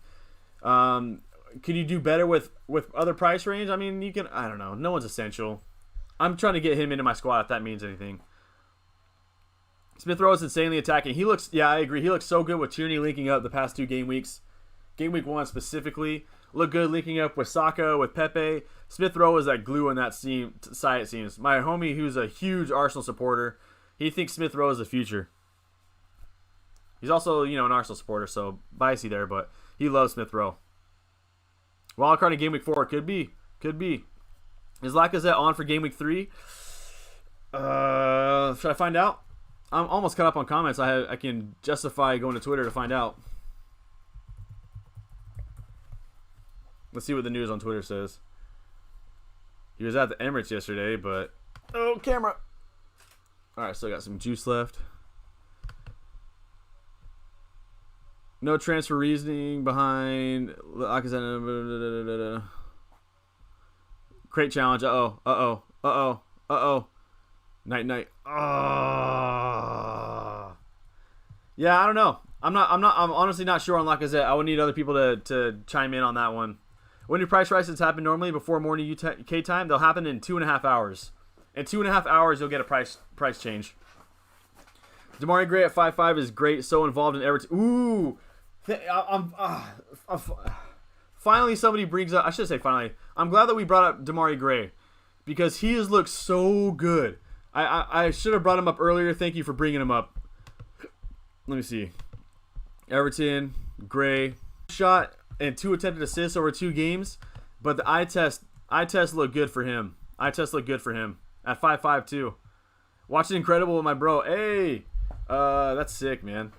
Can you do better with other price range? I mean, you can. I don't know. No one's essential. I'm trying to get him into my squad if that means anything. Smith Rowe is insanely attacking. He looks. Yeah, I agree. He looks so good with Tierney linking up the past 2 game weeks. Game week 1 specifically looked good linking up with Saka, with Pepe. Smith Rowe is that glue on that side. It seems. My homie, who's a huge Arsenal supporter, he thinks Smith Rowe is the future. He's also, an Arsenal supporter, so biasy there, but he loves Smith Rowe. Wildcard in game week 4 could be. Is Lacazette on for game week 3? Should I find out? I'm almost caught up on comments. I can justify going to Twitter to find out. Let's see what the news on Twitter says. He was at the Emirates yesterday, but... Oh, camera! Alright, still got some juice left. No transfer reasoning behind... Crate challenge. Uh-oh. Uh-oh. Uh-oh. Uh-oh. Night-night. Yeah, I don't know. I'm honestly not sure on Lacazette. I would need other people to chime in on that one. When do price rises happen normally before morning UK time? They'll happen in 2.5 hours. In 2.5 hours, you'll get a price change. Damari Gray at 5.5 is great. So involved in Everton. Ooh. Finally, somebody brings up... I should say finally. I'm glad that we brought up Damari Gray. Because he has looked so good. I should have brought him up earlier. Thank you for bringing him up. Let me see. Everton, Gray. Shot and 2 attempted assists over 2 games. But the eye test looked good for him. Eye test looked good for him. At 5.5 too. Watching Incredible with my bro. Hey! That's sick, man.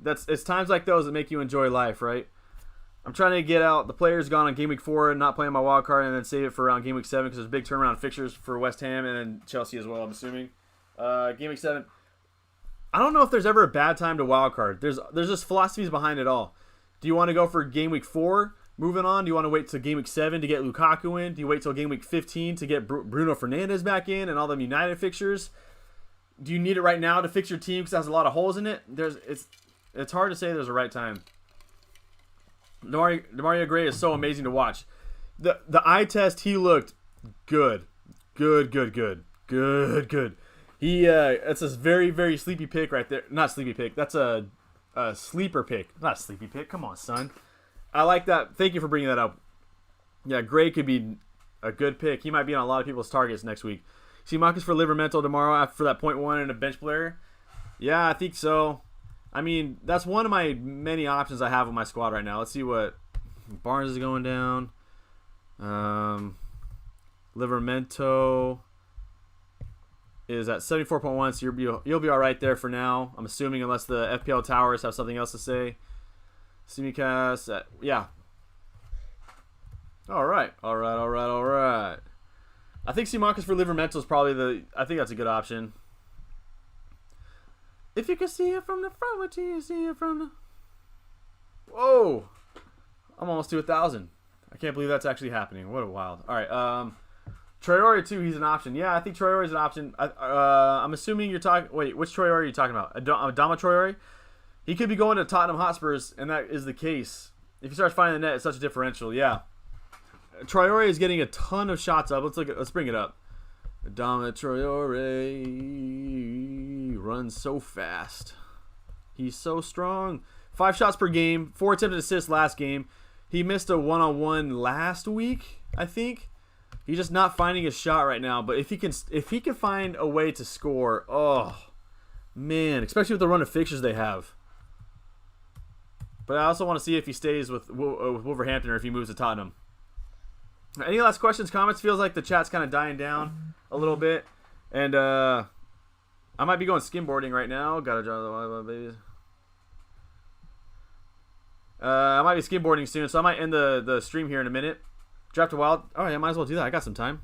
It's times like those that make you enjoy life, right? I'm trying to get out. The player's gone on Game Week 4 and not playing my wild card, and then save it for around Game Week 7 because there's big turnaround fixtures for West Ham and then Chelsea as well, I'm assuming. Game Week 7. I don't know if there's ever a bad time to wild card. There's just philosophies behind it all. Do you want to go for Game Week 4 moving on? Do you want to wait till Game Week 7 to get Lukaku in? Do you wait till Game Week 15 to get Bruno Fernandes back in and all them United fixtures? Do you need it right now to fix your team because it has a lot of holes in it? It's hard to say there's a right time. Demario Gray is so amazing to watch. The eye test, he looked good. Good. He that's a very, very sleepy pick right there. Not sleepy pick. That's a sleeper pick. Not a sleepy pick. Come on, son. I like that. Thank you for bringing that up. Yeah, Gray could be a good pick. He might be on a lot of people's targets next week. See Marcus for Livermento tomorrow after that 0.1 and a bench player? Yeah, I think so. I mean, that's one of my many options I have with my squad right now. Let's see what Barnes is going down. Livermento is at 74.1, so you'll be all right there for now. I'm assuming, unless the FPL Towers have something else to say. Simicast, yeah. All right. I think Simakis for Livermento is probably I think that's a good option. If you can see it from the front, what do you see it from the... Whoa! I'm almost to 1,000. I can't believe that's actually happening. What a wild. All right. Traore too. He's an option. Yeah, I think Traore is an option. I'm assuming you're talking. Wait, which Traore are you talking about? Adama Traore. He could be going to Tottenham Hotspurs, and that is the case. If he starts finding the net, it's such a differential. Yeah. Traore is getting a ton of shots up. Let's bring it up. Adama Traore runs so fast. He's so strong. 5 shots per game. 4 attempted assists last game. He missed a 1-on-1 last week, I think. He's just not finding his shot right now. But if he can find a way to score, oh man, especially with the run of fixtures they have. But I also want to see if he stays with Wolverhampton or if he moves to Tottenham. Any last questions, comments? Feels like the chat's kind of dying down a little bit. And I might be going skimboarding right now. Gotta draw the babies. I might be skimboarding soon, so I might end the stream here in a minute. Draft a wild. Oh, yeah, I might as well do that. I got some time.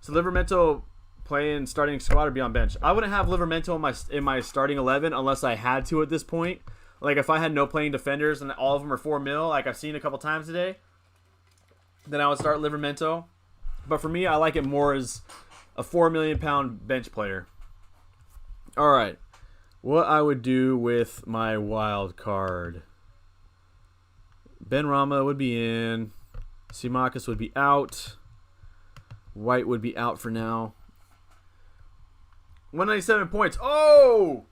So Livermento playing starting squad or be on bench. I wouldn't have Livermento in my starting 11 unless I had to at this point. Like if I had no playing defenders and all of them are 4 mil, like I've seen a couple times today, then I would start Livermento. But for me, I like it more as a 4 million pound bench player. All right. What I would do with my wild card. Benrahma would be in. Simakis would be out. White would be out for now. 197 points. Oh!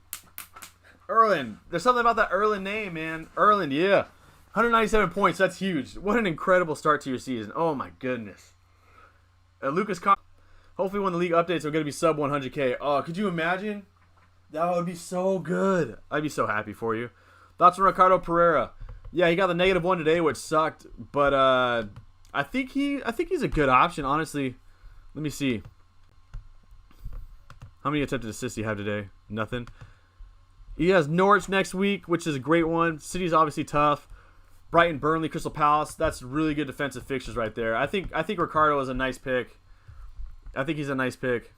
Erland. There's something about that Erland name, man. Erland, yeah. 197 points. That's huge. What an incredible start to your season. Oh, my goodness. Hopefully when the league updates, are going to be sub 100K. Oh, could you imagine? That would be so good. I'd be so happy for you. Thoughts on Ricardo Pereira? Yeah, he got the -1 today, which sucked. But I think he's a good option, honestly. Let me see. How many attempted assists do you have today? Nothing. He has Norwich next week, which is a great one. City's obviously tough. Brighton, Burnley, Crystal Palace. That's really good defensive fixtures right there. I think Ricardo is a nice pick. I think he's a nice pick.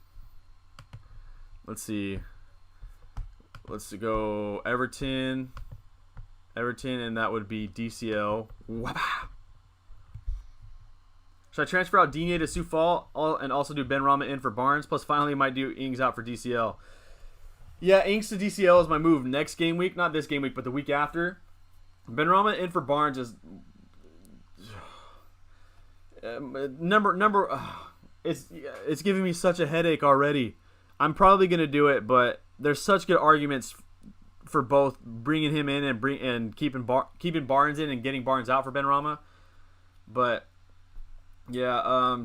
Let's see. Let's go Everton, and that would be DCL. Wabba. Should I transfer out Digne to Soufal and also do Benrahma in for Barnes? Plus, finally, might do Ings out for DCL. Yeah, Ings to DCL is my move next game week. Not this game week, but the week after. Benrahma in for Barnes is it's giving me such a headache already. I'm probably gonna do it, but there's such good arguments for both bringing him in and keeping Barnes in and getting Barnes out for Benrahma. But yeah,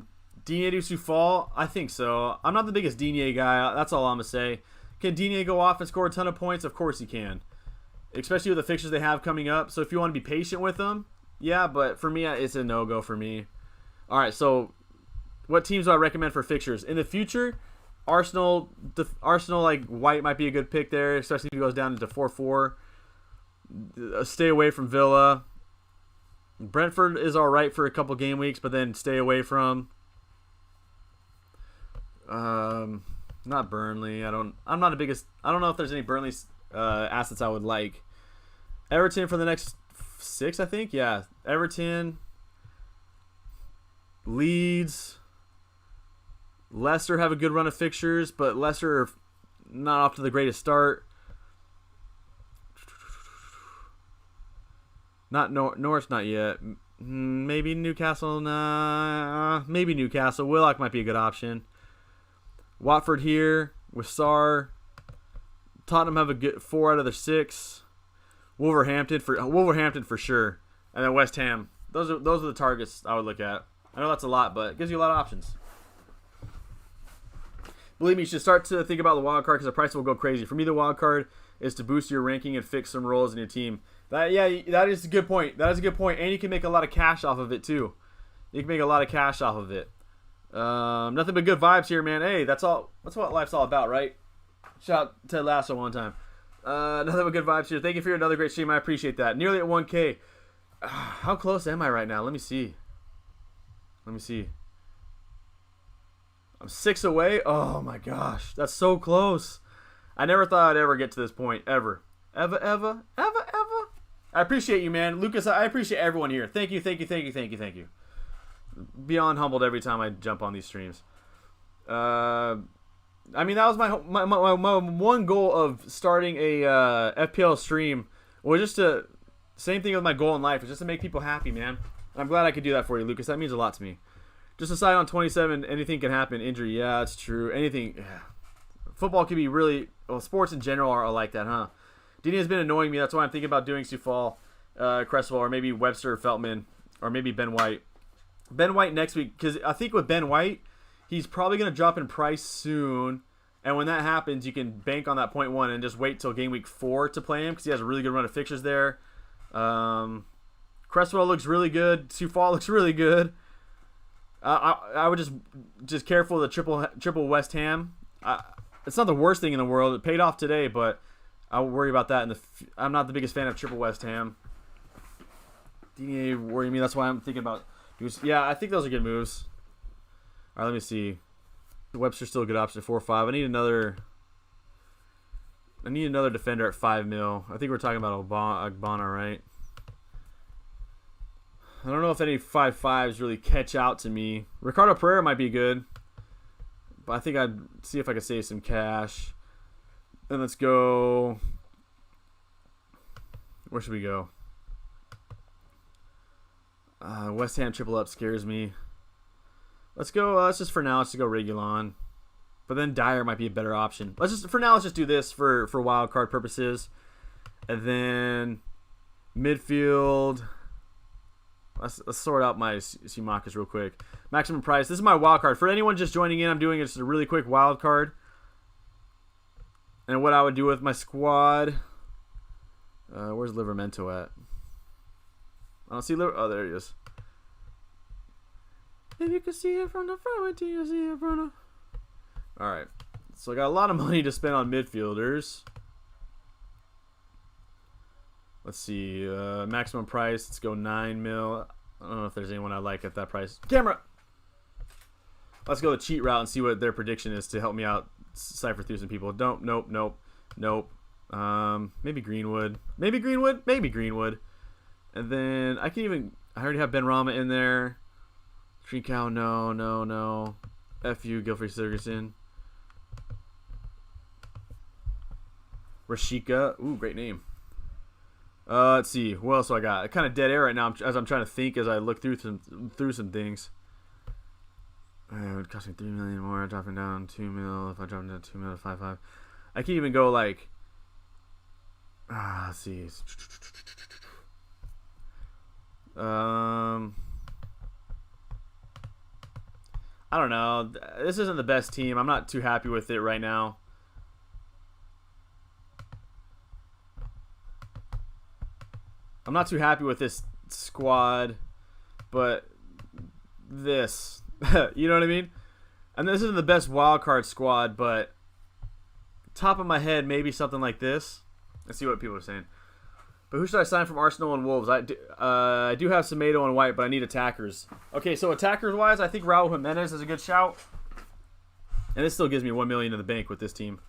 Digne to Soufal, I think so. I'm not the biggest Digne guy. That's all I'm gonna say. Can Digne go off and score a ton of points? Of course he can, especially with the fixtures they have coming up. So if you want to be patient with them, yeah. But for me, it's a no-go for me. All right, so what teams do I recommend for fixtures in the future? Arsenal, like White might be a good pick there, especially if he goes down into 4-4. Stay away from Villa. Brentford is all right for a couple game weeks, but then stay away from. Not Burnley. I'm not the biggest. I don't know if there's any Burnley assets I would like. Everton for the next 6, I think. Yeah, Everton. Leeds. Leicester have a good run of fixtures, but Leicester are not off to the greatest start. Not Norwich, not yet. Maybe Newcastle. Nah, maybe Newcastle. Willock might be a good option. Watford here with Sarr. Tottenham have a good 4 out of their 6. Wolverhampton for sure, and then West Ham. Those are the targets I would look at. I know that's a lot, but it gives you a lot of options. Believe me, you should start to think about the wild card because the price will go crazy. For me, the wild card is to boost your ranking and fix some roles in your team. That is a good point. That is a good point, and you can make a lot of cash off of it too. You can make a lot of cash off of it. Nothing but good vibes here, man. Hey, that's all. That's what life's all about, right? Shout out Ted Lasso one time. Nothing but good vibes here. Thank you for another great stream. I appreciate that. Nearly at 1K. How close am I right now? Let me see. I'm 6 away. Oh my gosh, that's so close. I never thought I'd ever get to this point, ever. I appreciate you, man. Lucas, I appreciate everyone here. Thank you. Beyond humbled every time I jump on these streams. I mean, that was my one goal of starting a FPL stream. Was just to, same thing with my goal in life, is just to make people happy, man. And I'm glad I could do that for you, Lucas. That means a lot to me. Just decide on 27, anything can happen. Injury, yeah, it's true. Anything. Yeah. Football can be really, well, sports in general are like that, huh? Dini has been annoying me. That's why I'm thinking about doing Soufal, Cresswell, or maybe Webster, Feltman, or maybe Ben White. Ben White next week, because I think with Ben White, he's probably going to drop in price soon. And when that happens, you can bank on that 0.1 and just wait till game week 4 to play him because he has a really good run of fixtures there. Cresswell looks really good. Soufal looks really good. I would just careful of the triple West Ham. It's not the worst thing in the world. It paid off today, but I will worry about that. I'm not the biggest fan of triple West Ham. DNA worry me. That's why I'm thinking about. Yeah, I think those are good moves. All right, let me see. Webster's still a good option. 4-5. I need another defender at 5 mil. I think we're talking about Ogbonna, right? I don't know if any 5.5s really catch out to me. Ricardo Pereira might be good, but I think I'd see if I could save some cash. Then let's go. Where should we go? West Ham triple up scares me. Let's go. Let's just go Reguilon. But then Dyer might be a better option. Let's just do this for wild card purposes, and then midfield. Let's sort out my Simakas real quick. Maximum price. This is my wild card. For anyone just joining in, I'm doing just a really quick wild card. And what I would do with my squad. Where's Livermento at? I don't see oh, there he is. If you can see it from the front, do you see it from the... Alright. So I got a lot of money to spend on midfielders. Let's see. Maximum price. Let's go 9 mil. I don't know if there's anyone I like at that price. Camera! Let's go the cheat route and see what their prediction is to help me out cipher through some people. Nope. Maybe Greenwood. Maybe Greenwood. And then I already have Benrahma in there. Trincao, no. FU, Gilfrey Ferguson. Rashika. Ooh, great name. Let's see. What else do I got? Kind of dead air right now as I'm trying to think as I look through some things. It would cost me 3 million more. Dropping down 2 mil. If I drop down 2 mil to 5.5. I can even go like... let's see. I don't know. This isn't the best team. I'm not too happy with it right now. I'm not too happy with this squad, but this, you know what I mean? And this isn't the best wildcard squad, but top of my head, maybe something like this. Let's see what people are saying. But who should I sign from Arsenal and Wolves? I do have Semedo and White, but I need attackers. Okay, so attackers-wise, I think Raul Jimenez is a good shout. And this still gives me $1 million in the bank with this team.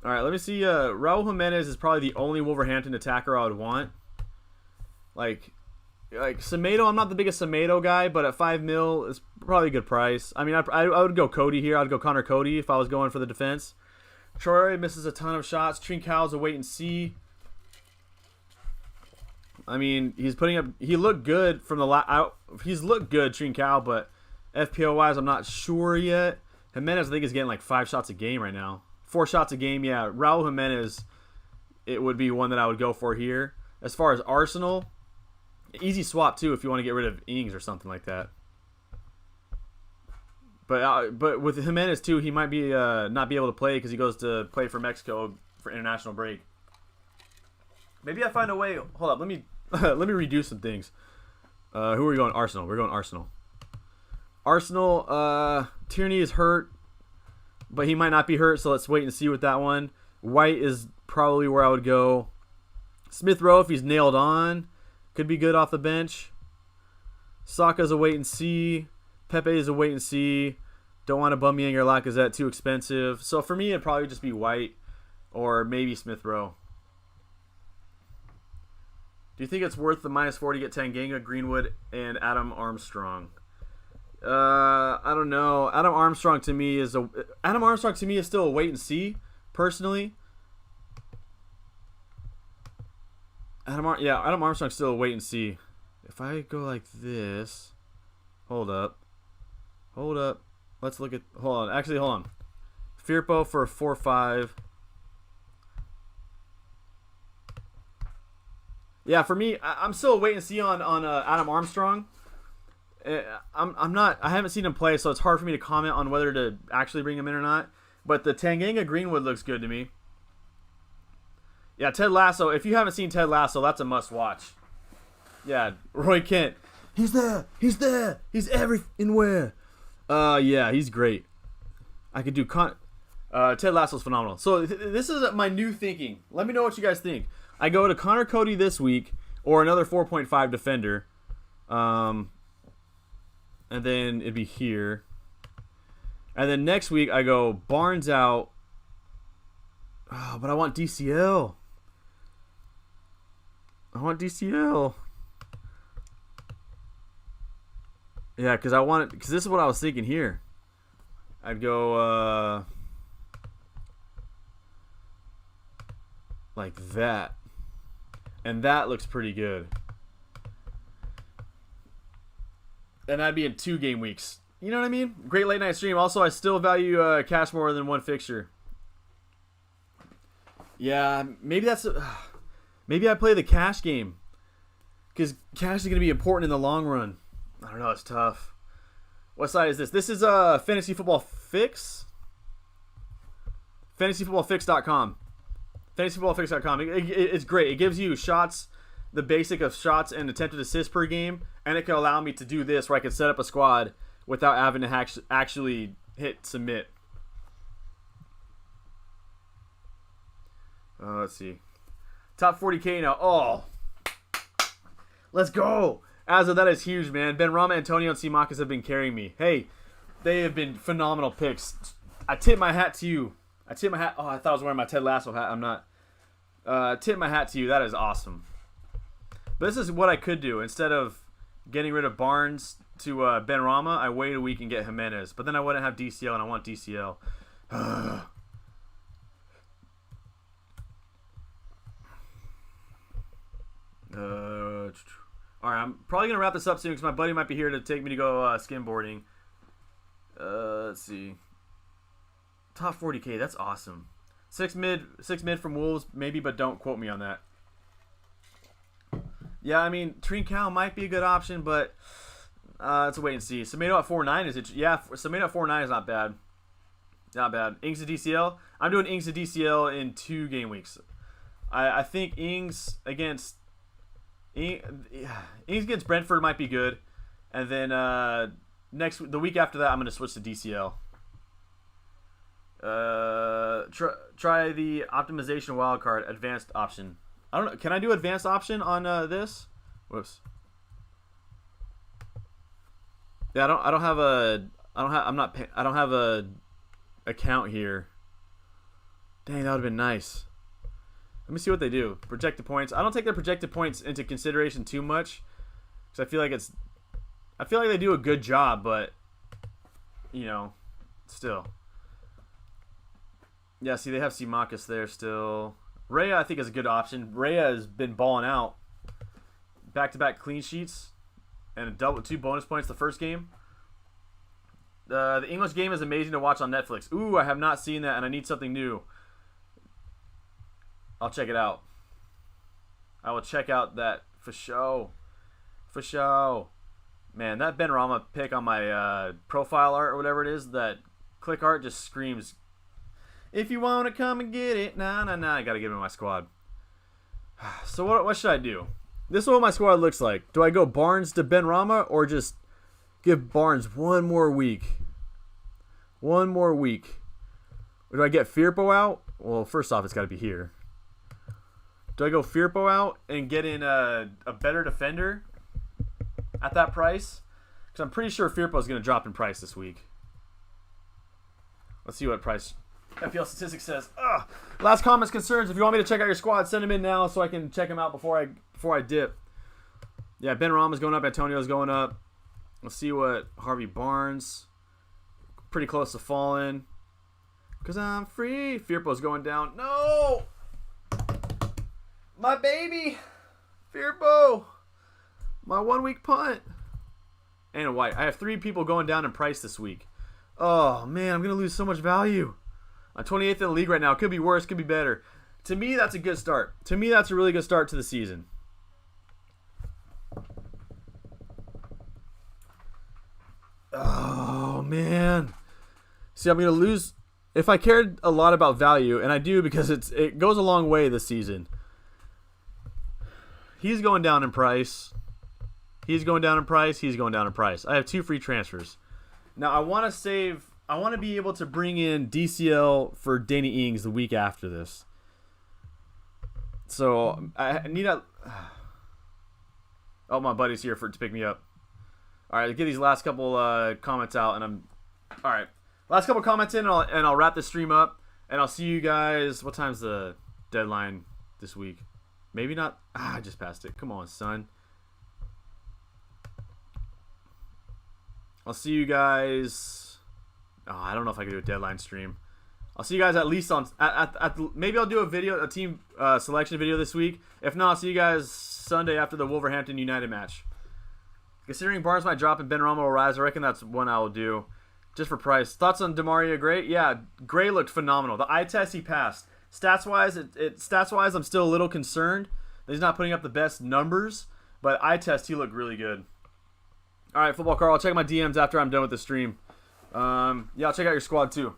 All right, let me see. Raul Jimenez is probably the only Wolverhampton attacker I would want. Like Semedo, I'm not the biggest Semedo guy, but at 5 mil, it's probably a good price. I mean, I would go Cody here. I'd go Connor Cody if I was going for the defense. Troy misses a ton of shots. Trincau's a wait and see. I mean, he's putting up. He looked good from the he's looked good, Trincao, but FPL wise, I'm not sure yet. Jimenez, I think, is getting like 5 shots a game right now. 4 shots a game, yeah. Raul Jimenez, it would be one that I would go for here. As far as Arsenal, easy swap too if you want to get rid of Ings or something like that. But with Jimenez too, he might be not be able to play because he goes to play for Mexico for international break. Maybe I find a way. Hold up, let me let me redo some things. Who are we going? Arsenal. We're going Arsenal. Arsenal. Tierney is hurt, but he might not be hurt, so let's wait and see with that one. White is probably where I would go. Smith Rowe, if he's nailed on, could be good off the bench. Saka's a wait and see. Pepe is a wait and see. Don't want to Aubameyang or Lacazette, too expensive. So for me, it'd probably just be White or maybe Smith Rowe. Do you think it's worth the -40 to get Tanganga, Greenwood, and Adam Armstrong? I don't know. Adam Armstrong to me is still a wait and see, personally. Adam Armstrong's still a wait and see. If I go like this, hold up. Let's look at. Hold on. Firpo for a 4.5. Yeah, for me, I'm still a wait and see on Adam Armstrong. I haven't seen him play, so it's hard for me to comment on whether to actually bring him in or not. But the Tanganga Greenwood looks good to me. Yeah, Ted Lasso. If you haven't seen Ted Lasso, that's a must watch. Yeah, Roy Kent. He's there. He's everywhere. Yeah, he's great. I could do Ted Lasso's phenomenal. So this is my new thinking. Let me know what you guys think. I go to Connor Cody this week or another 4.5 defender. And then it'd be here. And then next week I go Barnes out. Oh, but I want DCL. Yeah, because this is what I was thinking here. I'd go like that. And that looks pretty good. And that'd be in 2 game weeks. You know what I mean? Great late night stream. Also, I still value cash more than one fixture. Yeah, maybe maybe I play the cash game. Because cash is going to be important in the long run. I don't know. It's tough. What side is this? This is Fantasy Football Fix. FantasyFootballFix.com. FantasyFootballFix.com. It's great. It gives you shots, the basic of shots and attempted assists per game, and it can allow me to do this where I can set up a squad without having to actually hit submit. Let's see. Top 40K now. Oh. Let's go. As of that is huge, man. Benrahma, Antonio, and Simakas have been carrying me. Hey, they have been phenomenal picks. I tip my hat to you. I tip my hat. Oh, I thought I was wearing my Ted Lasso hat. I'm not. Tip my hat to you. That is awesome. But this is what I could do. Instead of getting rid of Barnes to Benrahma, I wait a week and get Jimenez. But then I wouldn't have DCL, and I want DCL. All right, I'm probably going to wrap this up soon because my buddy might be here to take me to go skimboarding. Let's see. Top 40K, that's awesome. Six mid from Wolves, maybe, but don't quote me on that. Yeah, I mean, Trincao might be a good option, but let's wait and see. Semedo at 4.9 is it? Yeah, Semedo at 4.9 is not bad. Not bad. Ings to DCL. I'm doing Ings to DCL in 2 game weeks. I think Ings against Brentford might be good, and then the week after that I'm going to switch to DCL. Try the optimization wildcard advanced option. I don't know. Can I do advanced option on this? Whoops. Yeah, I don't have a account here. Dang, that would have been nice. Let me see what they do. Projected points. I don't take their projected points into consideration too much because I feel like they do a good job, but you know, still. Yeah, see, they have Simakas there still. Raya, I think, is a good option. Raya has been balling out. Back-to-back clean sheets and 2 bonus points the first game. The English game is amazing to watch on Netflix. Ooh, I have not seen that, and I need something new. I'll check it out. I will check out that for show. For show. Man, that Benrahma pick on my profile art or whatever it is, that click art just screams, if you want to come and get it, nah, I got to get him in my squad. So what should I do? This is what my squad looks like. Do I go Barnes to Benrahma or just give Barnes one more week? One more week. Or do I get Firpo out? Well, first off, it's got to be here. Do I go Firpo out and get in a better defender at that price? Because I'm pretty sure Firpo is going to drop in price this week. Let's see what price FPL Statistics says. Ugh. Last comments, concerns. If you want me to check out your squad, send them in now so I can check them out before I dip. Yeah, Benrahma's going up. Antonio's going up. Let's see what Harvey Barnes. Pretty close to falling. Because I'm free. Firpo's going down. No! My baby! Firpo! My 1 week punt. And a white. I have 3 people going down in price this week. Oh, man, I'm going to lose so much value. I'm 28th in the league right now. Could be worse, could be better. To me, that's a good start. To me, that's a really good start to the season. Oh, man. See, I'm going to lose. If I cared a lot about value, and I do because it goes a long way this season. He's going down in price. He's going down in price. He's going down in price. I have 2 free transfers. Now, I want to save. I want to be able to bring in DCL for Danny Ings the week after this. So I need a. Oh, my buddy's here to pick me up. All right, get these last couple comments out, and I'm. All right, last couple comments in, and I'll wrap this stream up, and I'll see you guys. What time's the deadline this week? Maybe not. I just passed it. Come on, son. I'll see you guys. Oh, I don't know if I can do a deadline stream. I'll see you guys at least on maybe I'll do a team selection video this week. If not, I'll see you guys Sunday after the Wolverhampton United match. Considering Barnes might drop and Benrahma will rise, I reckon that's one I will do just for price. Thoughts on Demaria Gray? Yeah, Gray looked phenomenal. The eye test he passed. Stats wise, I'm still a little concerned that he's not putting up the best numbers, but eye test he looked really good. All right, Football Carl, I'll check my DMs after I'm done with the stream. Yeah, I'll check out your squad too.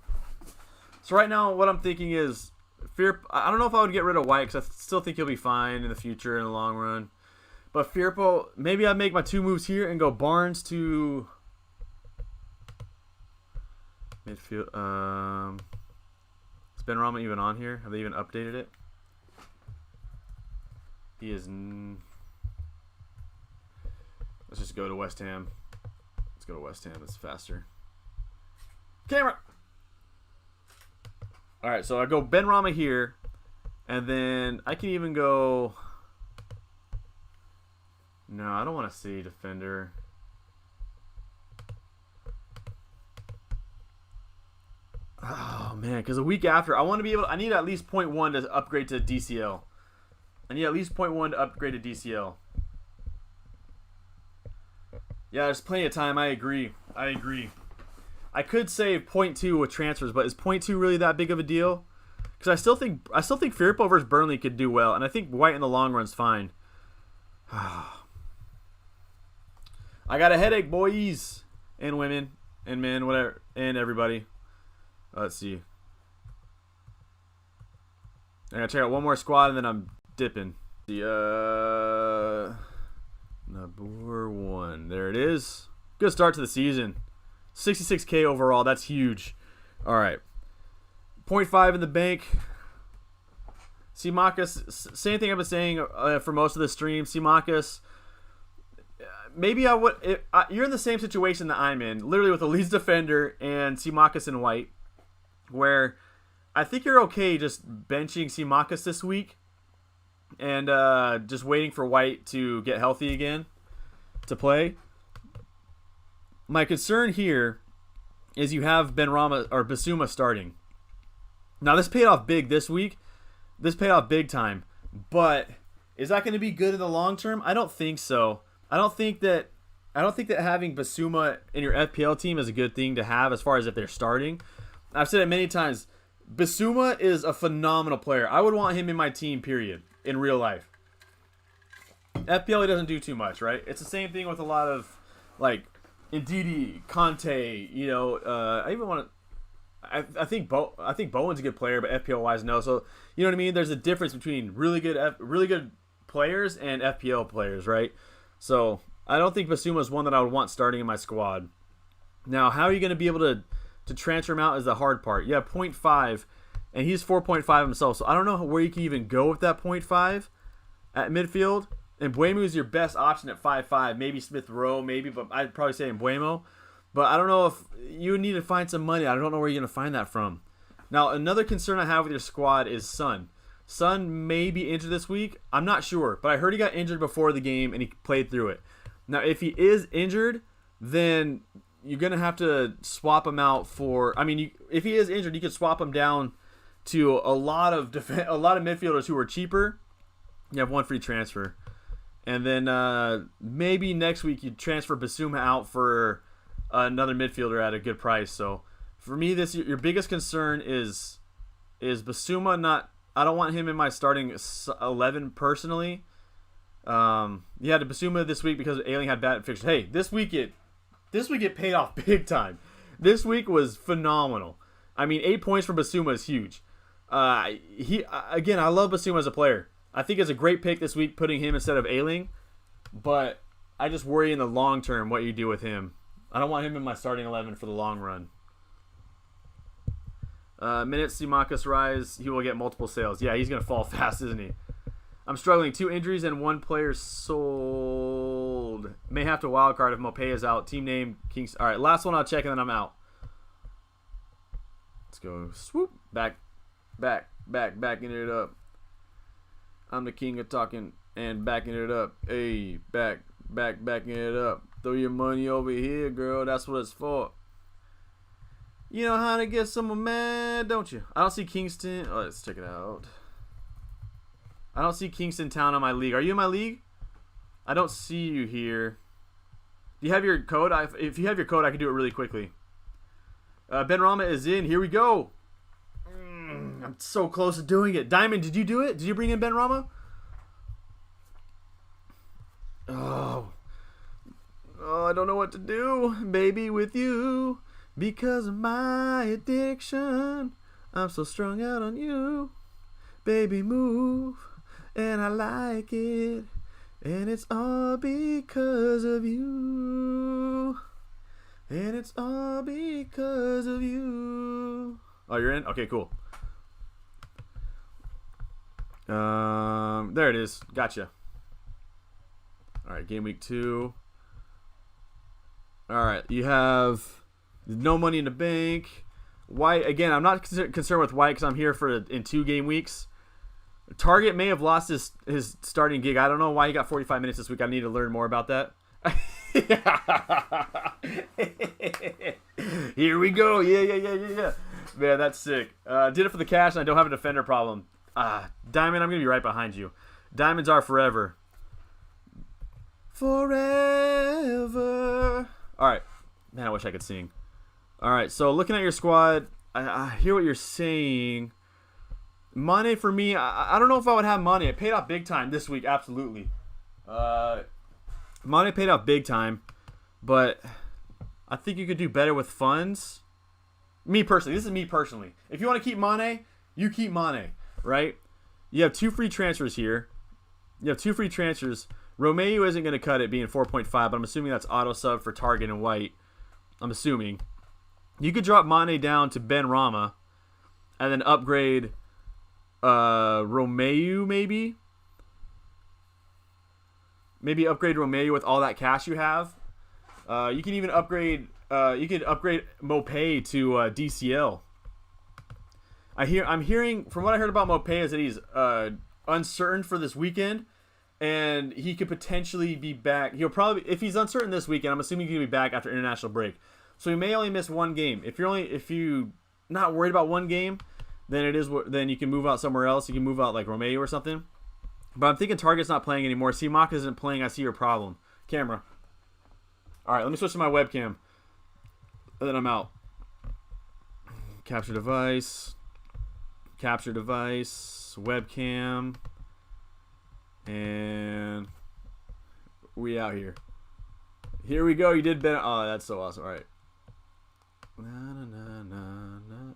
So right now, what I'm thinking is, I don't know if I would get rid of White because I still think he'll be fine in the future in the long run. But Firpo, maybe I make my 2 moves here and go Barnes to midfield. Is Benrahma even on here? Have they even updated it? He is. Let's just go to West Ham. Let's go to West Ham. It's faster. Camera. All right, so I go Benrahma here, and then I can even go. No, I don't want to see defender. Oh man, because a week after, I want to be able. I need at least 0.1 to upgrade to DCL. I need at least 0.1 to upgrade to DCL. Yeah, there's plenty of time. I agree. I could save 0.2 with transfers, but is 0.2 really that big of a deal? Because I still think Firpo versus Burnley could do well, and I think White in the long run's fine. I got a headache, boys and women and men, whatever, and everybody. Let's see. I gotta check out one more squad, and then I'm dipping. The number 1. There it is. Good start to the season. 66K overall. That's huge. All right. 0.5 in the bank. Simakas, same thing I've been saying for most of the stream. Simakas, maybe I would. You're in the same situation that I'm in, literally with a Leeds defender and Simakas and White, where I think you're okay just benching Simakas this week and just waiting for White to get healthy again to play. My concern here is you have Benrahma or Bissouma starting. Now this paid off big this week. This paid off big time. But is that going to be good in the long term? I don't think so. I don't think that having Bissouma in your FPL team is a good thing to have as far as if they're starting. I've said it many times. Bissouma is a phenomenal player. I would want him in my team, period, in real life. FPL, he doesn't do too much, right? It's the same thing with a lot of, like, Ndidi, Conte, you know, I even want to, I think Bowen's a good player, but FPL wise, no. So you know what I mean? There's a difference between really good players and FPL players, right? So I don't think Bissouma is one that I would want starting in my squad. Now, how are you going to be able to transfer him out is the hard part. Yeah, 0.5, and he's 4.5 himself. So I don't know where you can even go with that 0.5 at midfield. And Mbeumo is your best option at 5.5. Maybe Smith Rowe, maybe, but I'd probably say Mbeumo. But I don't know if you need to find some money. I don't know where you're going to find that from. Now, another concern I have with your squad is Son. Son may be injured this week. I'm not sure, but I heard he got injured before the game and he played through it. Now, if he is injured, then you're going to have to swap him out for... I mean, if he is injured, you could swap him down to a lot of midfielders who are cheaper. You have one free transfer. And then maybe next week you transfer Bissouma out for another midfielder at a good price. So for me, your biggest concern is Bissouma not. I don't want him in my starting 11 personally. You had a Bissouma this week because Ailing had bad fixtures. Hey, this week it paid off big time. This week was phenomenal. I mean, 8 points from Bissouma is huge. I love Bissouma as a player. I think it's a great pick this week, putting him instead of Ailing, but I just worry in the long term what you do with him. I don't want him in my starting 11 for the long run. Minutes, Simakas rise. He will get multiple sales. Yeah, he's going to fall fast, isn't he? I'm struggling. 2 injuries and 1 player sold. May have to wildcard if Mopé is out. Team name, Kings. All right, last one I'll check, and then I'm out. Let's go. Swoop. Backing it up. I'm the king of talking and backing it up. Hey, backing it up. Throw your money over here, girl. That's what it's for. You know how to get someone mad, don't you? I don't see Kingston. Oh, let's check it out. I don't see Kingston Town on my league. Are you in my league? I don't see you here. Do you have your code? If you have your code, I can do it really quickly. Benrahma is in. Here we go. I'm so close to doing it. Diamond, did you do it? Did you bring in Benrahma? Oh, I don't know what to do, baby, with you. Because of my addiction, I'm so strung out on you. Baby, move, and I like it. And it's all because of you. And it's all because of you. Oh, you're in? Okay, cool. There it is. Gotcha. All right, game week 2. All right, you have no money in the bank. White, again, I'm not concerned with White because I'm here in 2 game weeks. Target may have lost his starting gig. I don't know why he got 45 minutes this week. I need to learn more about that. Here we go. Yeah. Man, that's sick. Did it for the cash, and I don't have a defender problem. Diamond, I'm going to be right behind you. Diamonds are forever. Forever. All right. Man, I wish I could sing. All right, so looking at your squad, I hear what you're saying. Mane for me, I don't know if I would have Mane. It paid off big time this week, absolutely. Mane paid off big time, but I think you could do better with funds. Me personally, this is me personally. If you want to keep Mane, you keep Mane, right? You have 2 free transfers here. Romeu isn't going to cut it being 4.5, but I'm assuming that's auto sub for Target and White. I'm assuming. You could drop Mane down to Benrahma and then upgrade Romeu maybe. Maybe upgrade Romeu with all that cash you have. You can even upgrade Mopé to DCL. I'm hearing from what I heard about Mopé is that he's uncertain for this weekend, and he could potentially be back. He'll probably, if he's uncertain this weekend, I'm assuming he'll be back after international break. So he may only miss 1 game. If you not worried about 1 game, then you can move out somewhere else. You can move out like Romeu or something. But I'm thinking Target's not playing anymore. Maka isn't playing. I see your problem. Camera. All right, let me switch to my webcam. And then I'm out. Capture device. Webcam. And we out here. Here we go. You did better. Oh, that's so awesome. All right. I'm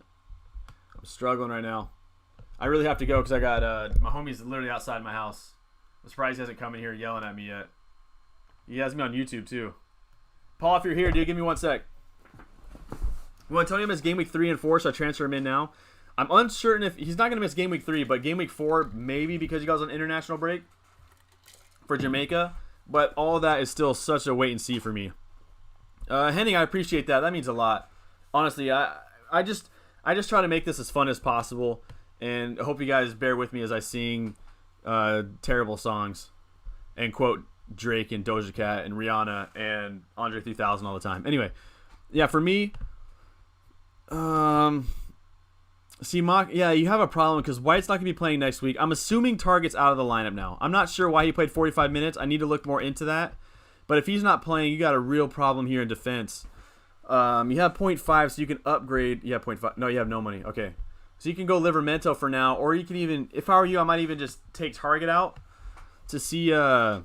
struggling right now. I really have to go because I got my homie's literally outside my house. I'm surprised he hasn't come in here yelling at me yet. He has me on YouTube too. Paul, if you're here, dude, give me 1 sec. Well, Antonio missed game week 3 and 4, so I transfer him in now. I'm uncertain if he's not going to miss game week 3, but game week 4 maybe because he goes on international break for Jamaica. But all that is still such a wait and see for me. Henning, I appreciate that. That means a lot. Honestly, I just try to make this as fun as possible, and I hope you guys bear with me as I sing terrible songs and quote Drake and Doja Cat and Rihanna and Andre 3000 all the time. Anyway, yeah, for me, Mock, yeah, you have a problem because White's not going to be playing next week. I'm assuming Target's out of the lineup now. I'm not sure why he played 45 minutes. I need to look more into that. But if he's not playing, you got a real problem here in defense. You have 0.5, so you can upgrade. You have 0.5. No, you have no money. Okay. So you can go Livermento for now, or you can even, if I were you, I might even just take Target out to see, I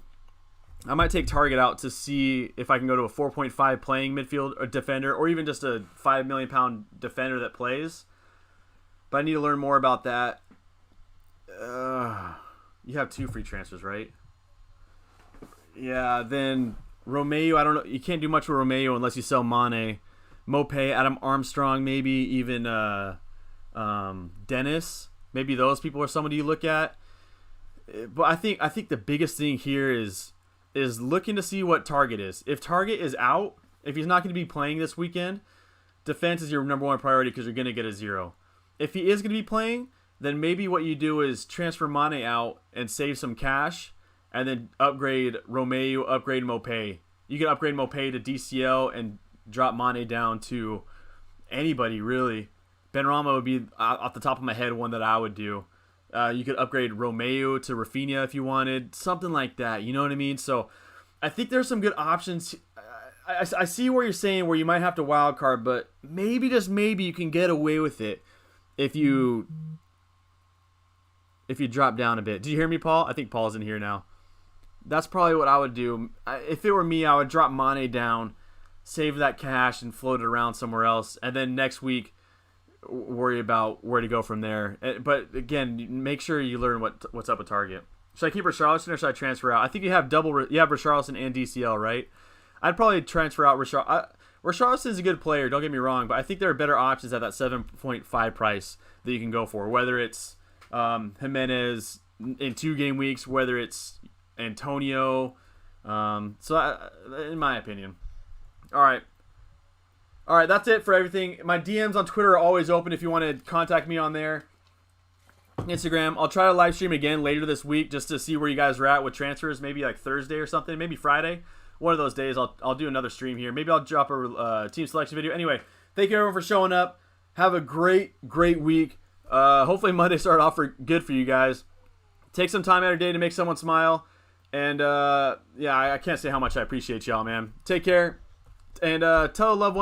might take Target out to see if I can go to a 4.5 playing midfield or defender, or even just a £5 million defender that plays. But I need to learn more about that. You have 2 free transfers, right? Yeah, then Romeu, I don't know. You can't do much with Romeu unless you sell Mane. Mopé, Adam Armstrong, maybe even Dennis. Maybe those people are somebody you look at. But I think the biggest thing here is looking to see what Target is. If Target is out, if he's not going to be playing this weekend, defense is your number 1 priority because you're going to get a 0. If he is going to be playing, then maybe what you do is transfer Mane out and save some cash, and then upgrade Romeu, upgrade Mopé. You can upgrade Mopé to DCL and drop Mane down to anybody, really. Benrahma would be, off the top of my head, one that I would do. You could upgrade Romeu to Rafinha if you wanted. Something like that, you know what I mean? So I think there's some good options. I see where you're saying where you might have to wild card, but maybe, just maybe, you can get away with it if you drop down a bit. Do you hear me, Paul? I think Paul's in here now. That's probably what I would do. If it were me, I would drop Mane down, save that cash, and float it around somewhere else. And then next week, worry about where to go from there. But again, make sure you learn what's up with Target. Should I keep Richarlison or should I transfer out? I think you have Richarlison and DCL, right? I'd probably transfer out Richarlison. Richarlison is a good player, don't get me wrong, but I think there are better options at that 7.5 price that you can go for. Whether it's Jimenez, in 2 game weeks, whether it's Antonio. In my opinion. All right, that's it for everything. My DMs on Twitter are always open if you want to contact me on there. Instagram. I'll try to live stream again later this week just to see where you guys are at with transfers. Maybe like Thursday or something. Maybe Friday. One of those days I'll do another stream here. Maybe I'll drop a team selection video. Anyway, thank you everyone for showing up. Have a great week. Hopefully Monday started off good for you guys. Take some time out of your day to make someone smile. And I can't say how much I appreciate y'all, man. Take care. And tell a loved one